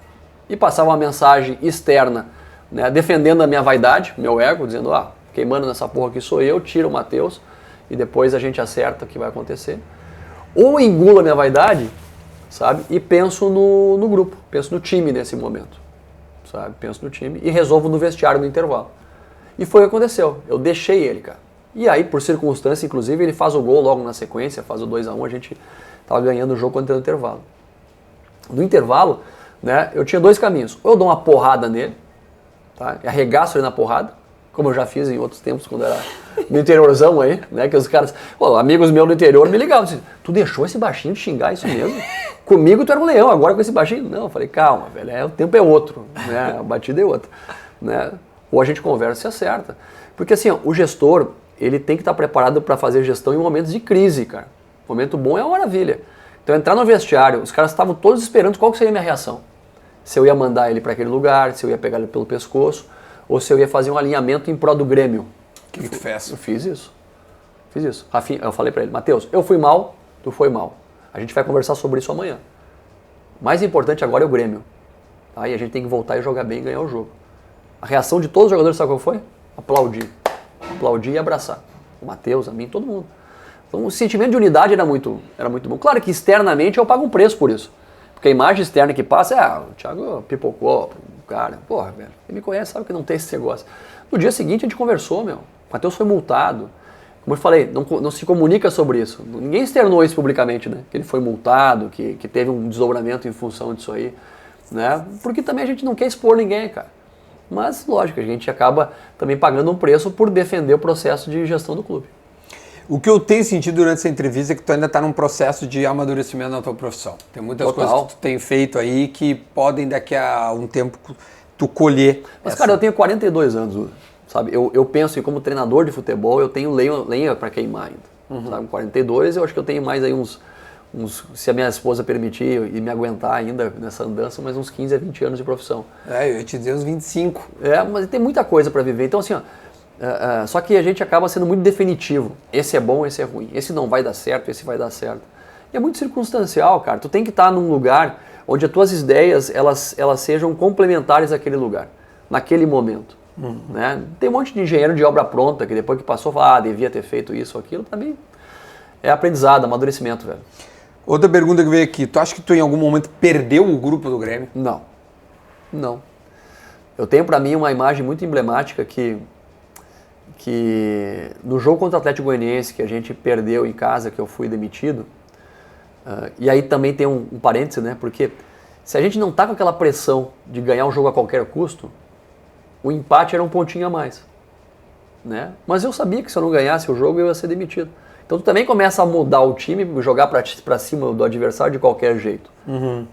E passava uma mensagem externa, né, defendendo a minha vaidade, meu ego, dizendo, quem manda nessa porra aqui sou eu, tira o Matheus e depois a gente acerta o que vai acontecer. Ou engulo a minha vaidade, sabe? E penso no grupo, penso no time nesse momento, sabe? Penso no time e resolvo no vestiário no intervalo. E foi o que aconteceu, eu deixei ele, cara. E aí, por circunstância, inclusive, ele faz o gol logo na sequência, faz o 2-1, a gente tava ganhando o jogo quando entrou no intervalo. No intervalo, né, eu tinha 2 caminhos. Ou eu dou uma porrada nele, tá? E arregaço ele na porrada, como eu já fiz em outros tempos, quando era no interiorzão aí, né? Que os caras, amigos meus no interior me ligavam, assim, tu deixou esse baixinho te xingar isso mesmo? Comigo tu era um leão, agora com esse baixinho? Não, eu falei, calma, velho, o tempo é outro, né? A batida é outra, né? Ou a gente conversa e se acerta. Porque assim, o gestor, ele tem que estar preparado para fazer gestão em momentos de crise, cara. Momento bom é uma maravilha. Então entrar no vestiário, os caras estavam todos esperando qual que seria a minha reação. Se eu ia mandar ele para aquele lugar, se eu ia pegar ele pelo pescoço, ou se eu ia fazer um alinhamento em prol do Grêmio. O que tu fez? Eu fiz isso. Rafinha, eu falei para ele, Matheus, eu fui mal, tu foi mal. A gente vai conversar sobre isso amanhã. O mais importante agora é o Grêmio. Tá? E a gente tem que voltar e jogar bem e ganhar o jogo. A reação de todos os jogadores, sabe qual foi? Aplaudir. Aplaudir e abraçar. O Matheus, a mim, todo mundo. Então o sentimento de unidade era muito bom. Claro que externamente eu pago um preço por isso. Porque a imagem externa que passa é, o Thiago pipocou, cara, porra, velho, quem me conhece sabe que não tem esse negócio. No dia seguinte a gente conversou, meu, o Matheus foi multado. Como eu falei, não se comunica sobre isso. Ninguém externou isso publicamente, né? Que ele foi multado, que teve um desdobramento em função disso aí, né? Porque também a gente não quer expor ninguém, cara. Mas, lógico, a gente acaba também pagando um preço por defender o processo de gestão do clube. O que eu tenho sentido durante essa entrevista é que tu ainda está num processo de amadurecimento na tua profissão. Tem muitas coisas que tu tem feito aí que podem daqui a um tempo tu colher. Mas, cara, eu tenho 42 anos, sabe? Eu penso que como treinador de futebol eu tenho lenha para queimar ainda. Sabe? 42 eu acho que eu tenho mais aí uns, se a minha esposa permitir e me aguentar ainda nessa andança, mais uns 15 a 20 anos de profissão. Eu ia te dizer uns 25. Mas tem muita coisa para viver. Então, assim, ó, só que a gente acaba sendo muito definitivo. Esse é bom, esse é ruim. Esse não vai dar certo, esse vai dar certo. E é muito circunstancial, cara. Tu tem que estar num lugar onde as tuas ideias elas sejam complementares àquele lugar, naquele momento. Né? Tem um monte de engenheiro de obra pronta que depois que passou fala, devia ter feito isso ou aquilo. Para mim é aprendizado, amadurecimento, velho. Outra pergunta que veio aqui, tu acha que tu em algum momento perdeu o grupo do Grêmio? Não. Eu tenho para mim uma imagem muito emblemática que no jogo contra o Atlético Goianiense, que a gente perdeu em casa, que eu fui demitido, e aí também tem um parêntese, né? Porque se a gente não tá com aquela pressão de ganhar um jogo a qualquer custo, o empate era um pontinho a mais, né? Mas eu sabia que se eu não ganhasse o jogo eu ia ser demitido. Então tu também começa a mudar o time, jogar para cima do adversário de qualquer jeito,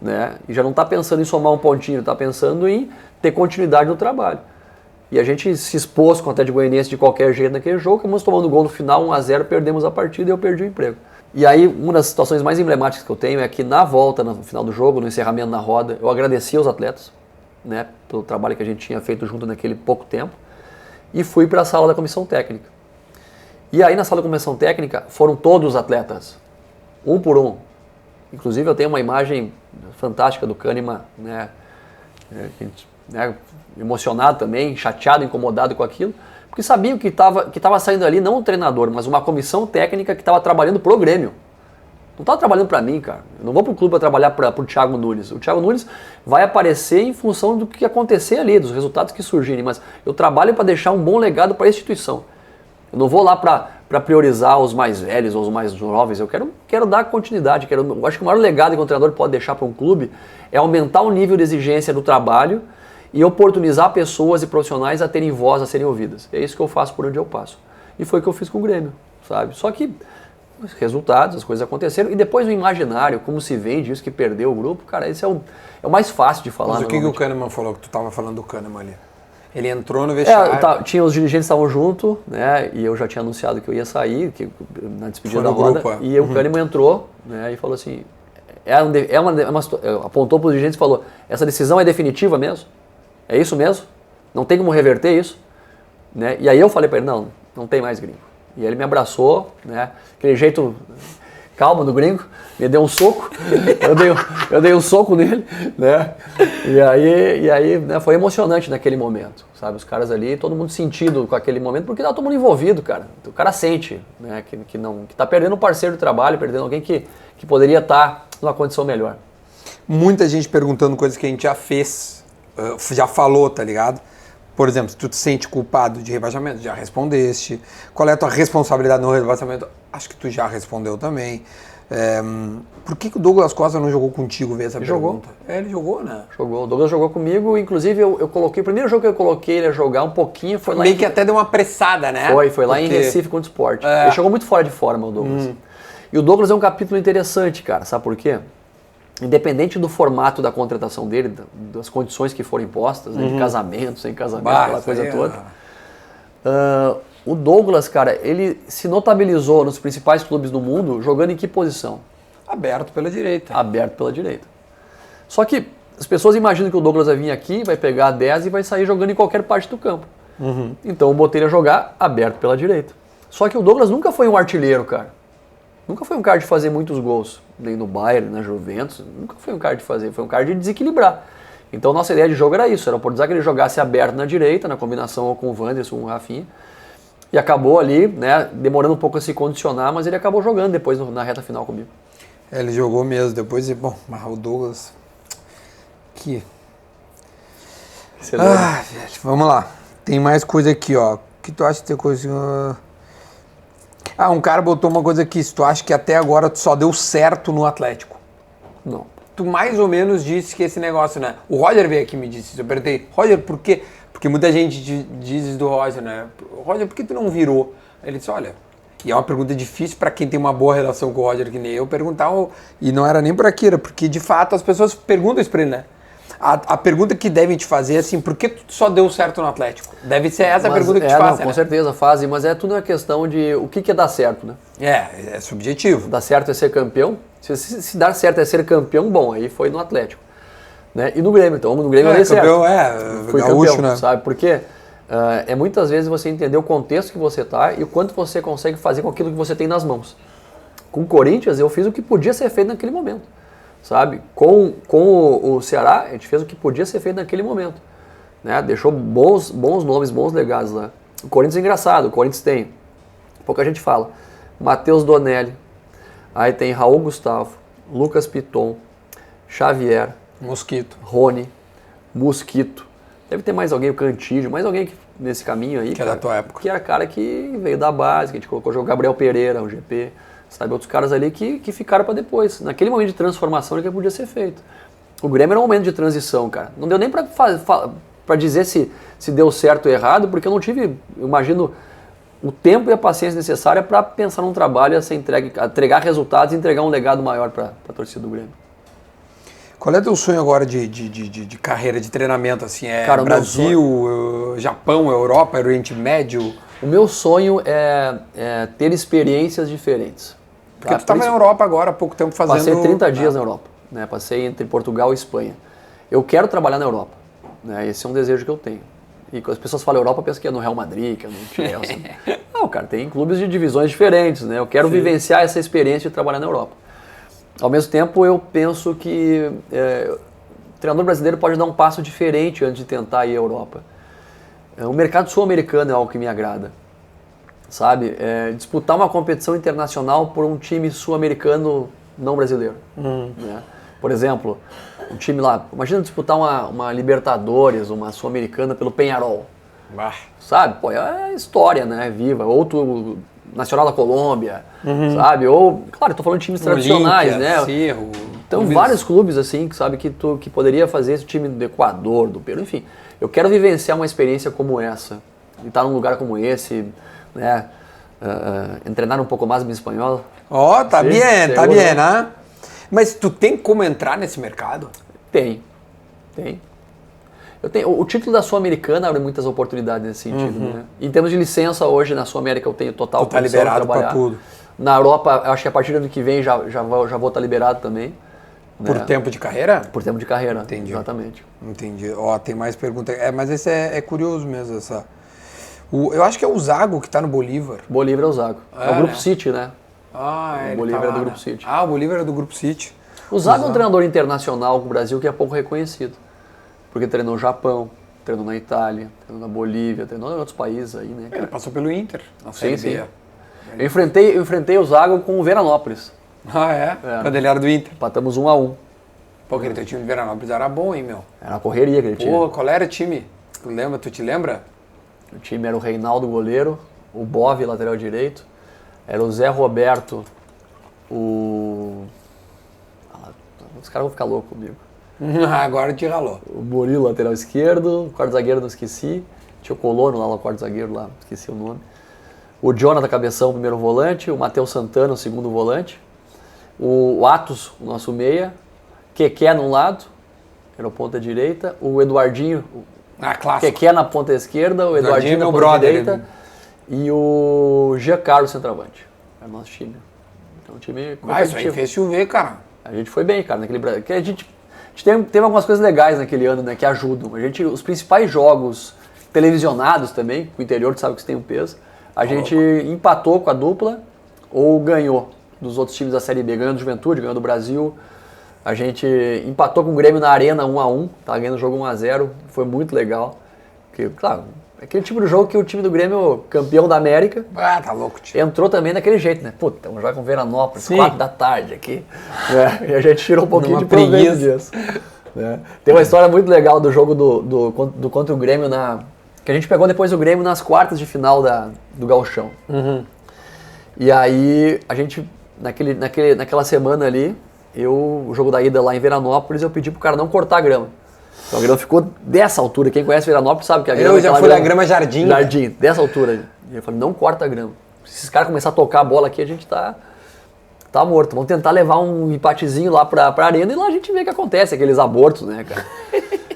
né? E já não tá pensando em somar um pontinho, tá pensando em ter continuidade no trabalho. E a gente se expôs com o Atlético Goianiense de qualquer jeito naquele jogo, acabamos tomando gol no final, 1-0, perdemos a partida e eu perdi o emprego. E aí, uma das situações mais emblemáticas que eu tenho é que na volta, no final do jogo, no encerramento na roda, eu agradeci aos atletas, né, pelo trabalho que a gente tinha feito junto naquele pouco tempo, e fui para a sala da comissão técnica. E aí, na sala da comissão técnica, foram todos os atletas, um por um. Inclusive, eu tenho uma imagem fantástica do Kahneman, né, emocionado também, chateado, incomodado com aquilo, porque sabia que estava saindo ali não um treinador, mas uma comissão técnica que estava trabalhando pro Grêmio. Não estava trabalhando para mim, cara. Eu não vou pro clube para trabalhar pro Thiago Nunes. O Thiago Nunes vai aparecer em função do que acontecer ali, dos resultados que surgirem, mas eu trabalho para deixar um bom legado para a instituição. Eu não vou lá para priorizar os mais velhos ou os mais jovens, eu quero dar continuidade. Eu acho que o maior legado que um treinador pode deixar para um clube é aumentar o nível de exigência do trabalho e oportunizar pessoas e profissionais a terem voz, a serem ouvidas. É isso que eu faço por onde eu passo. E foi o que eu fiz com o Grêmio, sabe? Só que os resultados, as coisas aconteceram, e depois o imaginário, como se vende isso que perdeu o grupo, cara, esse é o mais fácil de falar. Mas o que o Kahneman falou, que tu estava falando do Kahneman ali? Ele entrou no vestiário... Tinha os dirigentes estavam junto, né, e eu já tinha anunciado que eu ia sair, na despedida da roda, grupo, e o Kahneman entrou, né, e falou assim, apontou para os dirigentes e falou, essa decisão é definitiva mesmo? É isso mesmo? Não tem como reverter isso? Né? E aí eu falei para ele, não tem mais gringo. E ele me abraçou, né? Aquele jeito calmo do gringo, me deu um soco, eu dei um soco nele, né? E aí né, foi emocionante naquele momento, sabe? Os caras ali, todo mundo sentido com aquele momento, porque tá todo mundo envolvido, cara. O cara sente, né? Que tá perdendo um parceiro de trabalho, perdendo alguém que poderia estar numa condição melhor. Muita gente perguntando coisas que a gente já fez, já falou, tá ligado? Por exemplo, se tu te sente culpado de rebaixamento, já respondeste. Qual é a tua responsabilidade no rebaixamento? Acho que tu já respondeu também. Por que o Douglas Costa não jogou contigo, veio essa pergunta? Ele jogou, né? Jogou. O Douglas jogou comigo, inclusive eu coloquei, o primeiro jogo que eu coloquei ele a jogar um pouquinho foi lá meio que até deu uma pressada, né? Foi lá em Recife contra o Sport. Ele jogou muito fora de forma, o Douglas. E o Douglas é um capítulo interessante, cara, sabe por quê? Independente do formato da contratação dele, das condições que foram impostas, né, de casamento, sem casamento, aquela coisa toda. O Douglas, cara, ele se notabilizou nos principais clubes do mundo jogando em que posição? Aberto pela direita. Aberto pela direita. Só que as pessoas imaginam que o Douglas vai vir aqui, vai pegar 10 e vai sair jogando em qualquer parte do campo. Então eu botei ele a jogar aberto pela direita. Só que o Douglas nunca foi um artilheiro, cara. Nunca foi um cara de fazer muitos gols, nem no Bayern, na Juventus, nunca foi um cara de fazer, foi um cara de desequilibrar. Então nossa ideia de jogo era isso, era oportunizar que ele jogasse aberto na direita, na combinação com o Wanderson, com o Rafinha, e acabou ali, né, demorando um pouco a se condicionar, mas ele acabou jogando depois na reta final comigo. Ele jogou mesmo, depois, bom, mas o Douglas... Que... velho, vamos lá. Tem mais coisa aqui, ó. O que tu acha que tem coisa... um cara botou uma coisa aqui. Se tu acha que até agora tu só deu certo no Atlético? Não. Tu mais ou menos disse que esse negócio, né? O Roger veio aqui e me disse isso. Eu perguntei, Roger, por quê? Porque muita gente diz do Roger, né? Roger, por que tu não virou? Ele disse, olha... E é uma pergunta difícil para quem tem uma boa relação com o Roger, que nem eu, perguntar. E não era nem por aqui, era porque de fato as pessoas perguntam isso pra ele, né? A pergunta que devem te fazer é assim, por que tu só deu certo no Atlético? Deve ser essa a pergunta que te fazem, Com né? certeza fazem, mas é tudo uma questão de o que é dar certo, né? É subjetivo. Dar certo é ser campeão. Se dar certo é ser campeão, bom, aí foi no Atlético. Né? E no Grêmio, então, no Grêmio eu dei certo. Fui gaúcho, campeão, né? sabe? Porque é muitas vezes você entender o contexto que você está e o quanto você consegue fazer com aquilo que você tem nas mãos. Com o Corinthians, eu fiz o que podia ser feito naquele momento. Sabe? Com o Ceará, a gente fez o que podia ser feito naquele momento. Né? Deixou bons nomes, bons legados lá. O Corinthians é engraçado, o Corinthians tem, pouca gente fala, Matheus Donelli, aí tem Raul Gustavo, Lucas Piton, Xavier, Mosquito, Rony, Mosquito, deve ter mais alguém, o Cantígio, mais alguém nesse caminho aí. Que é da tua época. Que era cara que veio da base, que a gente colocou, jogou Gabriel Pereira, o GP, sabe, outros caras ali que ficaram para depois. Naquele momento de transformação que podia ser feito. O Grêmio era um momento de transição, cara. Não deu nem para dizer se deu certo ou errado, porque eu não tive, imagino, o tempo e a paciência necessária para pensar num trabalho, a entregar resultados e entregar um legado maior para a torcida do Grêmio. Qual é teu sonho agora de carreira, de treinamento? Assim, Cara, Brasil, Japão, Europa, Oriente Médio? O meu sonho é ter experiências diferentes. Porque tu estava na Europa agora há pouco tempo fazendo... Passei 30 dias na Europa, né? Passei entre Portugal e Espanha. Eu quero trabalhar na Europa, né? Esse é um desejo que eu tenho. E quando as pessoas falam Europa, pensam que é no Real Madrid, que é no Chelsea. Não, cara, tem clubes de divisões diferentes, né? Eu quero vivenciar essa experiência de trabalhar na Europa. Ao mesmo tempo, eu penso que o treinador brasileiro pode dar um passo diferente antes de tentar ir à Europa. O mercado sul-americano é algo que me agrada, sabe? Disputar uma competição internacional por um time sul-americano não brasileiro. Né? Por exemplo, um time lá, imagina disputar uma Libertadores, uma Sul-Americana pelo Peñarol. Sabe? Pô, é história, né? Viva. Ou Nacional da Colômbia, sabe? Ou, claro, eu tô falando de times tradicionais, Olímpia, né? Cerro, Então, vários clubes, assim, que sabe que poderia fazer esse time do Equador, do Peru, enfim. Eu quero vivenciar uma experiência como essa, e estar num lugar como esse, né? Treinar um pouco mais em espanhol. Tá bem, né? Mas tu tem como entrar nesse mercado? Tem. Eu tenho, o título da Sul-Americana abre muitas oportunidades nesse sentido. Né? Em termos de licença, hoje na Sul-América eu tenho total condição de trabalhar. Para tudo. Na Europa, acho que a partir do ano que vem já vou estar liberado também. Por tempo de carreira? Por tempo de carreira, entendi. Exatamente. Entendi. Tem mais perguntas. Mas esse é curioso mesmo. Eu acho que é o Zago que está no Bolívar. Bolívar é o Zago. É o Grupo City, né? O Bolívar é do Grupo City. O Bolívar é do Grupo City. O Zago é um treinador internacional no Brasil que é pouco reconhecido. Porque treinou no Japão, treinou na Itália, treinou na Bolívia, treinou em outros países aí, né? Ele passou pelo Inter, na Série B. Eu enfrentei o Zago com o Veranópolis. Quando ele era do Inter. Empatamos 1-1. Pô, aquele teu time de Veranópolis era bom, hein, meu? Era uma correria aquele time. Pô, qual era o time? Tu te lembra? O time era o Reinaldo, goleiro, o Bove, lateral direito, era o Zé Roberto, os caras vão ficar loucos comigo. Agora te ralou. O Murilo, lateral esquerdo, o quarto zagueiro não esqueci, tinha o Colono lá, o quarto zagueiro lá, esqueci o nome. O Jonathan Cabeção, o primeiro volante, o Matheus Santana, o segundo volante, o Atos, o nosso meia, Keké num lado, era o ponta direita, o Eduardinho, clássico. Keké na ponta esquerda, o Eduardinho na ponta direita e o Giancarlo centroavante. Era o nosso time. Então, um time isso aí fez chover, cara. A gente foi bem, cara, naquele Brasil. A gente teve algumas coisas legais naquele ano, né, que ajudam. Os principais jogos televisionados também, o interior tu sabe que isso tem um peso, a gente empatou com a dupla ou ganhou dos outros times da Série B, ganhou do Juventude, ganhou do Brasil. A gente empatou com o Grêmio na Arena 1-1, tá ganhando o jogo 1-0, foi muito legal. Porque, claro, Aquele tipo de jogo que o time do Grêmio, campeão da América, Tá louco, tio. entrou também daquele jeito, né? Puta, vamos jogar com Veranópolis, Sim. 4 da tarde aqui. E a gente tirou um pouquinho Numa de proveito preguiça. disso. Né? Tem uma história muito legal do jogo do contra o Grêmio, que a gente pegou depois o Grêmio nas quartas de final do Gauchão. E aí, a gente, naquela semana ali, o jogo da ida lá em Veranópolis, eu pedi pro cara não cortar a grama. Então a grama ficou dessa altura. Quem conhece Veranópolis sabe que a grama... Eu já fui na grama Jardim. Jardim, dessa altura. E eu falei, não corta a grama. Se esses caras começarem a tocar a bola aqui, a gente tá morto. Vamos tentar levar um empatezinho lá pra arena e lá a gente vê o que acontece, aqueles abortos, né, cara?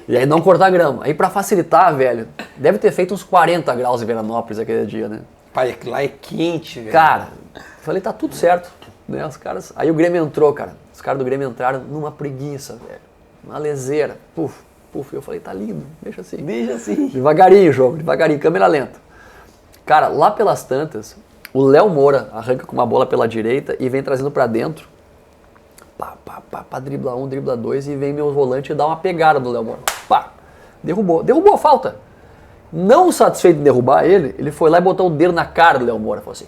E aí não cortar a grama. Aí pra facilitar, velho, deve ter feito uns 40 graus em Veranópolis aquele dia, né? Pai, lá é quente, velho. Cara, eu falei, tá tudo certo. Né? Os caras... Aí o Grêmio entrou, cara. Os caras do Grêmio entraram numa preguiça, velho. Uma leseira. Puf. Eu falei, tá lindo, deixa assim. Deixa assim. Devagarinho o jogo, devagarinho, câmera lenta. Cara, lá pelas tantas, o Léo Moura arranca com uma bola pela direita e vem trazendo pra dentro. Dribla 1, dribla 2 e vem meu volante e dá uma pegada do Léo Moura. Derrubou a falta. Não satisfeito em derrubar ele foi lá e botou o dedo na cara do Léo Moura. Falou assim,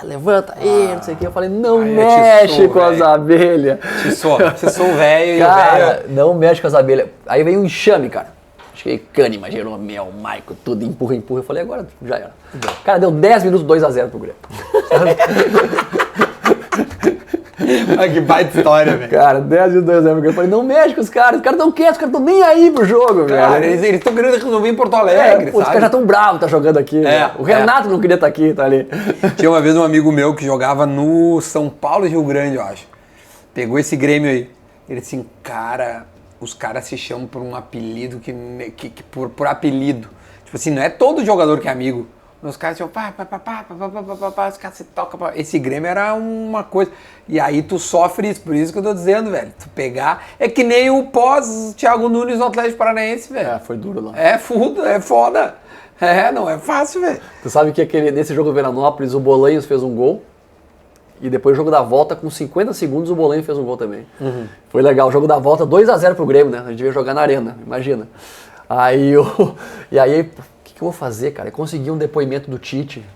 levanta aí, não sei o que. Eu falei, não mexe com as abelhas. Você sou velho e o Cara, velho... não mexe com as abelhas. Aí veio um enxame, cara. Cheguei Kahneman, Jeromel, Maico, tudo, empurra. Eu falei, agora já era. Cara, deu 10 minutos, 2-0 pro Grêmio. Olha que baita história, velho. Cara, 10 minutos, 2-0 pro Grêmio. Eu falei, não mexe com os caras tão quietos, os caras tão nem aí pro jogo, Cara, velho. eles estão querendo resolver em Porto Alegre, Os sabe? caras já tão bravos, tá jogando aqui. Né? O Renato não queria estar aqui, tá ali. Tinha uma vez um amigo meu que jogava no São Paulo e Rio Grande, eu acho. Pegou esse Grêmio aí. Ele disse assim, cara, os caras se chamam por um apelido por apelido. Tipo assim, não é todo jogador que é amigo. Os caras tipo, os caras se tocam. Esse Grêmio era uma coisa. E aí tu sofre isso, por isso que eu tô dizendo, velho. Tu pegar. É que nem o pós-Thiago Nunes no Atlético Paranaense, velho. Foi duro lá. É foda. Não é fácil, velho. Tu sabe que nesse jogo do Veranópolis, o Bolanhos fez um gol. E depois o jogo da volta, com 50 segundos, o Bolanhos fez um gol também. Foi legal. O jogo da volta, 2-0 pro Grêmio, né? A gente veio jogar na arena, imagina. E aí, o que eu vou fazer, cara? Eu consegui um depoimento do Tite.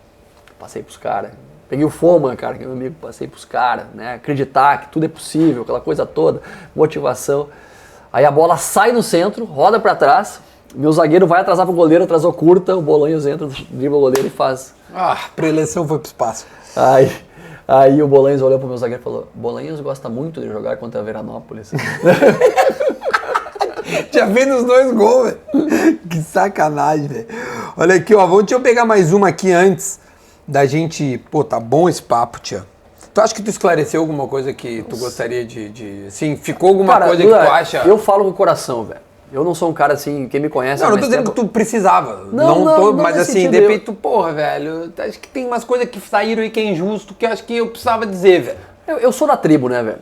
Passei pros caras. Peguei o Foman, cara, que é meu amigo, passei pros caras, né? Acreditar que tudo é possível, aquela coisa toda, motivação. Aí a bola sai no centro, roda pra trás, meu zagueiro vai atrasar pro goleiro, atrasou curta, o Bolanhos entra, dribla o goleiro e faz. Preleção foi pro espaço. Aí o Bolanhos olhou pro meu zagueiro e falou, Bolanhos gosta muito de jogar contra a Veranópolis. Já fez os 2 gols, velho. Que sacanagem, velho. Olha aqui, ó. Deixa eu pegar mais uma aqui antes da gente... Pô, tá bom esse papo, tia. Tu acha que tu esclareceu alguma coisa que tu gostaria de... Assim, ficou alguma coisa que tu acha... Eu falo com o coração, velho. Eu não sou um cara assim, quem me conhece... Não tô dizendo que tu precisava. Não, mas assim, de repente tu, porra, velho, acho que tem umas coisas que saíram aí que é injusto, que eu acho que eu precisava dizer, velho. Eu sou da tribo, né, velho?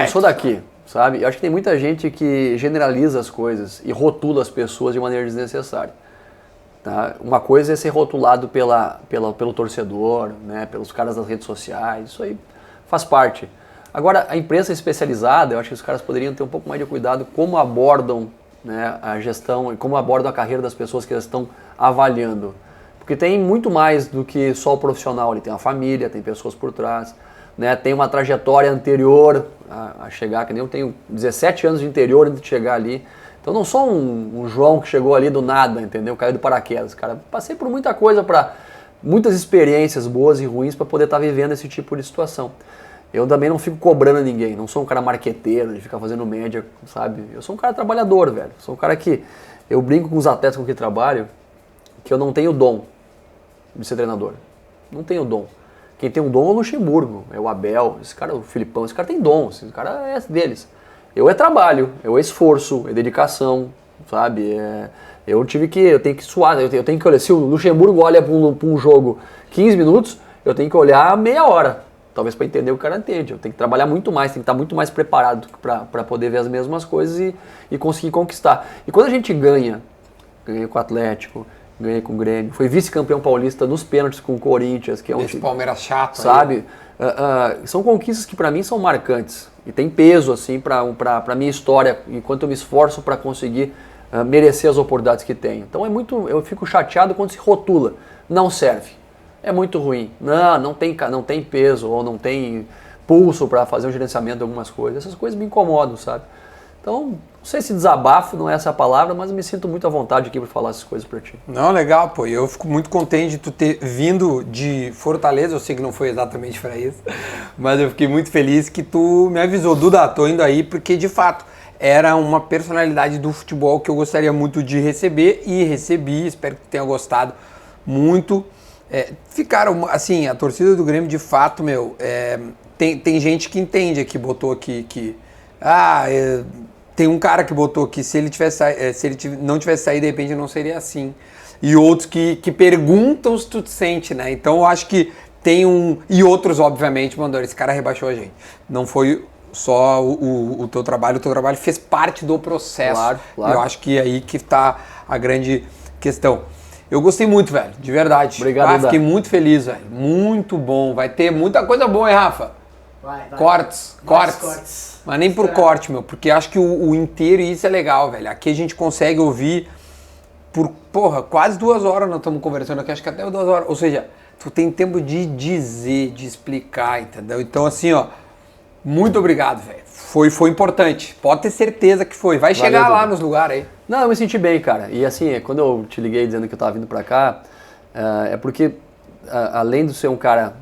Eu sou daqui. Sabe? Eu acho que tem muita gente que generaliza as coisas e rotula as pessoas de maneira desnecessária. Tá? Uma coisa é ser rotulado pelo torcedor, né? Pelos caras das redes sociais, isso aí faz parte. Agora, a imprensa especializada, eu acho que os caras poderiam ter um pouco mais de cuidado como abordam, né, a gestão e como abordam a carreira das pessoas que eles estão avaliando. Porque tem muito mais do que só o profissional, ele tem uma família, tem pessoas por trás. Né, tem uma trajetória anterior a chegar, que nem eu tenho 17 anos de interior antes de chegar ali. Então não sou um João que chegou ali do nada, entendeu? Caiu do paraquedas. Cara, passei por muita coisa, muitas experiências boas e ruins para poder estar vivendo esse tipo de situação. Eu também não fico cobrando ninguém, não sou um cara marqueteiro de ficar fazendo média, sabe? Eu sou um cara trabalhador, velho. Sou um cara que, eu brinco com os atletas com que trabalho, que eu não tenho dom de ser treinador. Não tenho dom. Quem tem um dom é o Luxemburgo, é o Abel, esse cara, o Filipão, esse cara tem dom, esse cara é deles. Eu é trabalho, eu é esforço, é dedicação, sabe? Eu tenho que suar, eu tenho que olhar, se o Luxemburgo olha para um jogo 15 minutos, eu tenho que olhar meia hora, talvez para entender o que o cara entende. Eu tenho que trabalhar muito mais, tenho que estar muito mais preparado para poder ver as mesmas coisas e conseguir conquistar. E quando a gente ganhei com o Atlético, ganhei com o Grêmio, foi vice-campeão paulista nos pênaltis com o Corinthians, que é um esse Palmeiras chato, sabe? São conquistas que para mim são marcantes e tem peso assim para minha história, enquanto eu me esforço para conseguir merecer as oportunidades que tem. Então eu fico chateado quando se rotula, não serve, é muito ruim, não tem peso ou não tem pulso para fazer um gerenciamento de algumas coisas, essas coisas me incomodam, sabe? Então, não sei se desabafo, não é essa a palavra, mas eu me sinto muito à vontade aqui para falar essas coisas para ti. Não, legal, pô, eu fico muito contente de tu ter vindo de Fortaleza, eu sei que não foi exatamente para isso, mas eu fiquei muito feliz que tu me avisou, Duda, tô indo aí, porque de fato era uma personalidade do futebol que eu gostaria muito de receber e recebi, espero que tu tenha gostado muito. Ficaram, assim, a torcida do Grêmio de fato, tem gente que entende, que botou aqui que... tem um cara que botou que se ele não tivesse saído, de repente não seria assim. E outros que perguntam se tu te sente, né? Então eu acho que tem um... E outros, obviamente, mandou, esse cara rebaixou a gente. Não foi só o teu trabalho fez parte do processo. Claro, claro. Eu acho que é aí que está a grande questão. Eu gostei muito, velho, de verdade. Obrigado, fiquei muito feliz, velho. Muito bom. Vai ter muita coisa boa, hein, Rafa? Vai. Cortes. Mas nem por Esperar. corte, meu, porque acho que o inteiro, e isso é legal, velho. Aqui a gente consegue ouvir por, quase 2 horas nós estamos conversando aqui, acho que até 2 horas. Ou seja, tu tem tempo de dizer, de explicar, entendeu? Então, assim, ó, muito obrigado, velho. Foi importante. Pode ter certeza que foi. Vai chegar lá nos lugares aí. Não, eu me senti bem, cara. E assim, quando eu te liguei dizendo que eu tava vindo pra cá, é porque, além de ser um cara,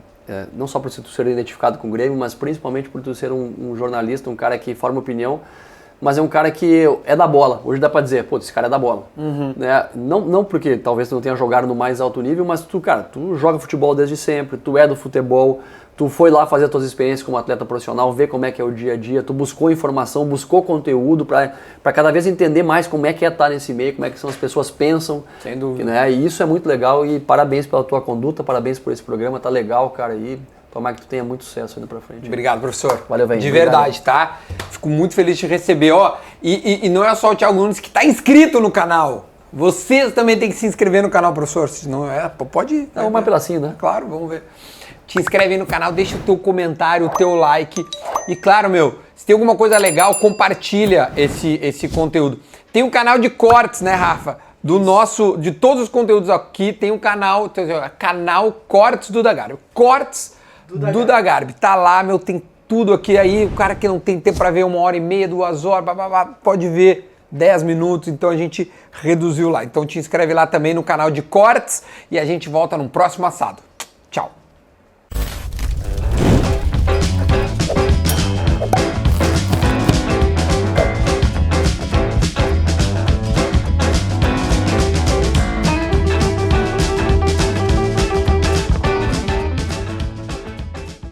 não só por tu ser identificado com o Grêmio, mas principalmente por tu ser um jornalista, um cara que forma opinião, mas é um cara que é da bola. Hoje dá pra dizer, pô, esse cara é da bola. Né? Não porque talvez tu não tenha jogado no mais alto nível, mas tu joga futebol desde sempre, tu é do futebol, tu foi lá fazer as tuas experiências como atleta profissional, ver como é que é o dia a dia, tu buscou informação, buscou conteúdo para cada vez entender mais como é que é estar nesse meio, como é que são as pessoas pensam. Sem dúvida. Né? E isso é muito legal e parabéns pela tua conduta, parabéns por esse programa, tá legal, cara, e tomara que tu tenha muito sucesso indo pra frente. Obrigado, professor. Valeu, velho. De verdade, tá? Fico muito feliz de te receber, ó. E não é só o Thiago Nunes que tá inscrito no canal. Vocês também tem que se inscrever no canal, professor. Se não pode ir. Vamos mais pedacinho, né? Claro, vamos ver. Te inscreve aí no canal, deixa o teu comentário, o teu like. E claro, se tem alguma coisa legal, compartilha esse conteúdo. Tem um canal de cortes, né, Rafa? De todos os conteúdos aqui, tem um canal Cortes Duda Garbi. Cortes Duda Garbi. Tá lá, tem tudo aqui. Aí o cara que não tem tempo pra ver 1h30, 2 horas, pode ver 10 minutos. Então a gente reduziu lá. Então te inscreve lá também no canal de cortes e a gente volta no próximo assado. Tchau.